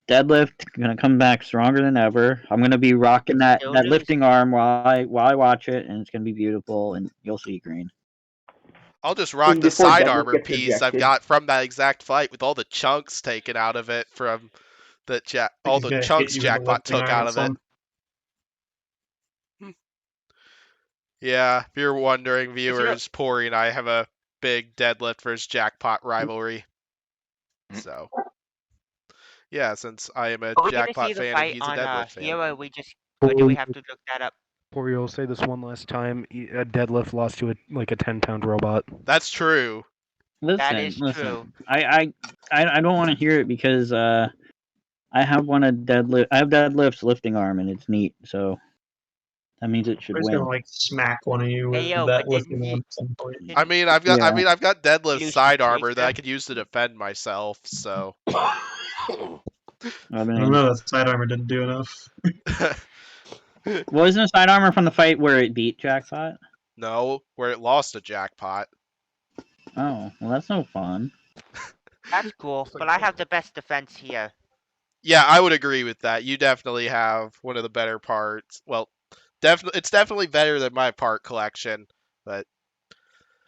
Deadlift gonna come back stronger than ever. I'm gonna be rocking that Still lose. lifting arm while I watch it, and it's gonna be beautiful, and you'll see green. I'll just rock And the before side Deadlift armor gets piece I've ejected. got from that exact fight with all the chunks taken out of it from all He's the gonna hit chunks you with a Jackpot lifting took arm out at of it. some. Yeah, if you're wondering, viewers, Pory and I have a big Deadlift versus Jackpot rivalry. So, yeah, since I am a Are we gonna see Jackpot the fan and fight he's a on Deadlift fan. here, or do we have to look that up? Pory, I'll say this one last time. A Deadlift lost to a 10-pound robot. That's true. That is Listen. true. I don't want to hear it because I have Deadlift's lifting arm, and it's neat. So that means it should He's win. gonna like smack one of you with Hey, yo, that but didn't lifting he- arm at some point. I mean, I've got Deadlift Use side the armor that I chaser. could use to defend myself. So, I I don't mean, know. That side armor didn't do enough. wasn't the side armor from the fight where it beat Jackpot? no, where it lost to Jackpot. Oh, well, that's no fun. That's cool, but I have the best defense here. Yeah, I would agree with that. You definitely have one of the better parts. Well, it's definitely better than my part collection, but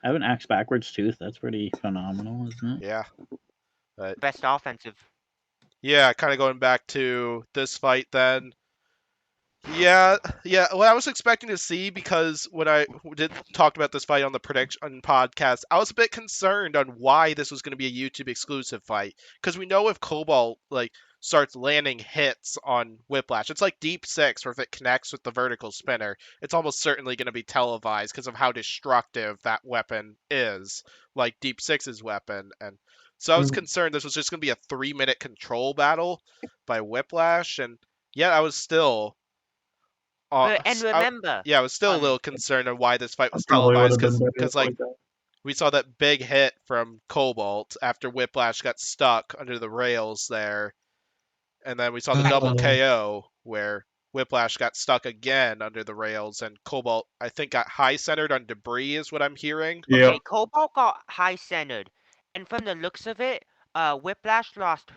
I have an axe backwards tooth. That's pretty phenomenal, isn't it? yeah. But Best offensive. yeah, kind of going back to this fight then. Yeah. What I was expecting to see, because when I talked about this fight on the prediction podcast, I was a bit concerned on why this was going to be a YouTube exclusive fight. Because we know if Cobalt starts landing hits on Whiplash, it's like Deep Six, where if it connects with the vertical spinner, it's almost certainly going to be televised because of how destructive that weapon is, like Deep Six's weapon. And so I was concerned this was just going to be a 3-minute control battle by Whiplash, and yet I was still. And remember, I was still a little concerned on why this fight was Probably would televised, have been better because like that. we saw that big hit from Cobalt after Whiplash got stuck under the rails there, and then we saw the double KO where Whiplash got stuck again under the rails, and Cobalt I think got high centered on debris is what I'm hearing. Yeah. okay, Cobalt got high centered, and from the looks of it, Whiplash lost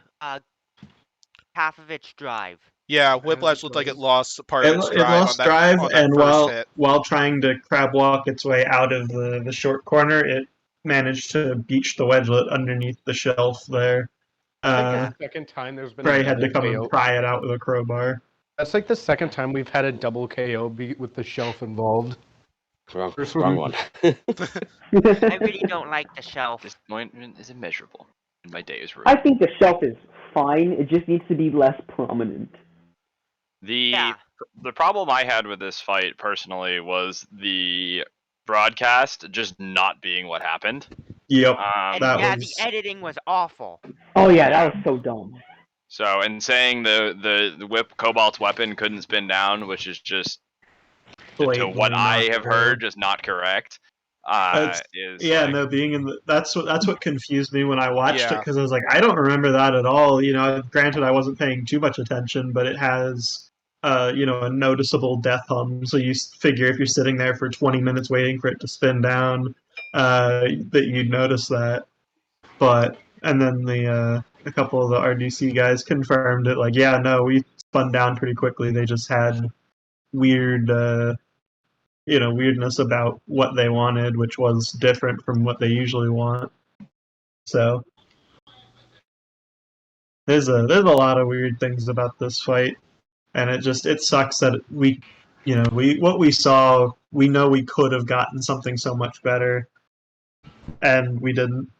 half of its drive. Yeah, Whiplash looked like it lost part It, of its it drive lost on drive, that and first hit. while trying to crab walk its way out of the short corner, it managed to beach the wedgelet underneath the shelf there. The second time there's been Probably a had to double come KO. and pry it out with a crowbar. That's like the second time we've had a double KO with the shelf involved. Wrong one. I really don't like the shelf. Disappointment is immeasurable, and my day is ruined. I think the shelf is fine. It just needs to be less prominent. The problem I had with this fight personally was the broadcast just not being what happened. Yep. And the editing was awful. Oh yeah, that was so dumb. So, and saying the whip Cobalt's weapon couldn't spin down, which is just to what I have heard, just not correct. Being in that's what confused me when I watched it, Yeah. because I was like, I don't remember that at all. You know, granted, I wasn't paying too much attention, but it has a noticeable death hum. So you figure if you're sitting there for 20 minutes waiting for it to spin down, that you'd notice that. And then a couple of the RDC guys confirmed it. Like, yeah, no, we spun down pretty quickly. They just had weird. Weirdness about what they wanted, which was different from what they usually want. So, there's a lot of weird things about this fight, and it sucks that what we saw, we know we could have gotten something so much better, and we didn't,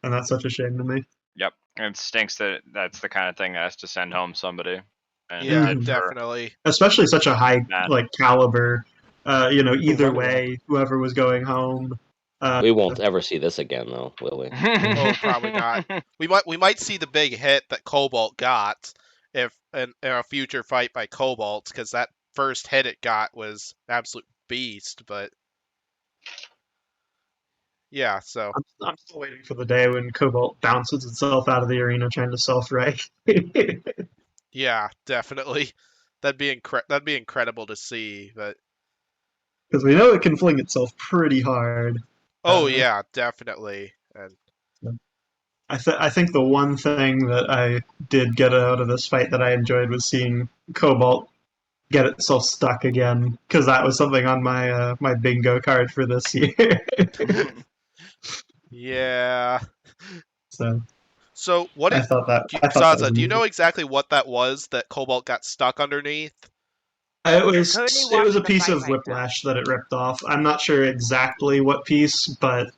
and that's such a shame to me. Yep, and it stinks that that's the kind of thing that has to send home somebody. And Yeah, it did for definitely. Especially such a high Matt. caliber. Either way, whoever was going home. We won't ever see this again, though, will we? Oh, probably not. We might see the big hit that Cobalt got if in a future fight by Cobalt, because that first hit it got was an absolute beast. But yeah, so I'm still waiting for the day when Cobalt bounces itself out of the arena trying to self-right. yeah, definitely. That'd be incredible to see. But because we know it can fling itself pretty hard. oh yeah, definitely. And I think the one thing that I did get out of this fight that I enjoyed was seeing Cobalt get itself stuck again, because that was something on my my bingo card for this year. yeah. So what I did thought that Zassa, do you was know exactly what that was that Cobalt got stuck underneath? it was Currently it was a watching the piece fight of right Whiplash that it ripped off. I'm not sure exactly what piece, but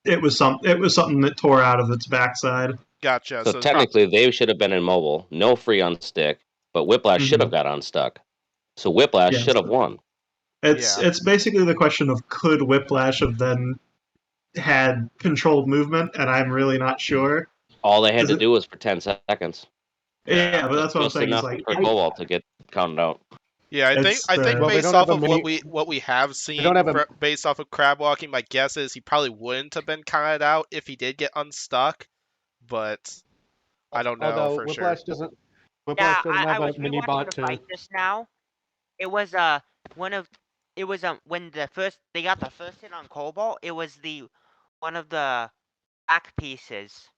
it was something that tore out of its backside. Gotcha. So technically, they should have been immobile, no free on stick, but Whiplash should have got unstuck. So Whiplash should have won. It's basically the question of could Whiplash have then had controlled movement, and I'm really not sure. All they had to do was for 10 seconds. Yeah, but that's what I'm Just saying. enough for Cobalt to get counted out. Yeah, I think Well, they based don't off have of a what we have seen don't have a- based off of crab walking, my guess is he probably wouldn't have been counted out if he did get unstuck, but I don't know Although for Whiplash sure. doesn't. Yeah, Whiplash doesn't I have was a mini rewatching bot the to. fight just now. It was when they got the first hit on Cobalt. It was one of the back pieces.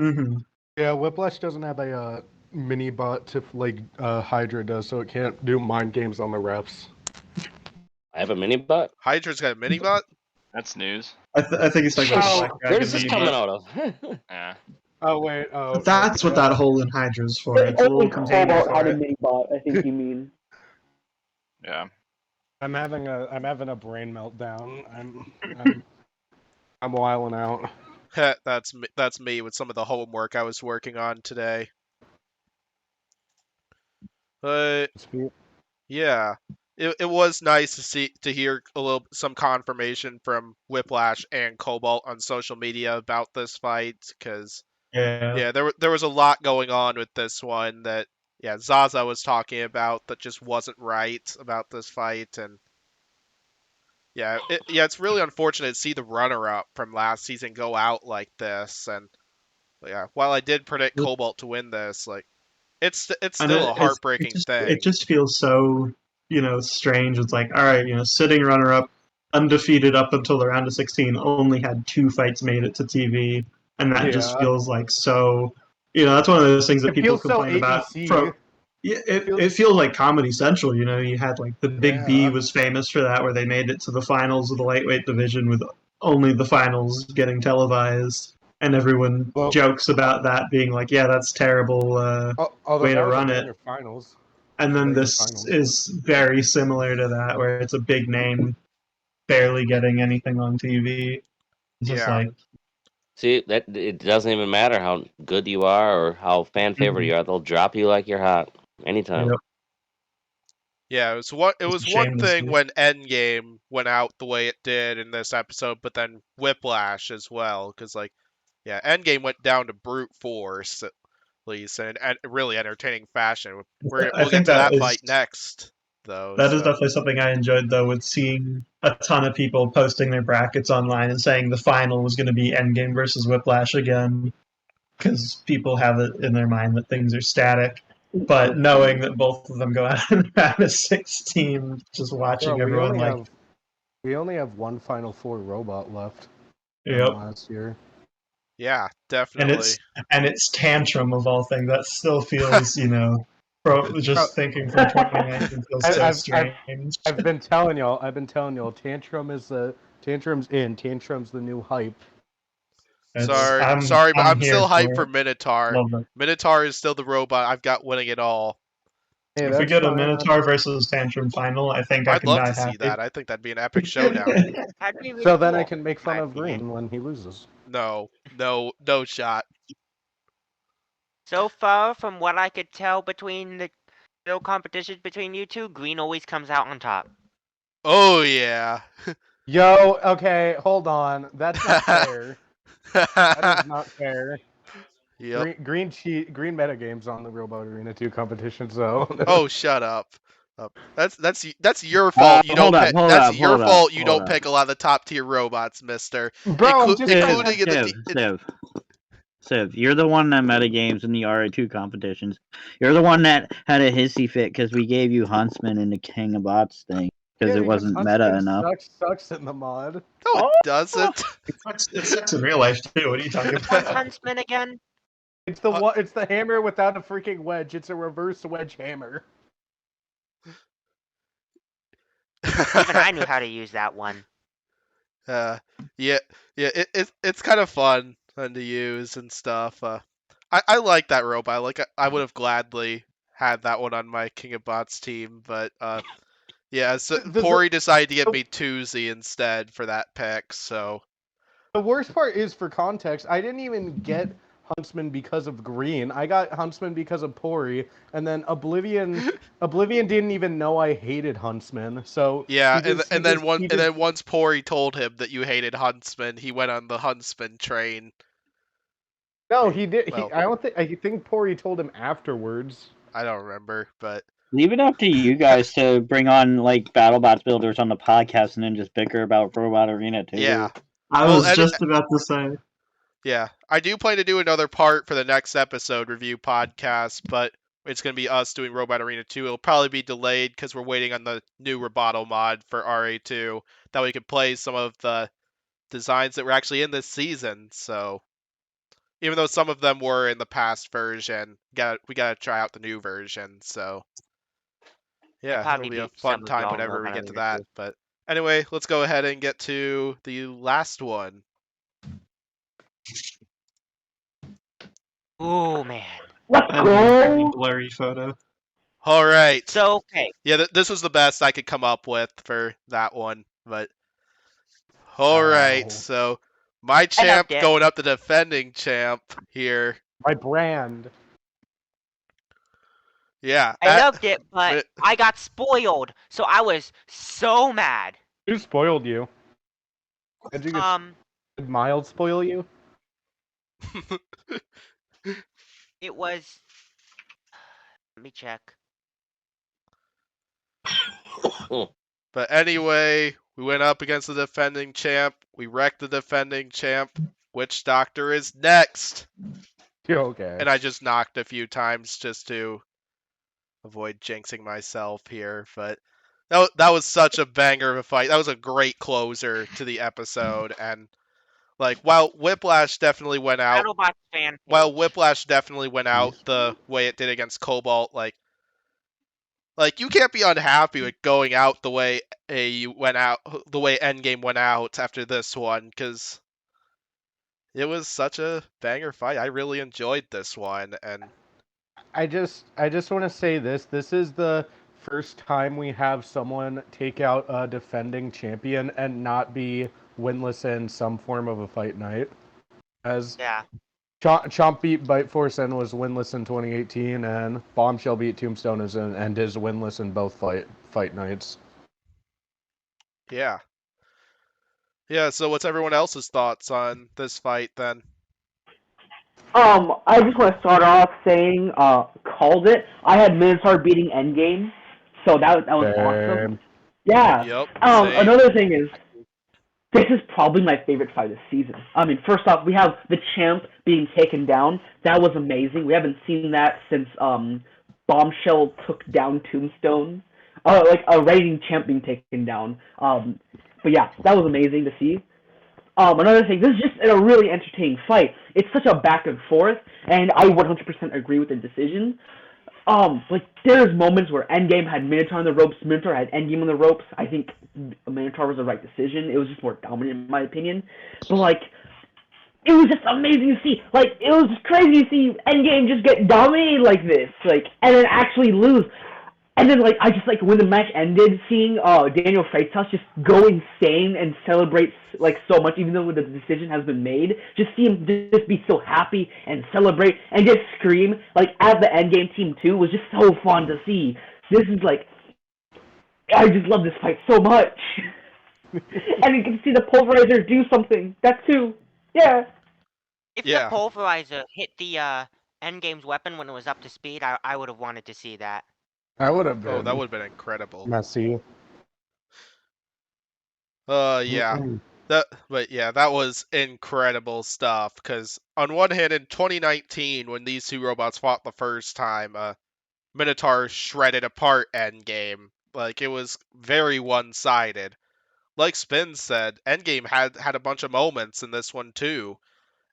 Mm-hmm. Yeah, Whiplash doesn't have a mini bot to like Hydra does, so it can't do mind games on the refs. I have a mini bot. Hydra's got a mini bot. That's news. I think he's talking about Black Dragon. Where's this coming out of? Yeah. Oh wait, oh. That's what that hole in Hydra's for. It's a little container Cobalt had for a it. mini bot, I think you mean. Yeah. I'm having a brain meltdown. I'm wilding out. That's me with some of the homework I was working on today. But yeah, it was nice to hear some confirmation from Whiplash and Cobalt on social media about this fight, because Yeah, there was a lot going on with this one that Zassa was talking about that just wasn't right about this fight. And it's really unfortunate to see the runner-up from last season go out like this. And while I did predict Cobalt to win this, like it's still a heartbreaking thing. It just feels so strange. It's like, all right, sitting runner-up, undefeated up until the round of 16, only had 2 fights made it to TV, and that just feels like so. That's one of those things that people complain about. It feels like Comedy Central. You had like the Big B was famous for that, where they made it to the finals of the lightweight division with only the finals getting televised, and everyone jokes about that being like, yeah, that's terrible way to run it. Finals. And then this is very similar to that, where it's a big name barely getting anything on TV. It's just like, see, that it doesn't even matter how good you are or how fan favorite you are; they'll drop you like you're hot anytime. Yep. Yeah, it was one thing when Endgame went out the way it did in this episode, but then Whiplash as well, because Endgame went down to brute force at least, and really entertaining fashion. We'll get to that fight next, though. That is definitely something I enjoyed, though, with seeing a ton of people posting their brackets online and saying the final was going to be Endgame versus Whiplash again, because people have it in their mind that things are static. But knowing that both of them go out in the round of 16, just watching everyone we only have one Final Four robot left. Yep. Last year. Yeah, definitely. And it's Tantrum of all things. That still feels, just thinking from 2019 feels so strange. I've been telling y'all, Tantrum's the new hype. Sorry, but I'm still hyped for it. Minotaur. Love it. Minotaur is still the robot I've got winning it all. Hey, If we that's get a fine. Minotaur versus Tantrum final, I think I I'd can love die to see happy. that. I think that'd be an epic showdown. That'd be really So then I cool, can make in fun my of opinion. Green when he loses. No shot. So far, from what I could tell between the no competitions between you two, Green always comes out on top. Oh yeah. Yo, okay, hold on. That's not fair. That is not fair. Yep. Green metagames on the Robot Arena 2 competition, so. Oh, shut up. That's your fault. You don't pick. That's your fault. You don't pick a lot of the top tier robots, Mister. Bro, I'm just including in the Civ, you're the one that metagames in the RA2 competitions. You're the one that had a hissy fit because we gave you Huntsman in the King of Bots thing because it wasn't meta enough. Sucks in the mod. No, it doesn't. It sucks in real life too. What are you talking What's about? Huntsman again? It's the hammer without a freaking wedge. It's a reverse wedge hammer. Even I knew how to use that one. Yeah. It's kind of fun to use and stuff. I like that robot. Like I would have gladly had that one on my King of Bots team, but yeah, so Pory decided to give me Toozy instead for that pick. So the worst part is, for context, I didn't even get Huntsman because of Green. I got Huntsman because of Pory, and then Oblivion didn't even know I hated Huntsman. So yeah, and then once Pory told him that you hated Huntsman, he went on the Huntsman train. No, he did. Well, I think Pory told him afterwards. I don't remember, but leave it up to you guys to bring on like BattleBots builders on the podcast and then just bicker about Robot Arena too. Yeah, I was just about to say. Yeah, I do plan to do another part for the next episode review podcast, but it's going to be us doing Robot Arena 2. It'll probably be delayed because we're waiting on the new Roboto mod for RA2 that we could play some of the designs that were actually in this season. So even though some of them were in the past version, we got to try out the new version. So yeah, it'll be a fun time whenever we get to that. But anyway, let's go ahead and get to the last one. Oh man. Let's go. Blurry photo. All right. So okay. Yeah, this was the best I could come up with for that one. But all right, so my champ going up the defending champ here. My brand. Yeah. I loved it, but I got spoiled, so I was so mad. Who spoiled you? Did you did Mild spoil you? It was. Let me check. But anyway, we went up against the defending champ. We wrecked the defending champ. Witch Doctor is next. Okay. And I just knocked a few times just to avoid jinxing myself here. But that was such a banger of a fight. That was a great closer to the episode. And like, while Whiplash definitely went out, the way it did against Cobalt, like you can't be unhappy with going out the way you went out, the way Endgame went out after this one, because it was such a banger fight. I really enjoyed this one, and I just want to say this. This is the first time we have someone take out a defending champion and not be winless in some form of a fight night. As Chomp beat Bite Force and was winless in 2018, and Bombshell beat Tombstone and is winless in both fight nights. Yeah. Yeah, so what's everyone else's thoughts on this fight then? I just want to start off saying, called it. I had Minotaur beating Endgame, so that was awesome. Yeah. Yep. Another thing is, this is probably my favorite fight this season. I mean, first off, we have the champ being taken down. That was amazing. We haven't seen that since Bombshell took down Tombstone. Like a reigning champ being taken down. But yeah, that was amazing to see. Another thing, this is just a really entertaining fight. It's such a back and forth, and I 100% agree with the decision. Like, there's moments where Endgame had Minotaur on the ropes, Minotaur had Endgame on the ropes. I think Minotaur was the right decision. It was just more dominant in my opinion. But, like, it was just amazing to see. Like, it was crazy to see Endgame just get dominated like this, like, and then actually lose. And then, like, I just, like, when the match ended, seeing Daniel Freitas just go insane and celebrate, like, so much, even though the decision has been made, just see him just be so happy and celebrate and just scream, like, at the Endgame team, too, was just so fun to see. This is, like, I just love this fight so much. And you can see the Pulverizer do something. That, too. Yeah. If the Pulverizer hit the Endgame's weapon when it was up to speed, I would have wanted to see that. I would have been. Oh, that would have been incredible. Messy. Yeah. That was incredible stuff. Because on one hand, in 2019, when these two robots fought the first time, Minotaur shredded apart Endgame. Like, it was very one-sided. Like Spin said, Endgame had a bunch of moments in this one too,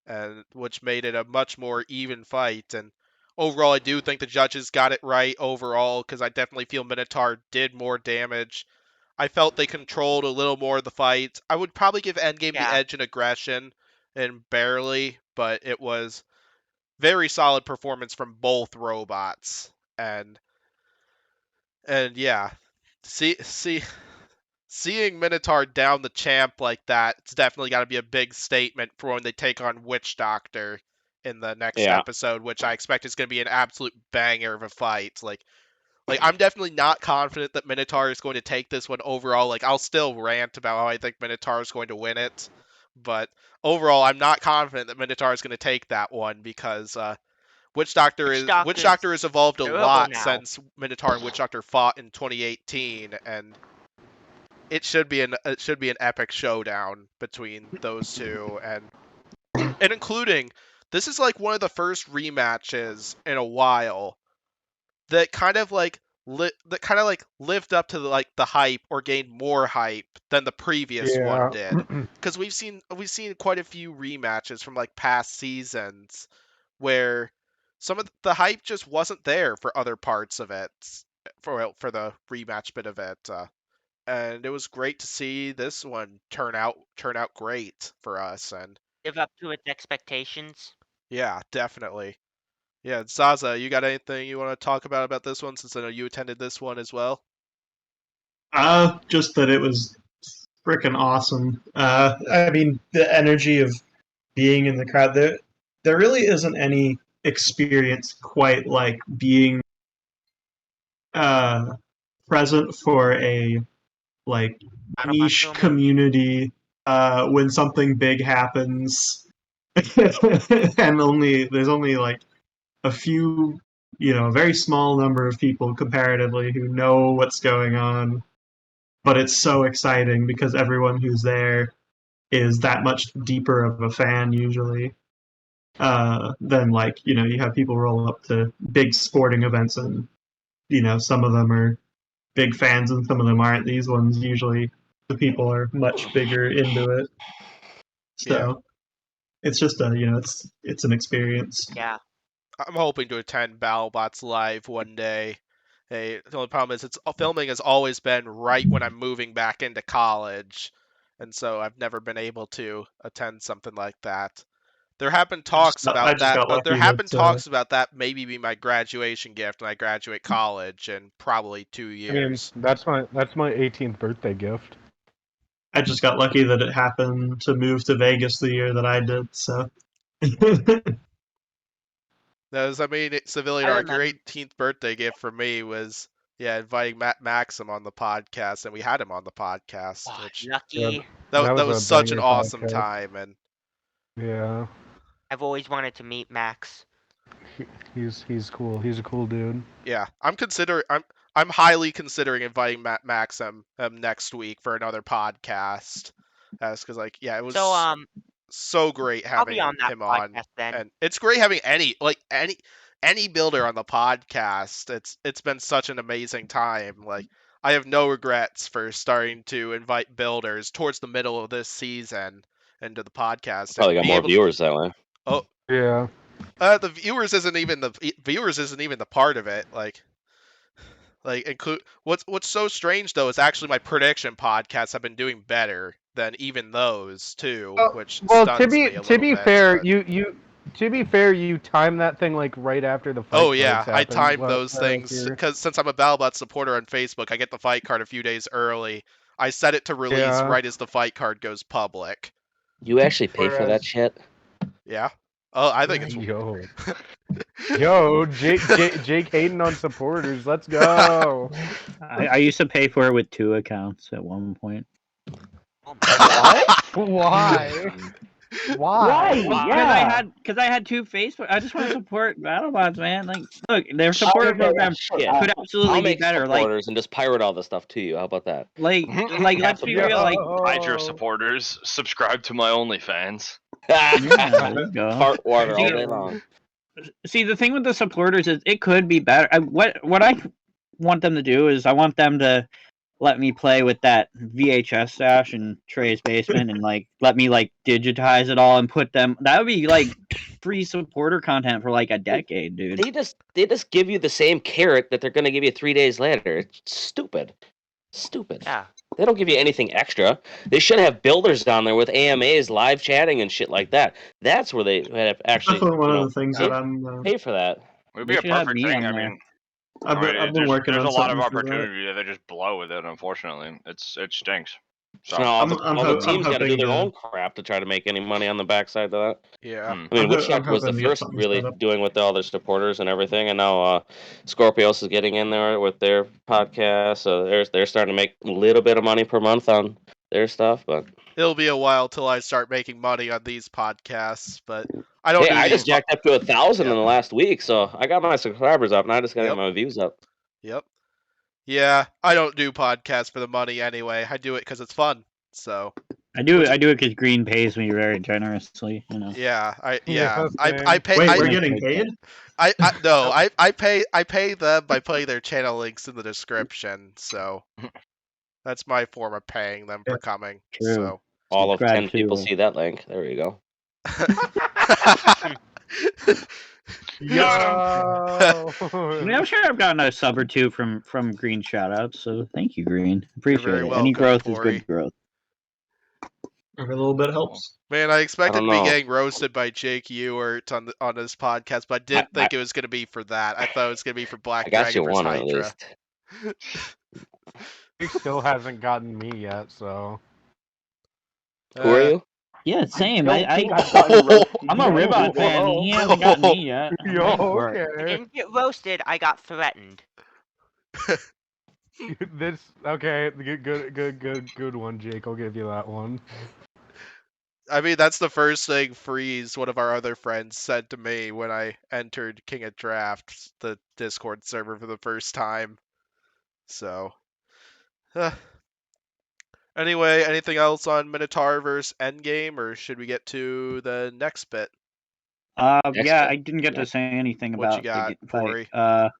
and which made it a much more even fight. And overall, I do think the judges got it right overall, because I definitely feel Minotaur did more damage. I felt they controlled a little more of the fight. I would probably give Endgame the edge in aggression, and barely, but it was very solid performance from both robots. And yeah, seeing Minotaur down the champ like that, it's definitely got to be a big statement for when they take on Witch Doctor in the next episode, which I expect is going to be an absolute banger of a fight. Like I'm definitely not confident that Minotaur is going to take this one overall. Like, I'll still rant about how I think Minotaur is going to win it, but overall, I'm not confident that Minotaur is going to take that one, because Witch Doctor has evolved a lot since Minotaur and Witch Doctor fought in 2018, and it should be an epic showdown between those two, and including, this is like one of the first rematches in a while that kind of lived up to the hype, or gained more hype than the previous one did. Because we've seen quite a few rematches from like past seasons where some of the hype just wasn't there for other parts of it, for the rematch bit of it. And it was great to see this one turn out great for us and live up to its expectations. Yeah, definitely. Yeah, Zassa, you got anything you want to talk about this one, since I know you attended this one as well? Just that it was freaking awesome. I mean, the energy of being in the crowd, there really isn't any experience quite like being present for a like niche community when something big happens, and there's only like a few, a very small number of people comparatively who know what's going on, but it's so exciting because everyone who's there is that much deeper of a fan usually than like, you have people roll up to big sporting events and, some of them are big fans and some of them aren't. These ones, usually the people are much bigger into it. So it's just it's an experience. Yeah. I'm hoping to attend Battlebots live one day. Hey, the only problem is filming has always been right when I'm moving back into college, and so I've never been able to attend something like that. There have been talks about that maybe be my graduation gift when I graduate college in probably 2 years. I mean, that's my 18th birthday gift. I just got lucky that it happened to move to Vegas the year that I did, so. Civilian Arc, your 18th birthday gift for me was, inviting Matt Maxim on the podcast, and we had him on the podcast. Which, lucky. That was such an awesome time, and yeah. I've always wanted to meet Max. He's cool. He's a cool dude. Yeah, I'm highly considering inviting Matt Maxim next week for another podcast. Because it was so great having him on, and it's great having any builder on the podcast. It's been such an amazing time. Like, I have no regrets for starting to invite builders towards the middle of this season into the podcast. Probably got more viewers that way. Oh yeah. The viewers isn't even the part of it. What's so strange though is actually my prediction podcasts have been doing better than even those too, which Well, stuns me a little to be bit, fair, but- you time that thing like right after the fight. Oh yeah, cards I happen, timed what- those things because since I'm a Battlebot supporter on Facebook, I get the fight card a few days early. I set it to release Yeah. right as the fight card goes public. You actually pay for that Whereas- shit? Yeah. Oh, I think it's Yo, Jake hating on supporters. Let's go. I used to pay for it with 2 accounts at one point. What? Why? Why? Because I had 2 Facebook. I just want to support BattleBots, man. Like, look, their supporter program Shit. could absolutely I'll be make better. supporters and just pirate all the stuff to you. How about that? Like, let's be real. Like, Hydra supporters, subscribe to my OnlyFans. yeah, there you go. Fart water all See, day long. See, the thing with the supporters is it could be better. What I want them to do is I want them to let me play with that VHS stash in Trey's basement and like let me like digitize it all and put them. That would be like free supporter content for like a decade, dude. They just give you the same carrot that they're gonna give you 3 days later. It's stupid. Stupid. Yeah. They don't give you anything extra. They should have builders down there with AMAs, live chatting, and shit like that. That's where they have actually Definitely one of the things pay, that I'm. pay for that. It would be a should have perfect me thing. on I there. mean, I've been working there's on a lot of something for that. opportunity that they just blow with it. Unfortunately, it stinks. So So now all I'm the teams got to do hoping their to- own crap to try to make any money on the backside of that. Yeah. Hmm. I mean, I'm Woodchuck was the hoping to get first something really set up. doing with all their supporters and everything, and now Scorpios is getting in there with their podcast, so they're starting to make a little bit of money per month on their stuff. But It'll be a while till I start making money on these podcasts, but I don't hey, do I these just jacked up to 1,000 in Yep. the last week, so I got my subscribers up, and I just got Yep. my views up. Yep. Yeah, I don't do podcasts for the money anyway. I do it because it's fun. So I do it because Green pays me very generously. You know. yeah, I Yeah, I pay. Wait, I, we're getting paid? no, I pay them by putting their channel links in the description. So that's my form of paying them for coming. True. So All of Subscribe 10 people to- see that link. There you go. Yo. I mean, I'm sure I've gotten a sub or 2 from Green shoutouts, so thank you, Green. Appreciate very it. welcome, Any growth is Pory. good growth. Every little bit helps. Man, I expected don't to be know. getting roasted by Jake Ewert on this podcast, but I didn't think it was going to be for that. I thought it was going to be for Black I got Dragon you versus one at Hydra. least. He still hasn't gotten me yet, so. Who are you? Yeah, same. I don't think I I've gotten roasted I'm a yet. Ribot fan. He hasn't gotten me yet. I'm Yo, waiting for it. I okay. didn't get roasted. I got threatened. This okay. Good one, Jake. I'll give you that one. I mean, that's the first thing Freeze, one of our other friends, said to me when I entered King of Drafts, the Discord server, for the first time. So, anyway, anything else on Minotaur versus Endgame, or should we get to the next bit? Yeah, bit. I didn't get to say anything What you about got, the fight. Pory?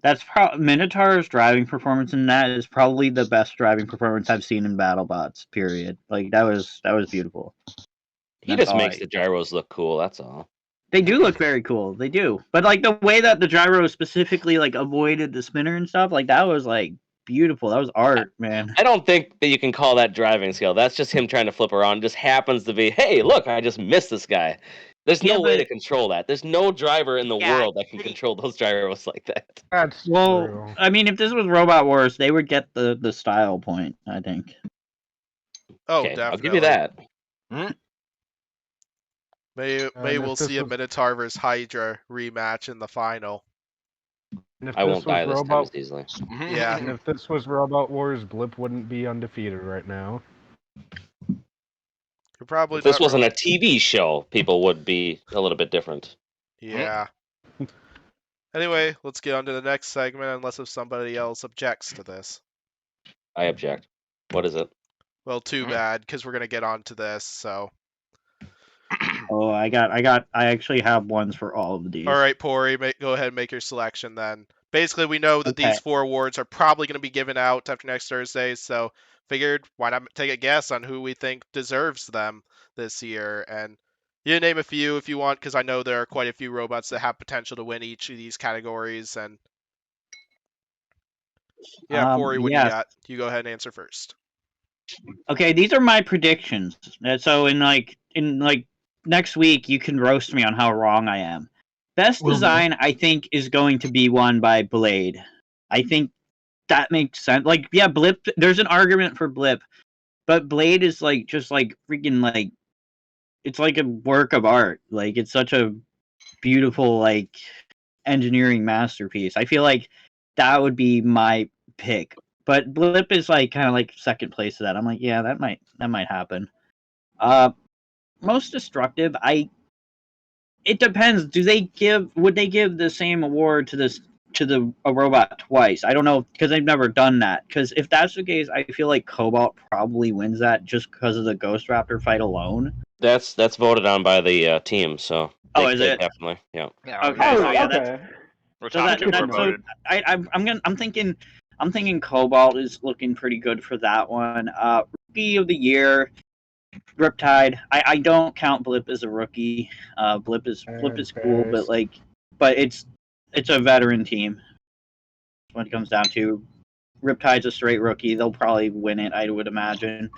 That's Minotaur's driving performance in that is probably the best driving performance I've seen in BattleBots. Period. Like that was beautiful. He That's just all makes I- the gyros look cool. That's all. They do look very cool. They do, but like the way that the gyro specifically like avoided the spinner and stuff, like that was like beautiful. That was art, man. I don't think that you can call that driving skill. That's just him trying to flip around. It just happens to be, hey, look, I just missed this guy. There's no Yeah, way but- to control that. There's no driver in the Yeah, world that can did he- control those gyros like that. That's Well, true. I mean, if this was Robot Wars, they would get the style point. I think. Oh, Okay, definitely. I'll give you that. Maybe if we'll this see a was- Minotaur versus Hydra rematch in the final. And if I this won't die was this time Robot, as easily. Yeah. and if this was Robot Wars, Blip wouldn't be undefeated right now. You're probably If this not wasn't wrong. a TV show, people would be a little bit different. Yeah. Anyway, let's get on to the next segment, unless if somebody else objects to this. I object. What is it? Well, too bad, because we're gonna get on to this. So, Oh, I actually have ones for all of these. all right, Pory, go ahead and make your selection then. Basically, we know that Okay. these 4 awards are probably gonna be given out after next Thursday, so figured why not take a guess on who we think deserves them this year, and you name a few if you want, because I know there are quite a few robots that have potential to win each of these categories, and yeah, Pory, what do you yeah. got? You go ahead and answer first. Okay, these are my predictions. So in next week, you can roast me on how wrong I am. Best Will do. design, I think, is going to be won by Blade. I think that makes sense. Like, yeah, Blip. There's an argument for Blip, but Blade is like just like freaking like, it's like a work of art. Like, it's such a beautiful like engineering masterpiece. I feel like that would be my pick. But Blip is like kind of like second place to that. I'm like, yeah, that might happen. Most destructive, it depends. Would they give the same award to a robot twice? I don't know, because they've never done that. Because if that's the case, I feel like Cobalt probably wins that just because of the Ghost Raptor fight alone. That's voted on by the team, so Is it? Definitely, yeah. Okay, so yeah, okay. I'm thinking Cobalt is looking pretty good for that one. Rookie of the year, Riptide. I don't count Blip as a rookie. Blip is cool, but it's a veteran team. When it comes down to, Riptide's a straight rookie. They'll probably win it, I would imagine.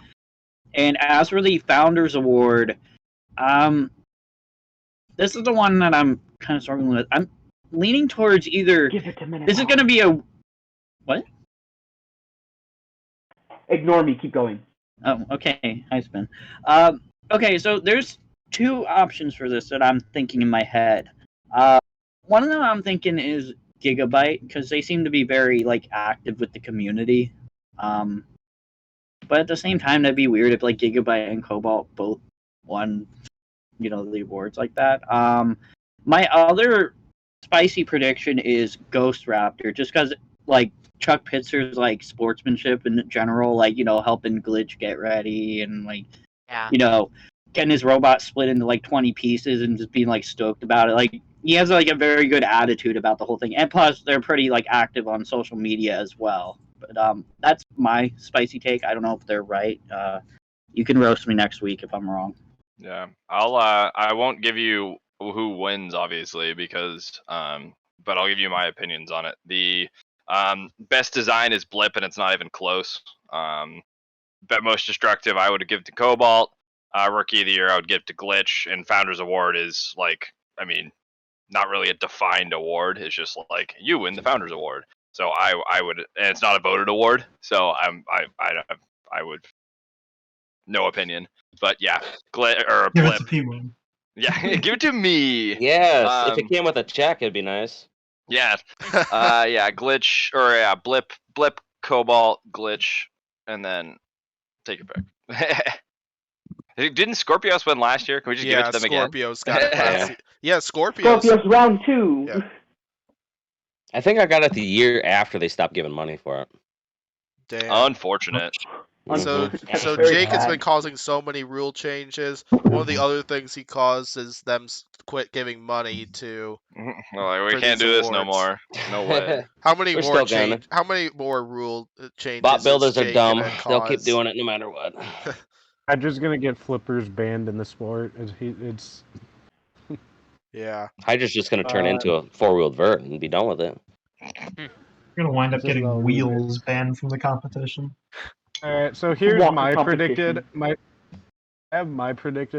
And as for the Founders Award, this is the one that I'm kind of struggling with. I'm leaning towards either. Give it a minute. This is going to be a what? Ignore me. Keep going. Oh, okay. Hi, Spin. Okay, so there's two options for this that I'm thinking in my head. One of them I'm thinking is Gigabyte, because they seem to be very like active with the community. But at the same time, that'd be weird if like Gigabyte and Cobalt both won, the awards like that. My other spicy prediction is Ghost Raptor, just because like Chuck Pitzer's like sportsmanship in general, like helping Glitch get ready and like getting his robot split into like 20 pieces and just being like stoked about it. Like he has like a very good attitude about the whole thing, and plus they're pretty like active on social media as well. But that's my spicy take. I don't know if they're right. You can roast me next week if I'm wrong. Yeah, I won't give you who wins, obviously, because but I'll give you my opinions on it. The best design is Blip, and it's not even close. But most destructive, I would give to Cobalt. Rookie of the year, I would give to Glitch, and Founders Award is like, not really a defined award. It's just like you win the Founders Award. So I would, and it's not a voted award. So I would, no opinion. But yeah, Blip. Yeah, give it to me. Yes, if it came with a check, it'd be nice. Yeah, Glitch or Blip, Cobalt, Glitch, and then take it back. Didn't Scorpios win last year? Can we just give it to them again? Scorpios got it last year. Yeah, Scorpios round 2. Yeah. I think I got it the year after they stopped giving money for it. Damn. Unfortunate. So Jake has been causing so many rule changes. One of the other things he caused is them quit giving money to. We can't do this no more. No way. How many more rule changes? Bot builders are Jake dumb. They'll keep doing it no matter what. I'm just gonna get flippers banned in the sport. It's yeah. Hydra's just gonna turn into a 4-wheeled vert and be done with it. You're gonna wind up getting wheels banned from the competition. All right, so here's my predicted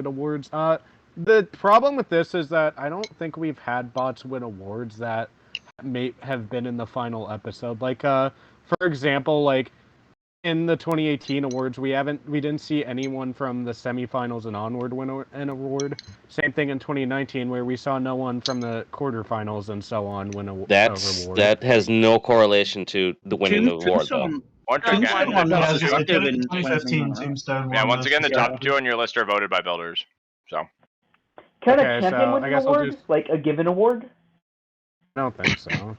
awards. The problem with this is that I don't think we've had bots win awards that may have been in the final episode. Like, for example, like in the 2018 awards, we didn't see anyone from the semifinals and onward win an award. Same thing in 2019, where we saw no one from the quarterfinals and so on win a award. That has no correlation to the winning the award, though. Once again, the top 2 on your list are voted by builders. So. Can a champion win an award? Like a given award? I don't think so.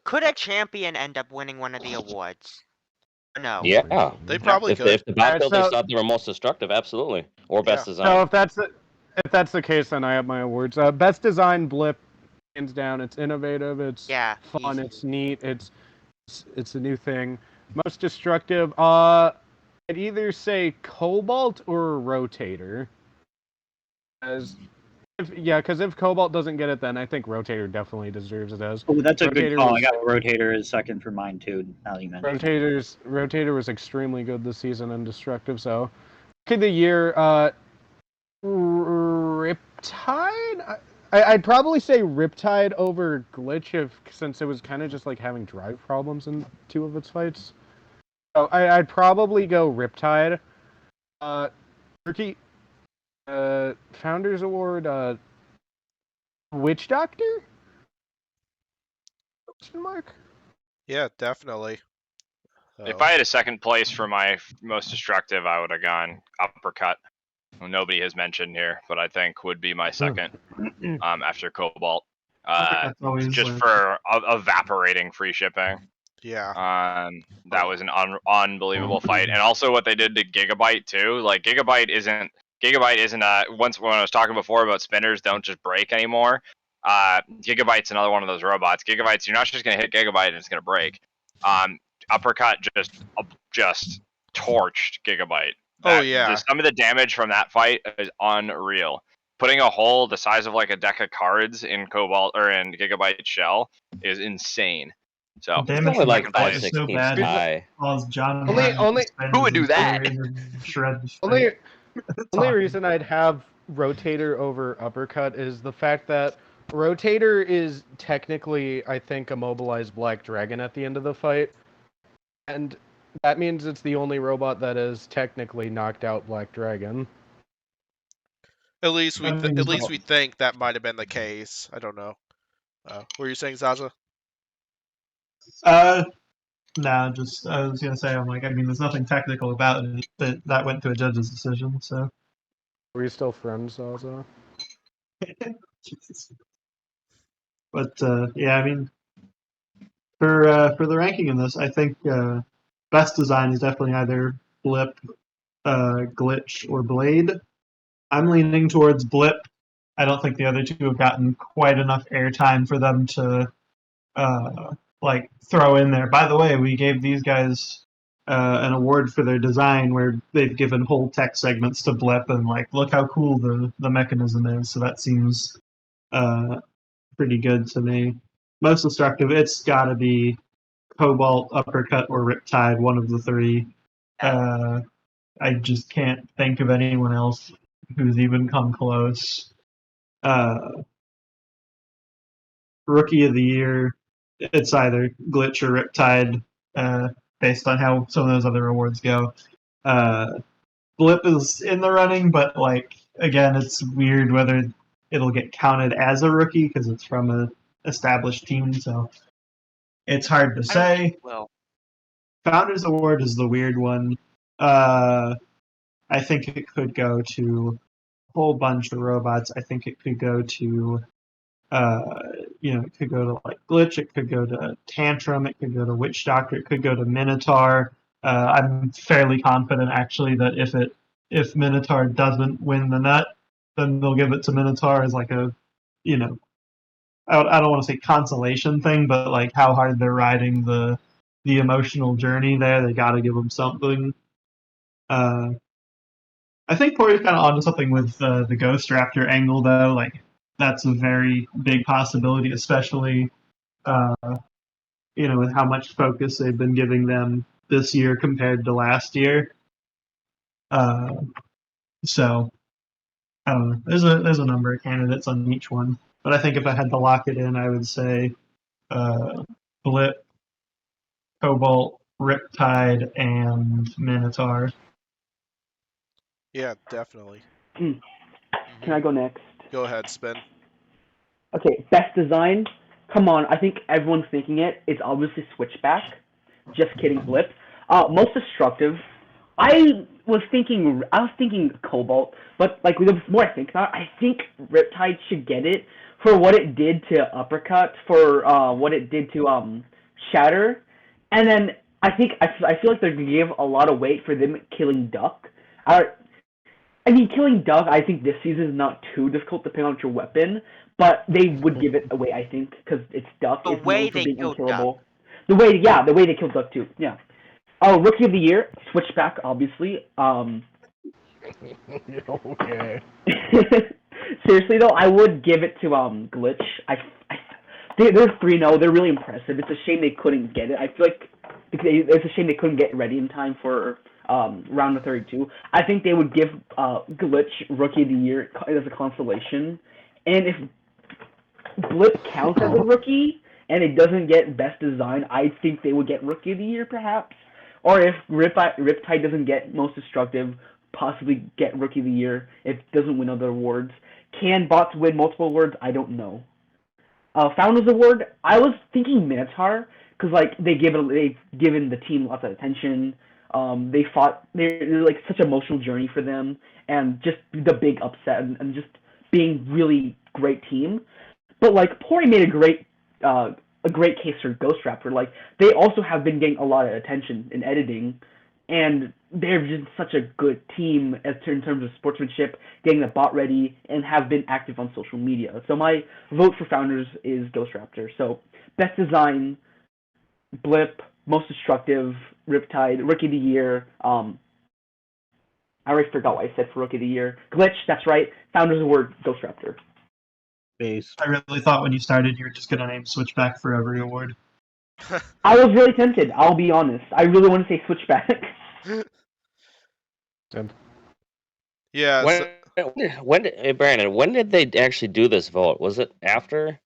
Could a champion end up winning one of the awards? No. Yeah. They probably could. If the bot builders thought they were most destructive, absolutely. Or best design. So if that's the case, then I have my awards. Best design, Blip, hands down. It's innovative. It's fun. Easy. It's neat. It's a new thing. Most destructive, I'd either say Cobalt or Rotator. As Because if Cobalt doesn't get it, then I think Rotator definitely deserves it as. Oh, that's a good call. I Was, got Rotator as second for mine too. Now that you mentioned Rotator was extremely good this season and destructive. So, Rookie of the Year, Riptide. I'd probably say Riptide over Glitch since it was kind of just like having drive problems in 2 of its fights. So I'd probably go Riptide. Rookie, Founders Award, Witch Doctor? Question mark? Yeah, definitely. If I had a second place for my most destructive, I would have gone Uppercut. Who nobody has mentioned here, but I think would be my second after Cobalt. Just for evaporating free shipping. Yeah. That was an unbelievable fight, and also what they did to Gigabyte too. Like Gigabyte isn't once when I was talking before about spinners don't just break anymore. Gigabyte's another one of those robots. Gigabyte's you're not just gonna hit Gigabyte and it's gonna break. Uppercut just torched Gigabyte. Some of the damage from that fight is unreal. Putting a hole the size of like a deck of cards in Cobalt or in Gigabyte shell is insane. So it's only like 5-16 high. Who would do that? Only reason I'd have Rotator over Uppercut is the fact that Rotator is technically, I think, immobilized Black Dragon at the end of the fight, and that means it's the only robot that has technically knocked out Black Dragon. At least we think that might have been the case. I don't know. What were you saying, Zassa? No, just I was gonna say there's nothing technical about it. That went to a judge's decision. So. Were you still friends, Zassa? But yeah, for the ranking in this, I think best design is definitely either Blip, Glitch, or Blade. I'm leaning towards Blip. I don't think the other two have gotten quite enough airtime for them to throw in there. By the way, we gave these guys an award for their design where they've given whole tech segments to Blip and look how cool the mechanism is. So that seems pretty good to me. Most destructive, it's got to be Cobalt, Uppercut, or Riptide, one of the 3. I just can't think of anyone else who's even come close. Rookie of the Year, it's either Glitch or Riptide, based on how some of those other awards go. Blip is in the running, but again, it's weird whether it'll get counted as a rookie because it's from an established team, so it's hard to say. Founders Award is the weird one. I think it could go to a whole bunch of robots. I think it could go to it could go to Glitch, it could go to Tantrum, it could go to Witch Doctor, it could go to Minotaur. I'm fairly confident actually that if Minotaur doesn't win the nut, then they'll give it to Minotaur as I don't want to say consolation thing, but how hard they're riding the emotional journey there, they got to give them something. I think Pory's kind of onto something with the Ghost Raptor angle though. That's a very big possibility, especially with how much focus they've been giving them this year compared to last year. So I don't know. There's a number of candidates on each one, but I think if I had to lock it in, I would say Blip, Cobalt, Riptide, and Minotaur. Yeah, definitely. Can I go next? Go ahead, Spin. Okay, best design. Come on, I think everyone's thinking it. It's obviously Switchback. Just kidding, Blip. Most destructive. I was thinking Cobalt, but the more I think about it, I think Riptide should get it for what it did to Uppercut, for what it did to Shatter, and then I feel like they're gonna give a lot of weight for them killing Duck. Killing Duck, I think this season is not too difficult depending on your weapon, but they would give it away, I think, because it's Duck. The way they killed Duck. The way they killed Duck too. Yeah. Rookie of the Year, Switchback, obviously. Okay. Seriously though, I would give it to Glitch. They're 3-0. They're really impressive. It's a shame they couldn't get it. I feel like it's a shame they couldn't get ready in time for round of 32. I think they would give Glitch Rookie of the Year as a consolation. And if Blip counts as a rookie and it doesn't get Best Design, I think they would get Rookie of the Year perhaps. Or if Riptide doesn't get Most Destructive, possibly get Rookie of the Year if it doesn't win other awards. Can bots win multiple awards? I don't know. Founders Award, I was thinking Minotaur because like they've given the team lots of attention. They fought. They're like such an emotional journey for them, and just the big upset and just being really great team. But like Pory made a great case for Ghost Raptor. Like they also have been getting a lot of attention in editing, and they're just such a good team in terms of sportsmanship, getting the bot ready, and have been active on social media. So my vote for Founders is Ghost Raptor. So Best Design, Blip, Most Destructive, Riptide, Rookie of the Year. I already forgot what I said for Rookie of the Year. Glitch, that's right. Founders Award, Ghost Raptor. Base. I really thought when you started you were just gonna name Switchback for every award. I was really tempted, I'll be honest. I really want to say Switchback. Yeah. Hey Brandon, when did they actually do this vote? Was it after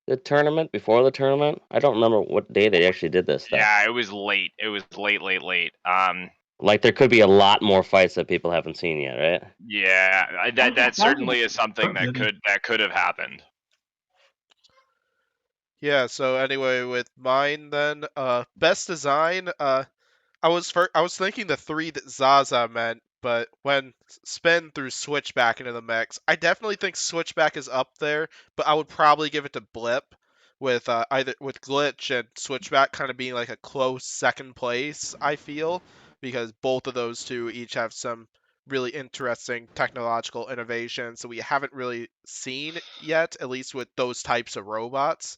the tournament? Before the tournament? I don't remember what day they actually did this stuff. Yeah, it was late. It was late. Like there could be a lot more fights that people haven't seen yet, right? Yeah, that certainly is something that could have happened. Yeah, so anyway, with mine then, Best Design, I was thinking the 3 that Zassa meant, but when Spin threw Switchback into the mix, I definitely think Switchback is up there, but I would probably give it to Blip, with either with Glitch and Switchback kind of being like a close second place, I feel, because both of those two each have some really interesting technological innovations that we haven't really seen yet, at least with those types of robots.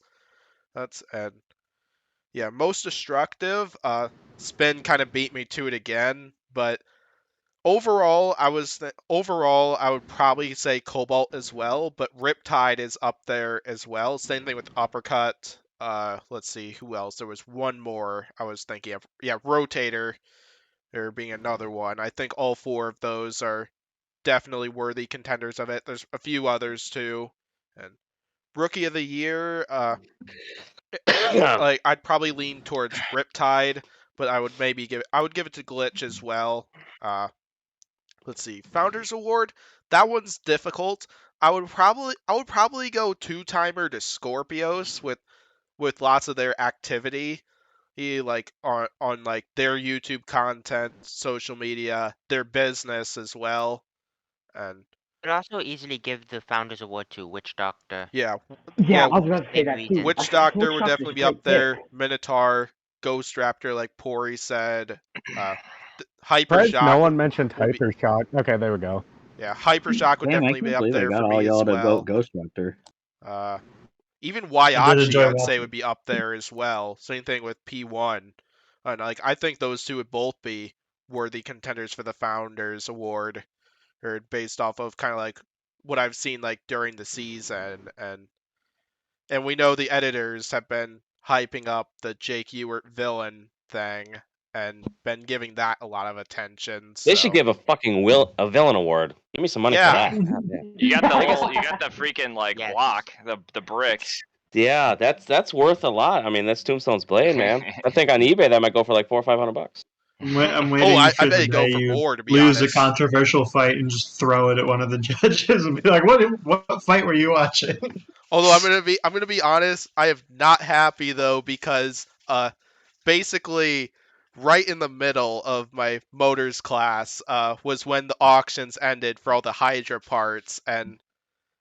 Yeah, Most Destructive. Spin kind of beat me to it again, but overall, I would probably say Cobalt as well, but Riptide is up there as well. Same thing with Uppercut. Let's see who else. There was one more I was thinking of. Yeah, Rotator. There being another one. I think all 4 of those are definitely worthy contenders of it. There's a few others too, and Rookie of the Year. Like I'd probably lean towards Riptide, but I would give it to Glitch as well. Let's see, Founders Award. That one's difficult. I would probably go 2-timer to Scorpios with lots of their activity. Like on like their YouTube content, social media, their business as well, and Could also easily give the Founders Award to Witch Doctor. yeah. Yeah, Well, I was going to say that too. Witch Doctor would Doctor's definitely be a up great there. pick. Minotaur, Ghost Raptor, like Pory said. Hyper Surprised Shock. no one mentioned Hyper Shock. Okay, there we go. Yeah, Hyper Shock would Damn, I definitely can't be up believe I there got for all me y'all as to well. vote Ghost Raptor. Even I did Waiachi, enjoy I'd say, watching. would be up there as well. Same thing with P1. And like I think those two would both be worthy contenders for the Founders Award, or based off of kind of like what I've seen like during the season, and we know the editors have been hyping up the Jake Ewert villain thing and been giving that a lot of attention. They should give a fucking villain award. Give me some money for Yeah. that. You got the freaking like Yes. block, the brick. Yeah, that's worth a lot. I mean, that's Tombstone's blade, man. I think on eBay that might go for like $400 or $500. I'm waiting I for bet the it'd go day for you more, to be lose honest. a controversial fight and just throw it at one of the judges and be like, "What fight were you watching?" Although I'm gonna be honest, I am not happy though, because basically right in the middle of my motors class was when the auctions ended for all the Hydra parts, and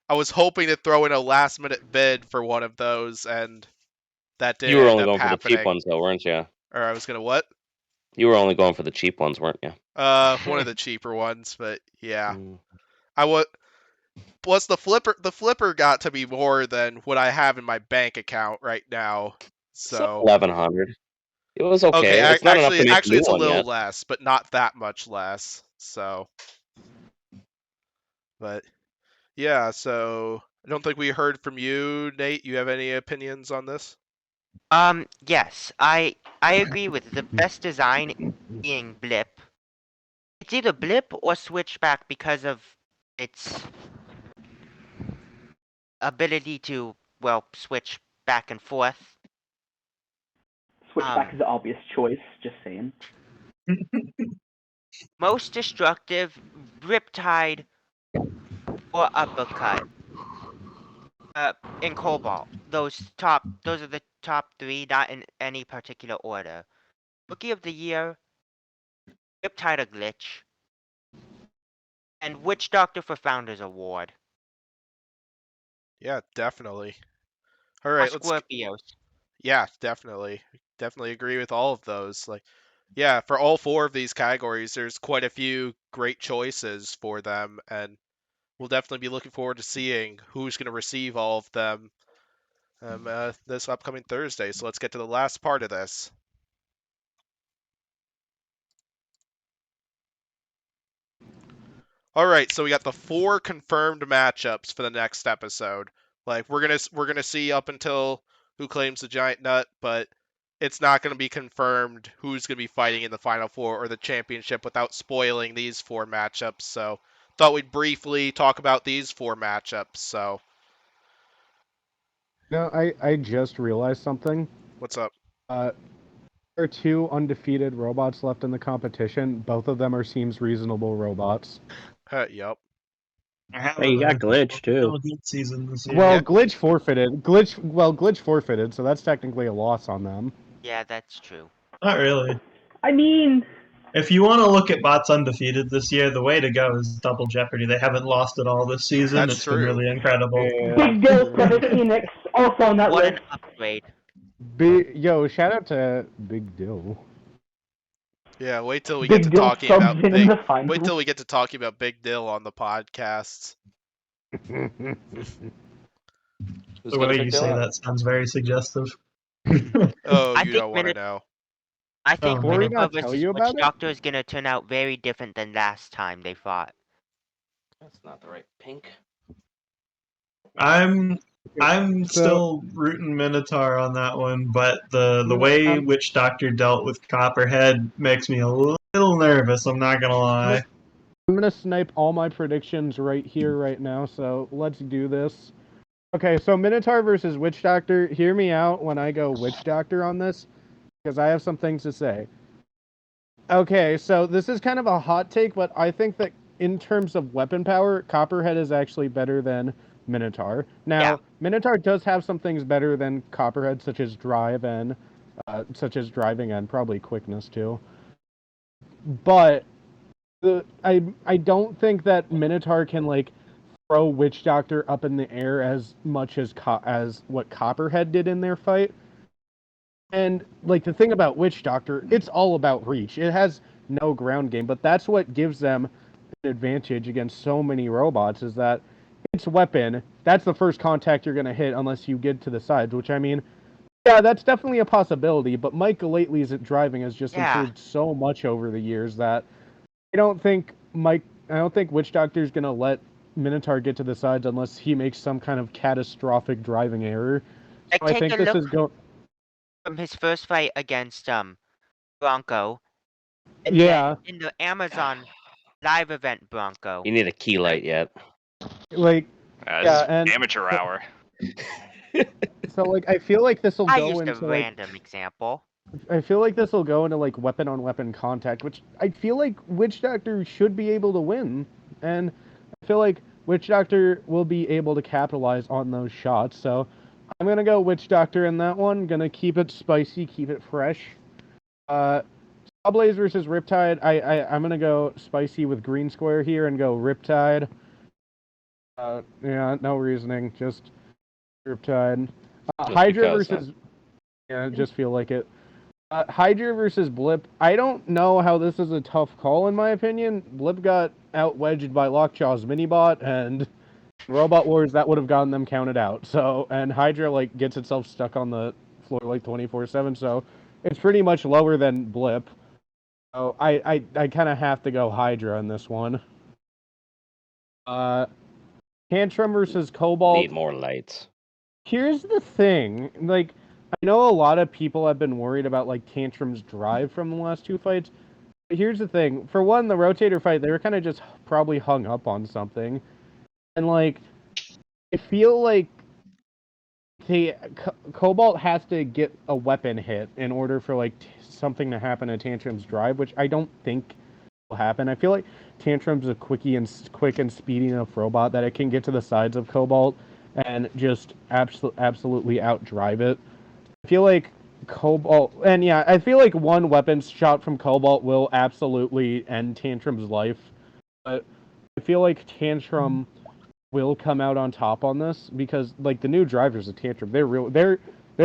I was hoping to throw in a last minute bid for one of those, and that didn't You were end only up going for the cheap happening. ones, though, weren't you? Or I was gonna what? You were only going for the cheap ones, weren't you? One of the cheaper ones, but yeah. I would. Plus the flipper got to be more than what I have in my bank account right now. So 1100. It was okay. It's not enough to make a new it's a one little yet. less, but not that much less. So But yeah, so I don't think we heard from you, Nate. You have any opinions on this? Yes, I agree with the best design being Blip. It's either Blip or Switchback because of its ability to, well, switch back and forth. Switchback is the obvious choice, just saying. Most destructive, Riptide or Uppercut. In Cobalt. Those are the top 3, not in any particular order. Rookie of the Year, Riptide or Glitch, and Witch Doctor for Founders Award. Yeah, definitely. All Or right, Scorpios. Yeah, definitely. Definitely agree with all of those. Like, yeah, for all 4 of these categories, there's quite a few great choices for them, and we'll definitely be looking forward to seeing who's going to receive all of them this upcoming Thursday. So let's get to the last part of this. All right, so we got the 4 confirmed matchups for the next episode. Like we're gonna see up until who claims the giant nut, but it's not going to be confirmed who's going to be fighting in the Final 4 or the championship without spoiling these 4 matchups. So thought we'd briefly talk about these 4 matchups. So No, I just realized something. what's up? There are 2 undefeated robots left in the competition. Both of them are Seems Reasonable robots. Yep. Hey, you got Glitch too. Good season this year. Well, Yeah. Glitch forfeited. Glitch forfeited, so that's technically a loss on them. Yeah, that's true. Not really. I mean, If you want to look at bots undefeated this year, the way to go is Double Jeopardy. They haven't lost at all this season. That's It's true. been really incredible. Big Bill, Seven Phoenix, also on that What list. an upgrade. Yo, shout out to Big Dill. Yeah, wait till we Big get to Dill talking subs about in Big. the finals. Wait till we get to talking about Big Dill on the podcast. Who's The gonna way pick you Bill say up? that sounds very suggestive. Oh, I you think don't want to Minute- know. I think Did he Minotaur not tell versus you Witch about it? Doctor is gonna turn out very different than last time they fought. That's not the right pink. I'm So- still rooting Minotaur on that one, but the way Witch Doctor dealt with Copperhead makes me a little nervous. I'm not gonna lie. I'm gonna snipe all my predictions right here, right now, so let's do this. Okay, so Minotaur versus Witch Doctor, hear me out when I go Witch Doctor on this, because I have some things to say. Okay, so this is kind of a hot take, but I think that in terms of weapon power, Copperhead is actually better than Minotaur. Now, Yeah. Minotaur does have some things better than Copperhead, such as driving and probably quickness too. But I don't think that Minotaur can like throw Witch Doctor up in the air as much as what Copperhead did in their fight. And like the thing about Witch Doctor, it's all about reach. It has no ground game, but that's what gives them an advantage against so many robots is that its weapon, that's the first contact you're going to hit unless you get to the sides, which I mean, yeah, that's definitely a possibility, but Mike Lately's driving has just improved so much over the years that I don't think Witch Doctor's going to let Minotaur get to the sides unless he makes some kind of catastrophic driving error. So I think this is going from his first fight against Bronco. And Yeah. then in the Amazon live event Bronco. You need a key light yet. Like This is and amateur hour. so like I feel like this will I go used a into like random example. I feel like this will go into like weapon on weapon contact, which I feel like Witch Doctor should be able to win, and I feel like Witch Doctor will be able to capitalize on those shots. So I'm gonna go Witch Doctor in that one. Gonna keep it spicy, keep it fresh. Blaze versus Riptide. I'm gonna go spicy with Green Square here and go Riptide. Yeah, no reasoning, just Riptide. Just Hydra because, versus yeah, just feel like it. Hydra versus Blip. I don't know how this is a tough call in my opinion. Blip got out-wedged by Lockjaw's Minibot, and Robot Wars, that would have gotten them counted out. So, and Hydra like gets itself stuck on the floor like 24/7, so it's pretty much lower than Blip. So I kind of have to go Hydra in this one. Tantrum versus Cobalt. Need more lights. Here's the thing, like, I know a lot of people have been worried about, like, Tantrum's drive from the last two fights. But here's the thing. For one, the Rotator fight, they were kind of just probably hung up on something. And, like, I feel like Cobalt has to get a weapon hit in order for, like, something to happen to Tantrum's drive, which I don't think will happen. I feel like Tantrum's a quick and speedy enough robot that it can get to the sides of Cobalt and just absolutely outdrive it. I feel like Cobalt, and yeah, I feel like one weapon shot from Cobalt will absolutely end Tantrum's life. But I feel like Tantrum will come out on top on this because, like, the new drivers of Tantrum, they're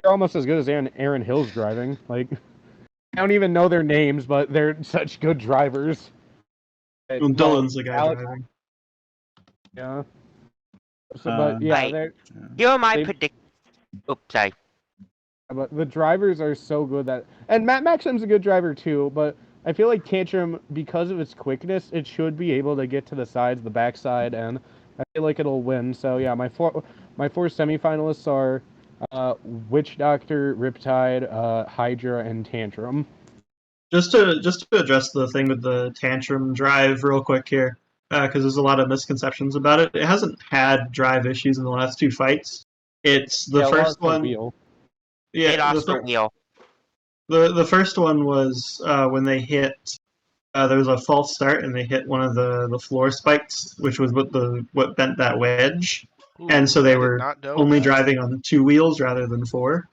almost as good as Aaron Hill's driving. Like, I don't even know their names, but they're such good drivers. Well, Dylan's the guy driving. Yeah. So, but yeah, here are my predictions. Oops, sorry. But the drivers are so good that, and Matt Maxim's a good driver too. But I feel like Tantrum, because of its quickness, it should be able to get to the sides, the backside, and I feel like it'll win. So yeah, my four semifinalists are Witch Doctor, Riptide, Hydra, and Tantrum. Just to address the thing with the Tantrum drive real quick here, because there's a lot of misconceptions about it. It hasn't had drive issues in the last two fights. It's the first one. Yeah, the first one was when they hit. There was a false start, and they hit one of the floor spikes, which was what bent that wedge. Ooh, and so they were only driving on 2 wheels rather than 4.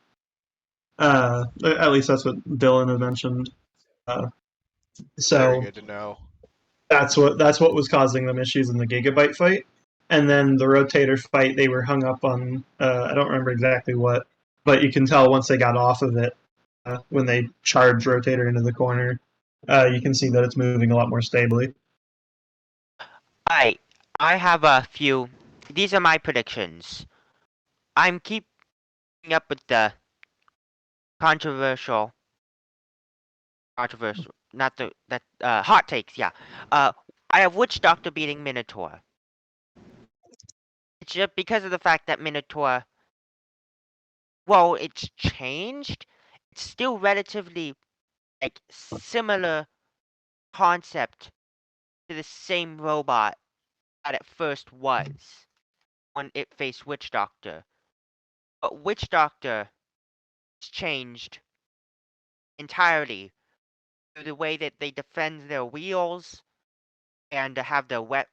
At least that's what Dylan had mentioned. So very good to know. That's what was causing them issues in the Gigabyte fight. And then the Rotator fight, they were hung up on, I don't remember exactly what, but you can tell once they got off of it, when they charge Rotator into the corner, you can see that it's moving a lot more stably. I have a few. These are my predictions. I'm keeping up with the controversial, not hot takes. Yeah. I have Witch Doctor beating Minotaur. It's just because of the fact that Minotaur, well, it's changed. It's still relatively, like, similar concept to the same robot that it first was when it faced Witch Doctor. But Witch Doctor has changed entirely through the way that they defend their wheels and to have the where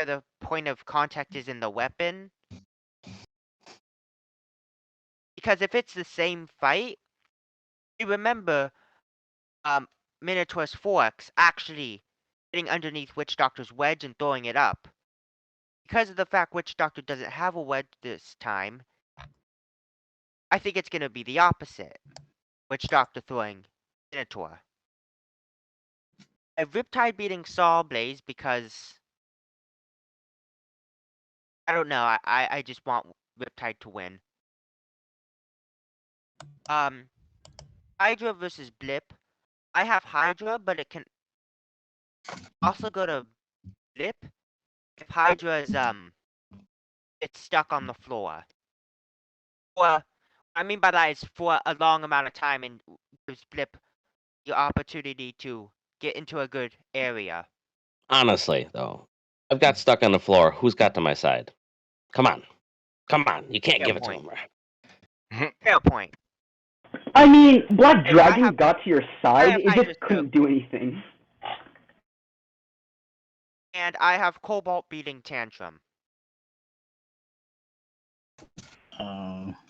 the point of contact is in the weapon. Because if it's the same fight, you remember Minotaur's forks actually getting underneath Witch Doctor's wedge and throwing it up. Because of the fact Witch Doctor doesn't have a wedge this time, I think it's going to be the opposite. Witch Doctor throwing Minotaur. Riptide beating Saw Blaze because I don't know. I just want Riptide to win. Hydra versus Blip. I have Hydra, but it can also go to Blip if Hydra is it's stuck on the floor. Or I mean by that is for a long amount of time and gives Blip the opportunity to get into a good area. Honestly, though, I've got stuck on the floor. Who's got to my side? Come on. You can't give it to him. Fair point. I mean, Black Dragon got to your side. It just couldn't do anything. And I have Cobalt beating Tantrum.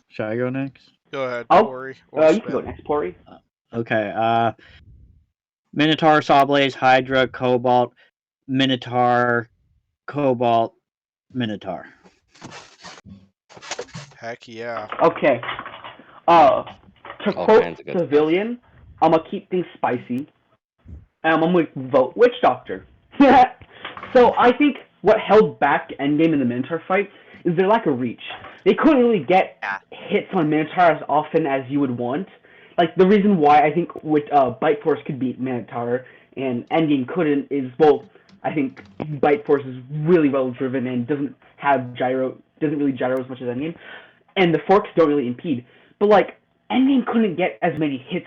Should I go next? Go ahead, Pory. You can go next, Pory. Okay. Minotaur, Sawblaze, Hydra, Cobalt, Minotaur, Cobalt, Minotaur. Heck yeah. Okay. To quote Civilian, I'm gonna keep things spicy, and I'm gonna vote Witch Doctor. So I think what held back Endgame in the Minotaur fight is their lack of reach. They couldn't really get hits on Minotaur as often as you would want. Like, the reason why I think with Bite Force could beat Minotaur and Endgame couldn't is, well, I think Bite Force is really well driven and doesn't really gyro as much as Endgame, and the forks don't really impede. But like Endgame couldn't get as many hits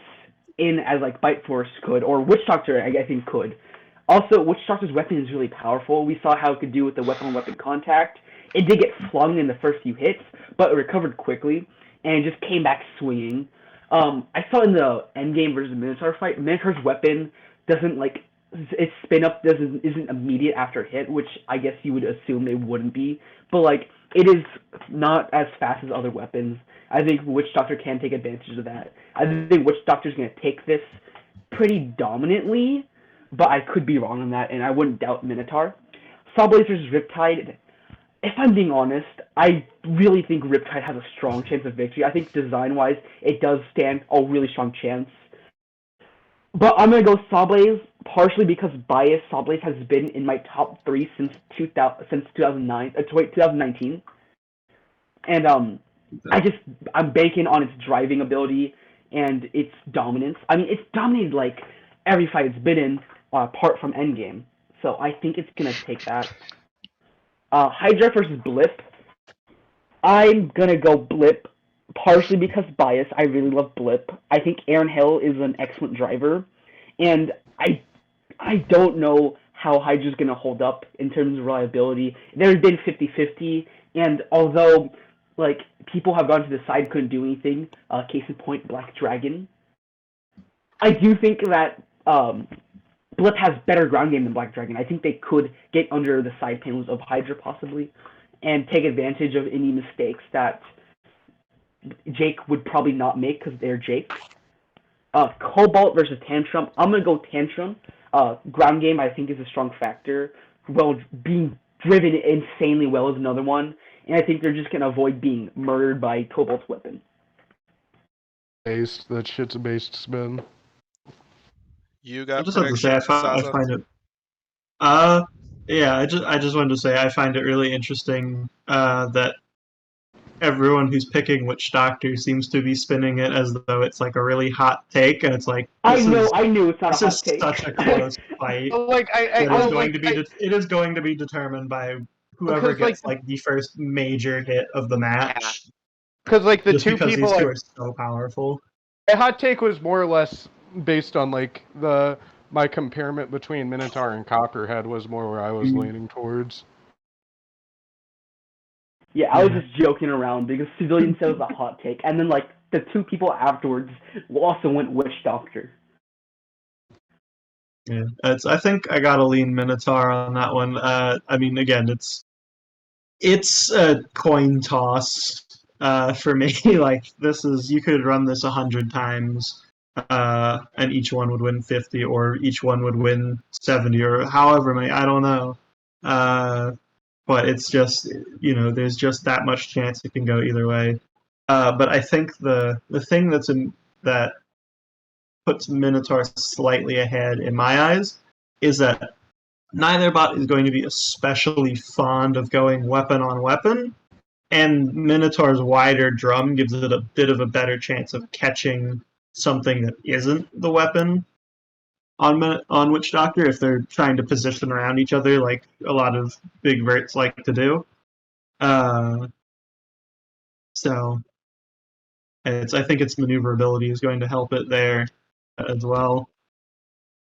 in as like Bite Force could, or Witch Doctor I think could. Also, Witch Doctor's weapon is really powerful. We saw how it could do with the weapon-on-weapon contact. It did get flung in the first few hits, but it recovered quickly and just came back swinging. I saw in the Endgame versus Minotaur fight, Minotaur's weapon doesn't like its spin up isn't immediate after hit, which I guess you would assume it wouldn't be. But like it is not as fast as other weapons. I think Witch Doctor can take advantage of that. I think Witch Doctor's gonna take this pretty dominantly, but I could be wrong on that, and I wouldn't doubt Minotaur. Sawblaze versus Riptide. If I'm being honest, I really think Riptide has a strong chance of victory. I think design-wise, it does stand a really strong chance. But I'm going to go Sawblaze, partially because bias. Sawblaze has been in my top 3 since 2019. And I'm banking on its driving ability and its dominance. I mean, it's dominated like every fight it's been in, apart from Endgame. So I think it's going to take that. Hydra versus Blip. I'm going to go Blip, partially because bias. I really love Blip. I think Aaron Hill is an excellent driver, and I don't know how Hydra's going to hold up in terms of reliability. There's been 50-50, and although like people have gone to the side couldn't do anything, case in point, Black Dragon, I do think that Blip has better ground game than Black Dragon. I think they could get under the side panels of Hydra possibly and take advantage of any mistakes that Jake would probably not make because they're Jake. Cobalt versus Tantrum. I'm going to go Tantrum. Ground game I think is a strong factor. Well, being driven insanely well is another one. And I think they're just going to avoid being murdered by Cobalt's weapon. Based. That shit's a based spin. You got I just have to say, I find it. Yeah, I just wanted to say I find it really interesting that everyone who's picking Witch Doctor seems to be spinning it as though it's like a really hot take, and it's like I knew it's not a hot take. This is such a close fight. It is going to be determined by whoever gets like the first major hit of the match. Because like the just two because people these two are so powerful. My hot take was more or less based on like my comparison between Minotaur and Copperhead was more where I was leaning towards. Yeah, I was just joking around because Civilian said it was a hot take, and then like the two people afterwards also went Witch Doctor. Yeah, I think I gotta lean Minotaur on that one. I mean, again, it's a coin toss for me. Like you could run this 100 times. And each one would win 50, or each one would win 70, or however many. I don't know. But it's just, there's just that much chance it can go either way. But I think the thing that puts Minotaur slightly ahead in my eyes is that neither bot is going to be especially fond of going weapon on weapon, and Minotaur's wider drum gives it a bit of a better chance of catching something that isn't the weapon on Witch Doctor if they're trying to position around each other like a lot of big verts like to do. So I think its maneuverability is going to help it there as well.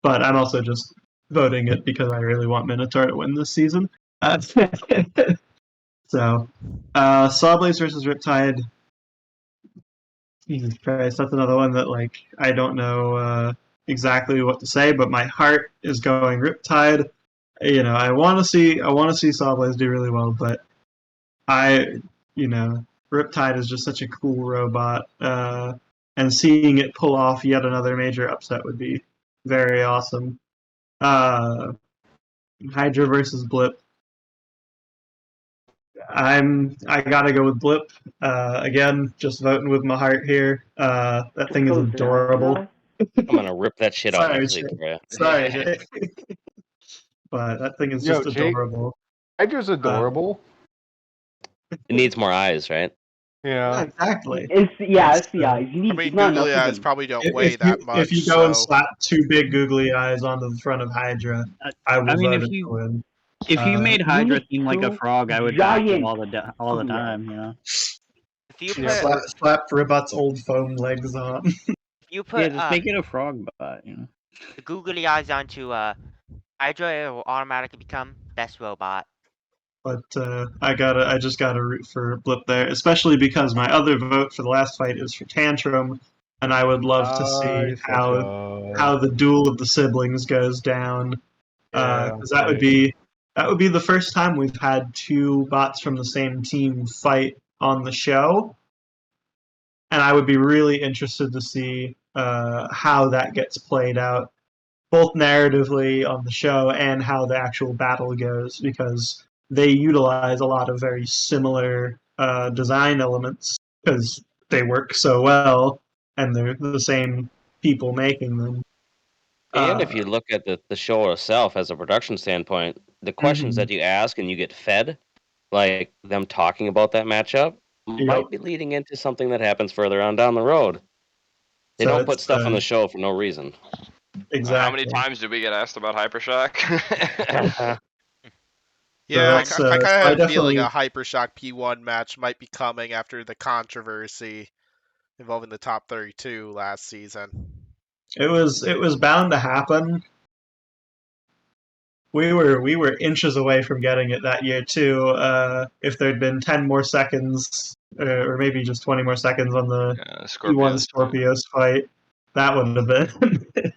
But I'm also just voting it because I really want Minotaur to win this season. So Sawblaze versus Riptide. Jesus Christ, that's another one that like I don't know exactly what to say, but my heart is going Riptide. I want to see Sawblaze do really well, but Riptide is just such a cool robot, and seeing it pull off yet another major upset would be very awesome. Hydra versus Blip. I gotta go with Blip. Again, just voting with my heart here. That thing is adorable. I'm gonna rip that shit out next week for you. Sorry, Jake. But that thing is just adorable. Hydra's adorable. It needs more eyes, right? Yeah. Exactly. It's the eyes. You need I mean, not enough googly of eyes them. probably don't weigh If that you much. if you go and so slap two big googly eyes onto the front of Hydra, I will mean, vote if it you to win. if you made Hydra need seem like a two frog, I would back you giant all the googly time. You know. If you Yeah, put Slap Ribot's old foam legs on. if you Yeah, put just make it a frog butt. You know. the googly eyes onto Hydra, it will automatically become best robot. But I just gotta root for Blip there, especially because my other vote for the last fight is for Tantrum, and I would love to see how the duel of the siblings goes down. Because that would be the first time we've had two bots from the same team fight on the show, and I would be really interested to see how that gets played out, both narratively on the show and how the actual battle goes, because they utilize a lot of very similar design elements because they work so well and they're the same people making them. And if you look at the show itself as a production standpoint, the questions that you ask and you get fed, like them talking about that matchup, might be leading into something that happens further on down the road. They So don't put it's, stuff on the show for no reason. Exactly. How many times did we get asked about Hypershock? yeah, I So kind of I have a feeling definitely- a Hypershock P1 match might be coming after the controversy involving the top 32 last season. It was bound to happen. We were inches away from getting it that year too. If there'd been 10 more seconds, or maybe just 20 more seconds on the P1 Scorpios fight, that wouldn't have been.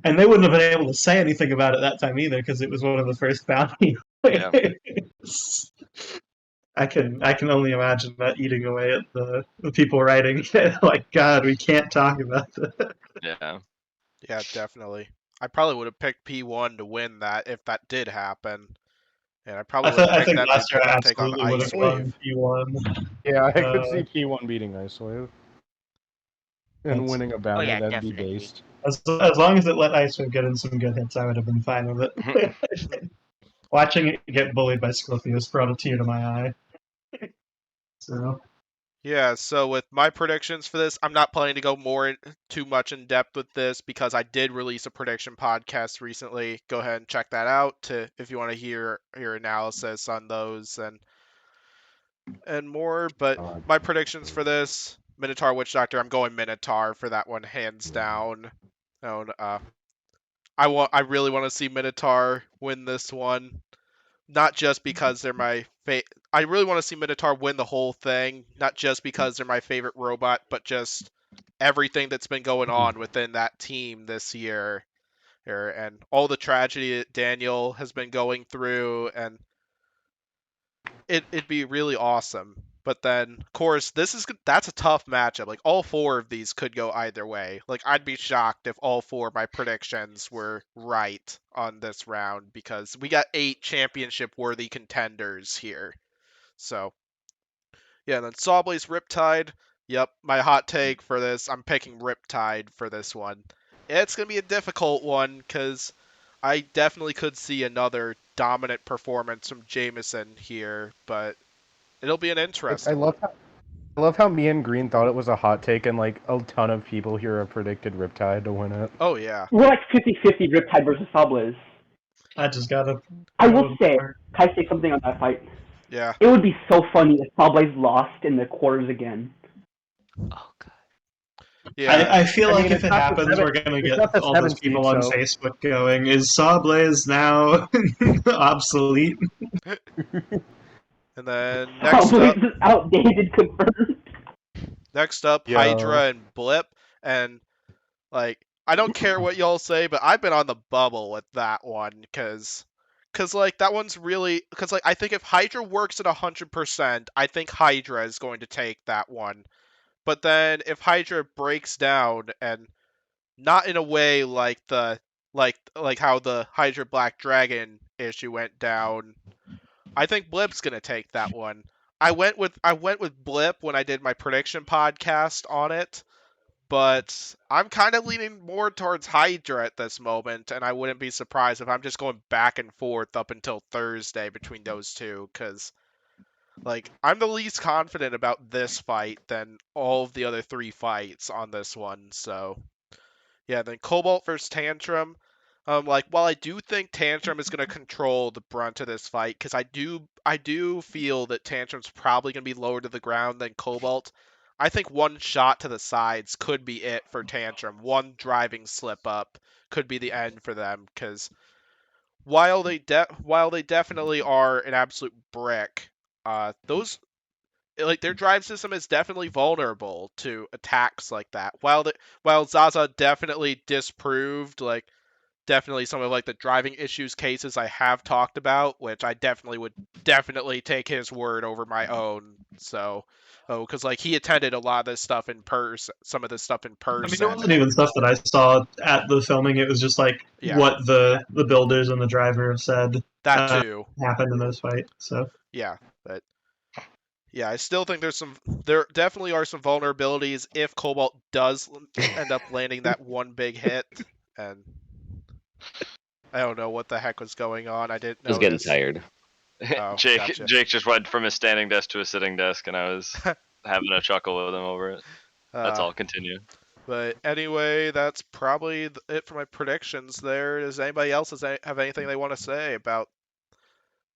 And they wouldn't have been able to say anything about it that time either, because it was one of the first bounty. Yeah. I can only imagine that eating away at the people writing like, God, we can't talk about that. Yeah. Yeah, definitely. I probably would have picked P1 to win that if that did happen. And I probably would have I picked think them last year to take on absolutely would Ice have Wave. won P1. Yeah, I could see P1 beating Ice Wave. And That's- winning a bounty, yeah, that'd be definitely. based. As long as it let Ice Wave get in some good hits, I would have been fine with it. Watching it get bullied by Scorpios brought a tear to my eye. So Yeah, so with my predictions for this, I'm not planning to go too much in depth with this because I did release a prediction podcast recently. Go ahead and check that out if you want to hear analysis on those and more. But my predictions for this, Minotaur Witch Doctor, I'm going Minotaur for that one hands down. I really want to see Minotaur win this one. Not just because they're my I really want to see Minotaur win the whole thing, not just because they're my favorite robot, but just everything that's been going on within that team this year, and all the tragedy that Daniel has been going through, and it'd be really awesome. But then, of course, that's a tough matchup. Like, all four of these could go either way. Like, I'd be shocked if all four of my predictions were right on this round because we got 8 championship-worthy contenders here. So, yeah, and then Sawblaze Riptide. Yep, my hot take for this, I'm picking Riptide for this one. It's going to be a difficult one because I definitely could see another dominant performance from Jameson here, but it'll be an interesting one. I love how me and Green thought it was a hot take, and like a ton of people here have predicted Riptide to win it. Oh yeah. We're like 50-50 Riptide versus Sawblaze. I just gotta. I will say, can I say something on that fight? Yeah. It would be so funny if Sawblaze lost in the quarters again. Oh god. Yeah. I feel like mean, if it happens, we're gonna get all those people on Facebook going, "Is Sawblaze now obsolete?" And then next Sawblaze up, is outdated, confirmed. Hydra and Blip, and like I don't care what y'all say, but I've been on the bubble with that one because like that one's really like I think if Hydra works at 100%, I think Hydra is going to take that one. But then if Hydra breaks down and not in a way like how the Hydra Black Dragon issue went down, I think Blip's gonna take that one. I went with Blip when I did my prediction podcast on it, but I'm kind of leaning more towards Hydra at this moment, and I wouldn't be surprised if I'm just going back and forth up until Thursday between those two, because Like, I'm the least confident about this fight than all of the other 3 fights on this one, so... Yeah, then Cobalt versus Tantrum. Like, while I do think Tantrum is going to control the brunt of this fight, because I do feel that Tantrum's probably going to be lower to the ground than Cobalt, I think one shot to the sides could be it for Tantrum. One driving slip up could be the end for them, because while they definitely are an absolute brick, those like their drive system is definitely vulnerable to attacks like that. While Zassa definitely disproved like definitely some of like the driving issues cases I have talked about, which I would take his word over my own. So, because like he attended a lot of this stuff in person, some of this stuff in I mean, person. it wasn't even stuff that I saw at the filming. It was just like what the builders and the driver have said that too happened in those fights. So yeah, but yeah, I still think there definitely are some vulnerabilities if Cobalt does end up landing that one big hit, and I don't know what the heck was going on. I didn't know. I was getting tired. Oh, Jake gotcha. Jake just went from a standing desk to a sitting desk, and I was having a chuckle with him over it. That's all. Continue. But anyway, that's probably it for my predictions there. Does anybody else have anything they want to say about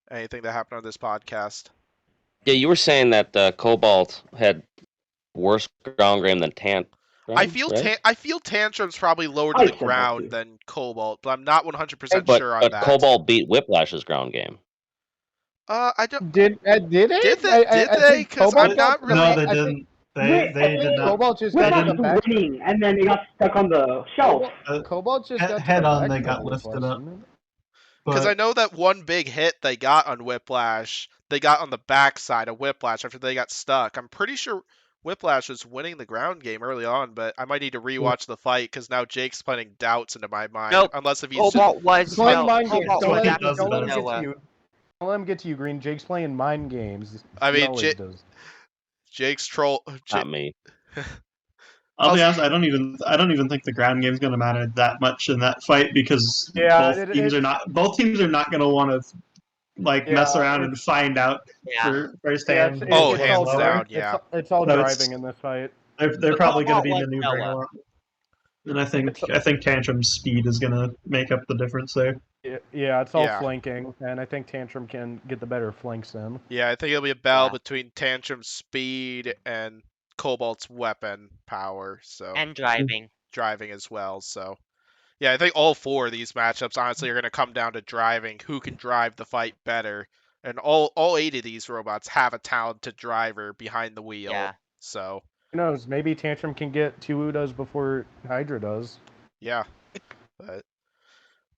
anything that happened on this podcast? Yeah, you were saying that Cobalt had worse ground game than Tant. I feel Tantrum's probably lower to the ground than Cobalt, but I'm not 100% sure on that. But Cobalt beat Whiplash's ground game. I don't. Did it? Did they? Because I'm not really. No, they didn't. They did not. Cobalt just got on the back. Winning, and then they got stuck on the shelf. Cobalt just got head to the on. back They got Whiplash, lifted up. Because I know that one big hit they got on Whiplash, they got on the backside of Whiplash after they got stuck. I'm pretty sure Whiplash was winning the ground game early on, but I might need to rewatch the fight because now Jake's planting doubts into my mind. Nope. Unless if he's Cobalt was playing mind games. Cobalt Don't was let absolutely him get to nowhere. you. Don't let him get to you, Green. Jake's playing mind games. I He mean, always does. Jake's troll. Not me. I'll be honest. I don't even think the ground game's going to matter that much in that fight because both teams are not going to want to mess around and find out for firsthand. Hands down. Yeah, it's all driving in this fight. They're probably going to be maneuvering a lot, and I think Tantrum's speed is going to make up the difference there. Yeah, it's all flanking, and I think Tantrum can get the better flanks in. Yeah, I think it'll be a battle between Tantrum's speed and Cobalt's weapon power. So and driving as well. So yeah, I think all 4 of these matchups honestly are going to come down to driving. Who can drive the fight better? And all 8 of these robots have a talented driver behind the wheel. Yeah. So who knows? Maybe Tantrum can get 2 Udas before Hydra does. Yeah.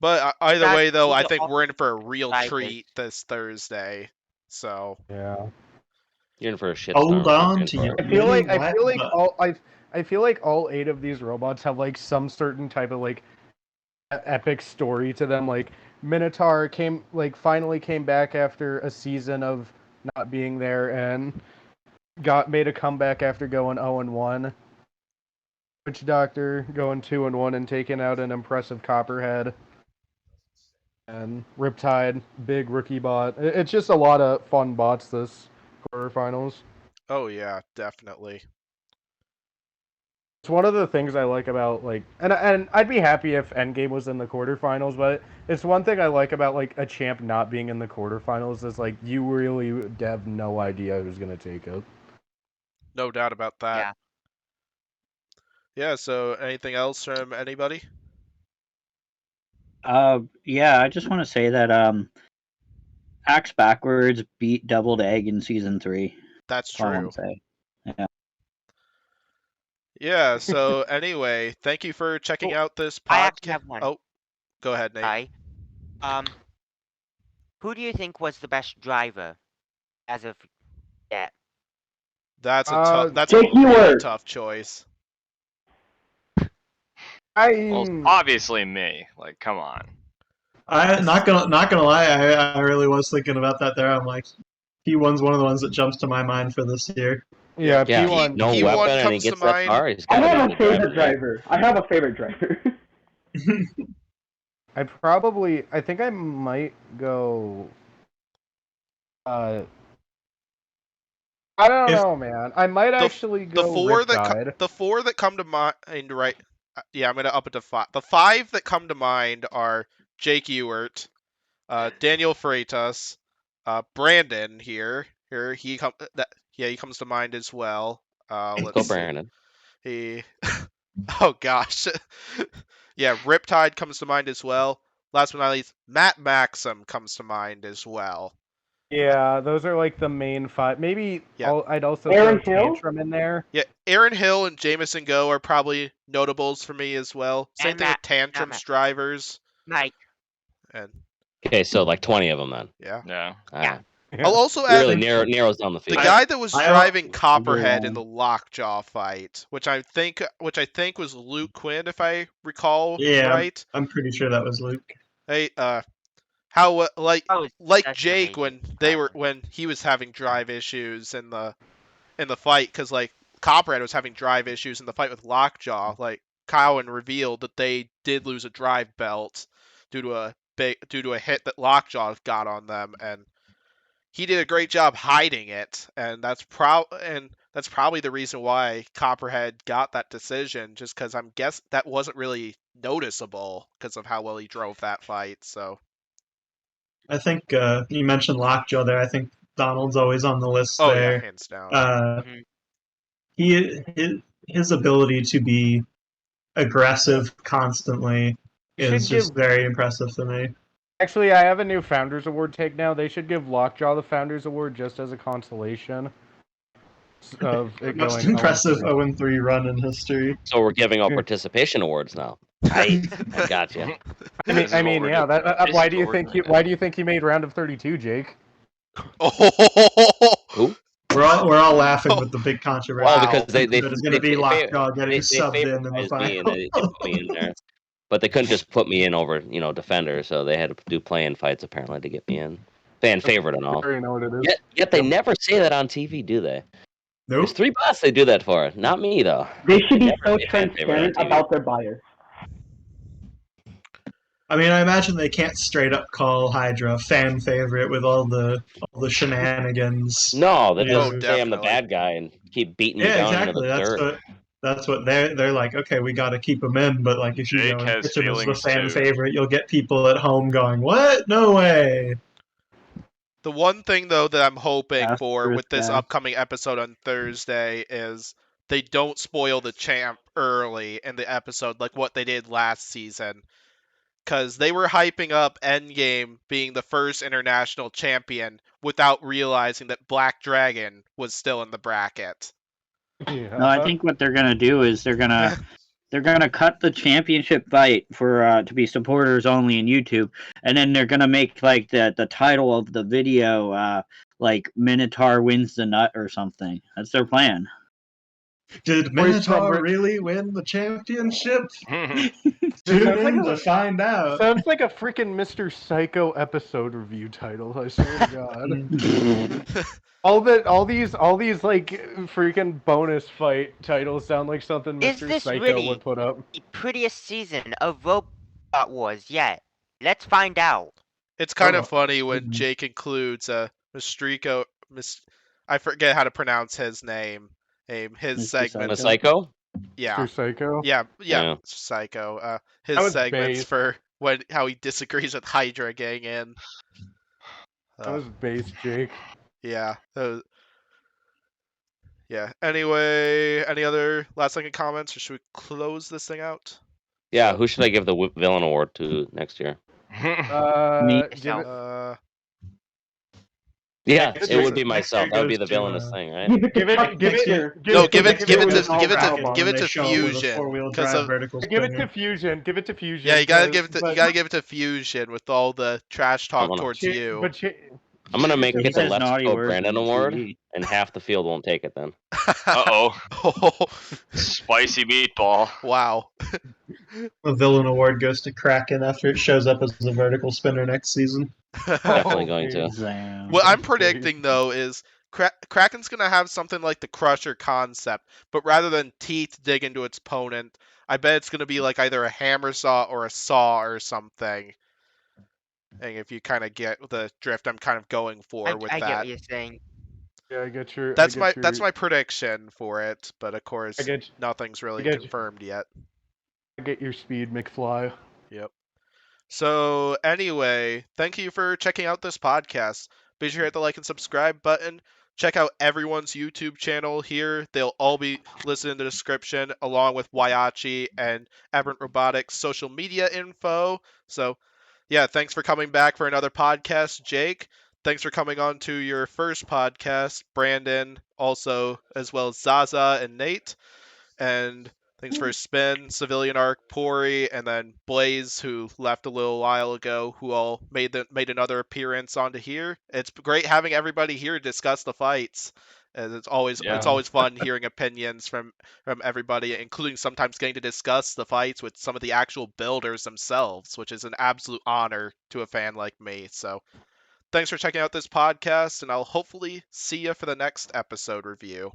But either way, though, I think we're in for a real treat this Thursday. So yeah, you're in for a shit. Hold on to your. I feel like all 8 of these robots have like some certain type of like epic story to them. Like Minotaur finally came back after a season of not being there and made a comeback after going 0-1. Witch Doctor going 2-1 and taking out an impressive Copperhead. And Riptide, big rookie bot. It's just a lot of fun bots this quarterfinals. Oh yeah, definitely. It's one of the things I like about and I'd be happy if Endgame was in the quarterfinals, but it's one thing I like about a champ not being in the quarterfinals is you really have no idea who's gonna take it. No doubt about that. Yeah. So anything else from anybody? Yeah, I just want to say that Axe Backwards beat Doubled Egg in season 3. That's true. Yeah. Yeah, so anyway, thank you for checking out this podcast. I actually have one. Oh, go ahead, Nate. Hi. Who do you think was the best driver as of yet? That's a Jake Ewert. tough choice. Well, obviously me. Come on. I'm not gonna lie. I really was thinking about that there. I'm like, P1's one of the ones that jumps to my mind for this year. Yeah, P1. No weapon, and he gets that far. I have a favorite driver. I think I might go. I don't know, man. I might actually go Riptide. The four that come to mind, right? Yeah, I'm gonna up it to 5. The 5 that come to mind are Jake Ewert, Daniel Freitas, Brandon here. He comes to mind as well. Let's Go see. Brandon. Oh gosh. Yeah, Riptide comes to mind as well. Last but not least, Matt Maxim comes to mind as well. Yeah, those are like the main 5. Maybe I'd also Aaron throw Hill? Tantrum in there. Yeah, Aaron Hill and Jameson Go are probably notables for me as well. Same And thing Matt- with Tantrum's drivers. Mike. And Okay, so like 20 of them then. yeah. Yeah. Yeah. I'll also It add really narrows down the the field. guy that was driving Copperhead agree. in the Lockjaw fight, which I think was Luke Quinn, if I recall right. I'm pretty sure that was Luke. Hey, how like that's Jake amazing. when he was having drive issues in the fight, because like Copperhead was having drive issues in the fight with Lockjaw. Like Cowan revealed that they did lose a drive belt due to a hit that Lockjaw got on them, and he did a great job hiding it, and that's probably the reason why Copperhead got that decision, just because I'm guess that wasn't really noticeable because of how well he drove that fight. So I think you mentioned Lockjaw there. I think Donald's always on the list oh there. yeah, hands down. His ability to be aggressive constantly is just very impressive to me. Actually, I have a new Founders Award take now. They should give Lockjaw the Founders Award just as a consolation of it Most going impressive 0-3. 0-3 run in history. So we're giving out participation awards now. I gotcha. I mean, yeah. Why do you think he made round of 32, Jake? Who? We're all laughing with the big controversy. Well, because they that is going to be Lockjaw getting subbed in the favoritized me and final. they put me in there. But they couldn't just put me in over, Defender, so they had to do play-in fights apparently to get me in. Fan favorite and all. You know what it is. Yet they never say that on TV, do they? Nope. There's 3 bots they do that for. Not me though. They should be Never so say fan favorite on transparent TV. about their buyers. I mean, I imagine they can't straight up call Hydra fan favorite with all the shenanigans. No, they Yeah. just say I'm the bad guy and keep beating me down into the dirt. That's what they're like. Okay, we got to keep him in, but like if you Jake go and has pitch him as the feelings, fan too. favorite, you'll get people at home going, "What? No way!" The one thing though that I'm hoping That's for with this bad. upcoming episode on Thursday is they don't spoil the champ early in the episode like what they did last season. Because they were hyping up Endgame being the first international champion without realizing that Black Dragon was still in the bracket. Yeah. No, I think what they're gonna do is they're gonna cut the championship fight for to be supporters only in YouTube, and then they're gonna make like the title of the video like Minotaur wins the nut or something. That's their plan. Did Minotaur really win the championship? Tune in to find out. Sounds like a freaking Mr. Psycho episode review title. I swear to God. all these like freaking bonus fight titles sound like something Is Mr. this Psycho really would put up. the prettiest season of Robot Wars yet? Let's find out. It's kind of funny when Jake includes I forget how to pronounce his name. His Mr. segment. Psycho? Yeah. Mr. Psycho? Yeah, Yeah. Psycho. That His was segments base. for how he disagrees with Hydra getting in. That was base, Jake. Yeah. Yeah. Anyway, any other last second comments, or should we close this thing out? Yeah, who should I give the villain award to next year? Me. Give it, Yeah, Next it would year- be next myself. year That would be goes the to, villainous thing, right? give it to Fusion. Give it to Fusion. Yeah, you gotta give it to Fusion with all the trash talk towards you. I'm gonna make He it the says Let's naughty Go words Brandon on award, TV. and half the field won't take it then. Uh-oh. Spicy meatball. Wow. The villain award goes to Kraken after it shows up as a vertical spinner next season. Definitely going to. Zam. What I'm predicting though is Kraken's gonna have something like the Crusher concept, but rather than teeth dig into its opponent, I bet it's gonna be like either a hammer saw or a saw or something. And if you kind of get the drift I'm kind of going for with I that. get what you're saying. Yeah, I get your. That's my prediction for it, but of course nothing's really confirmed yet. I get your speed, McFly. Yep. So anyway, thank you for checking out this podcast. Be sure to hit the like and subscribe button. Check out everyone's YouTube channel here. They'll all be listed in the description, along with Waiachi and Aberrant Robotics social media info. So, yeah, thanks for coming back for another podcast, Jake. Thanks for coming on to your first podcast, Brandon, also, as well as Zassa and Nate. And thanks for Spin, Civilian Arc, Pory, and then Blaze, who left a little while ago, who all made another appearance onto here. It's great having everybody here to discuss the fights. And it's always fun hearing opinions from everybody, including sometimes getting to discuss the fights with some of the actual builders themselves, which is an absolute honor to a fan like me. So thanks for checking out this podcast, and I'll hopefully see you for the next episode review.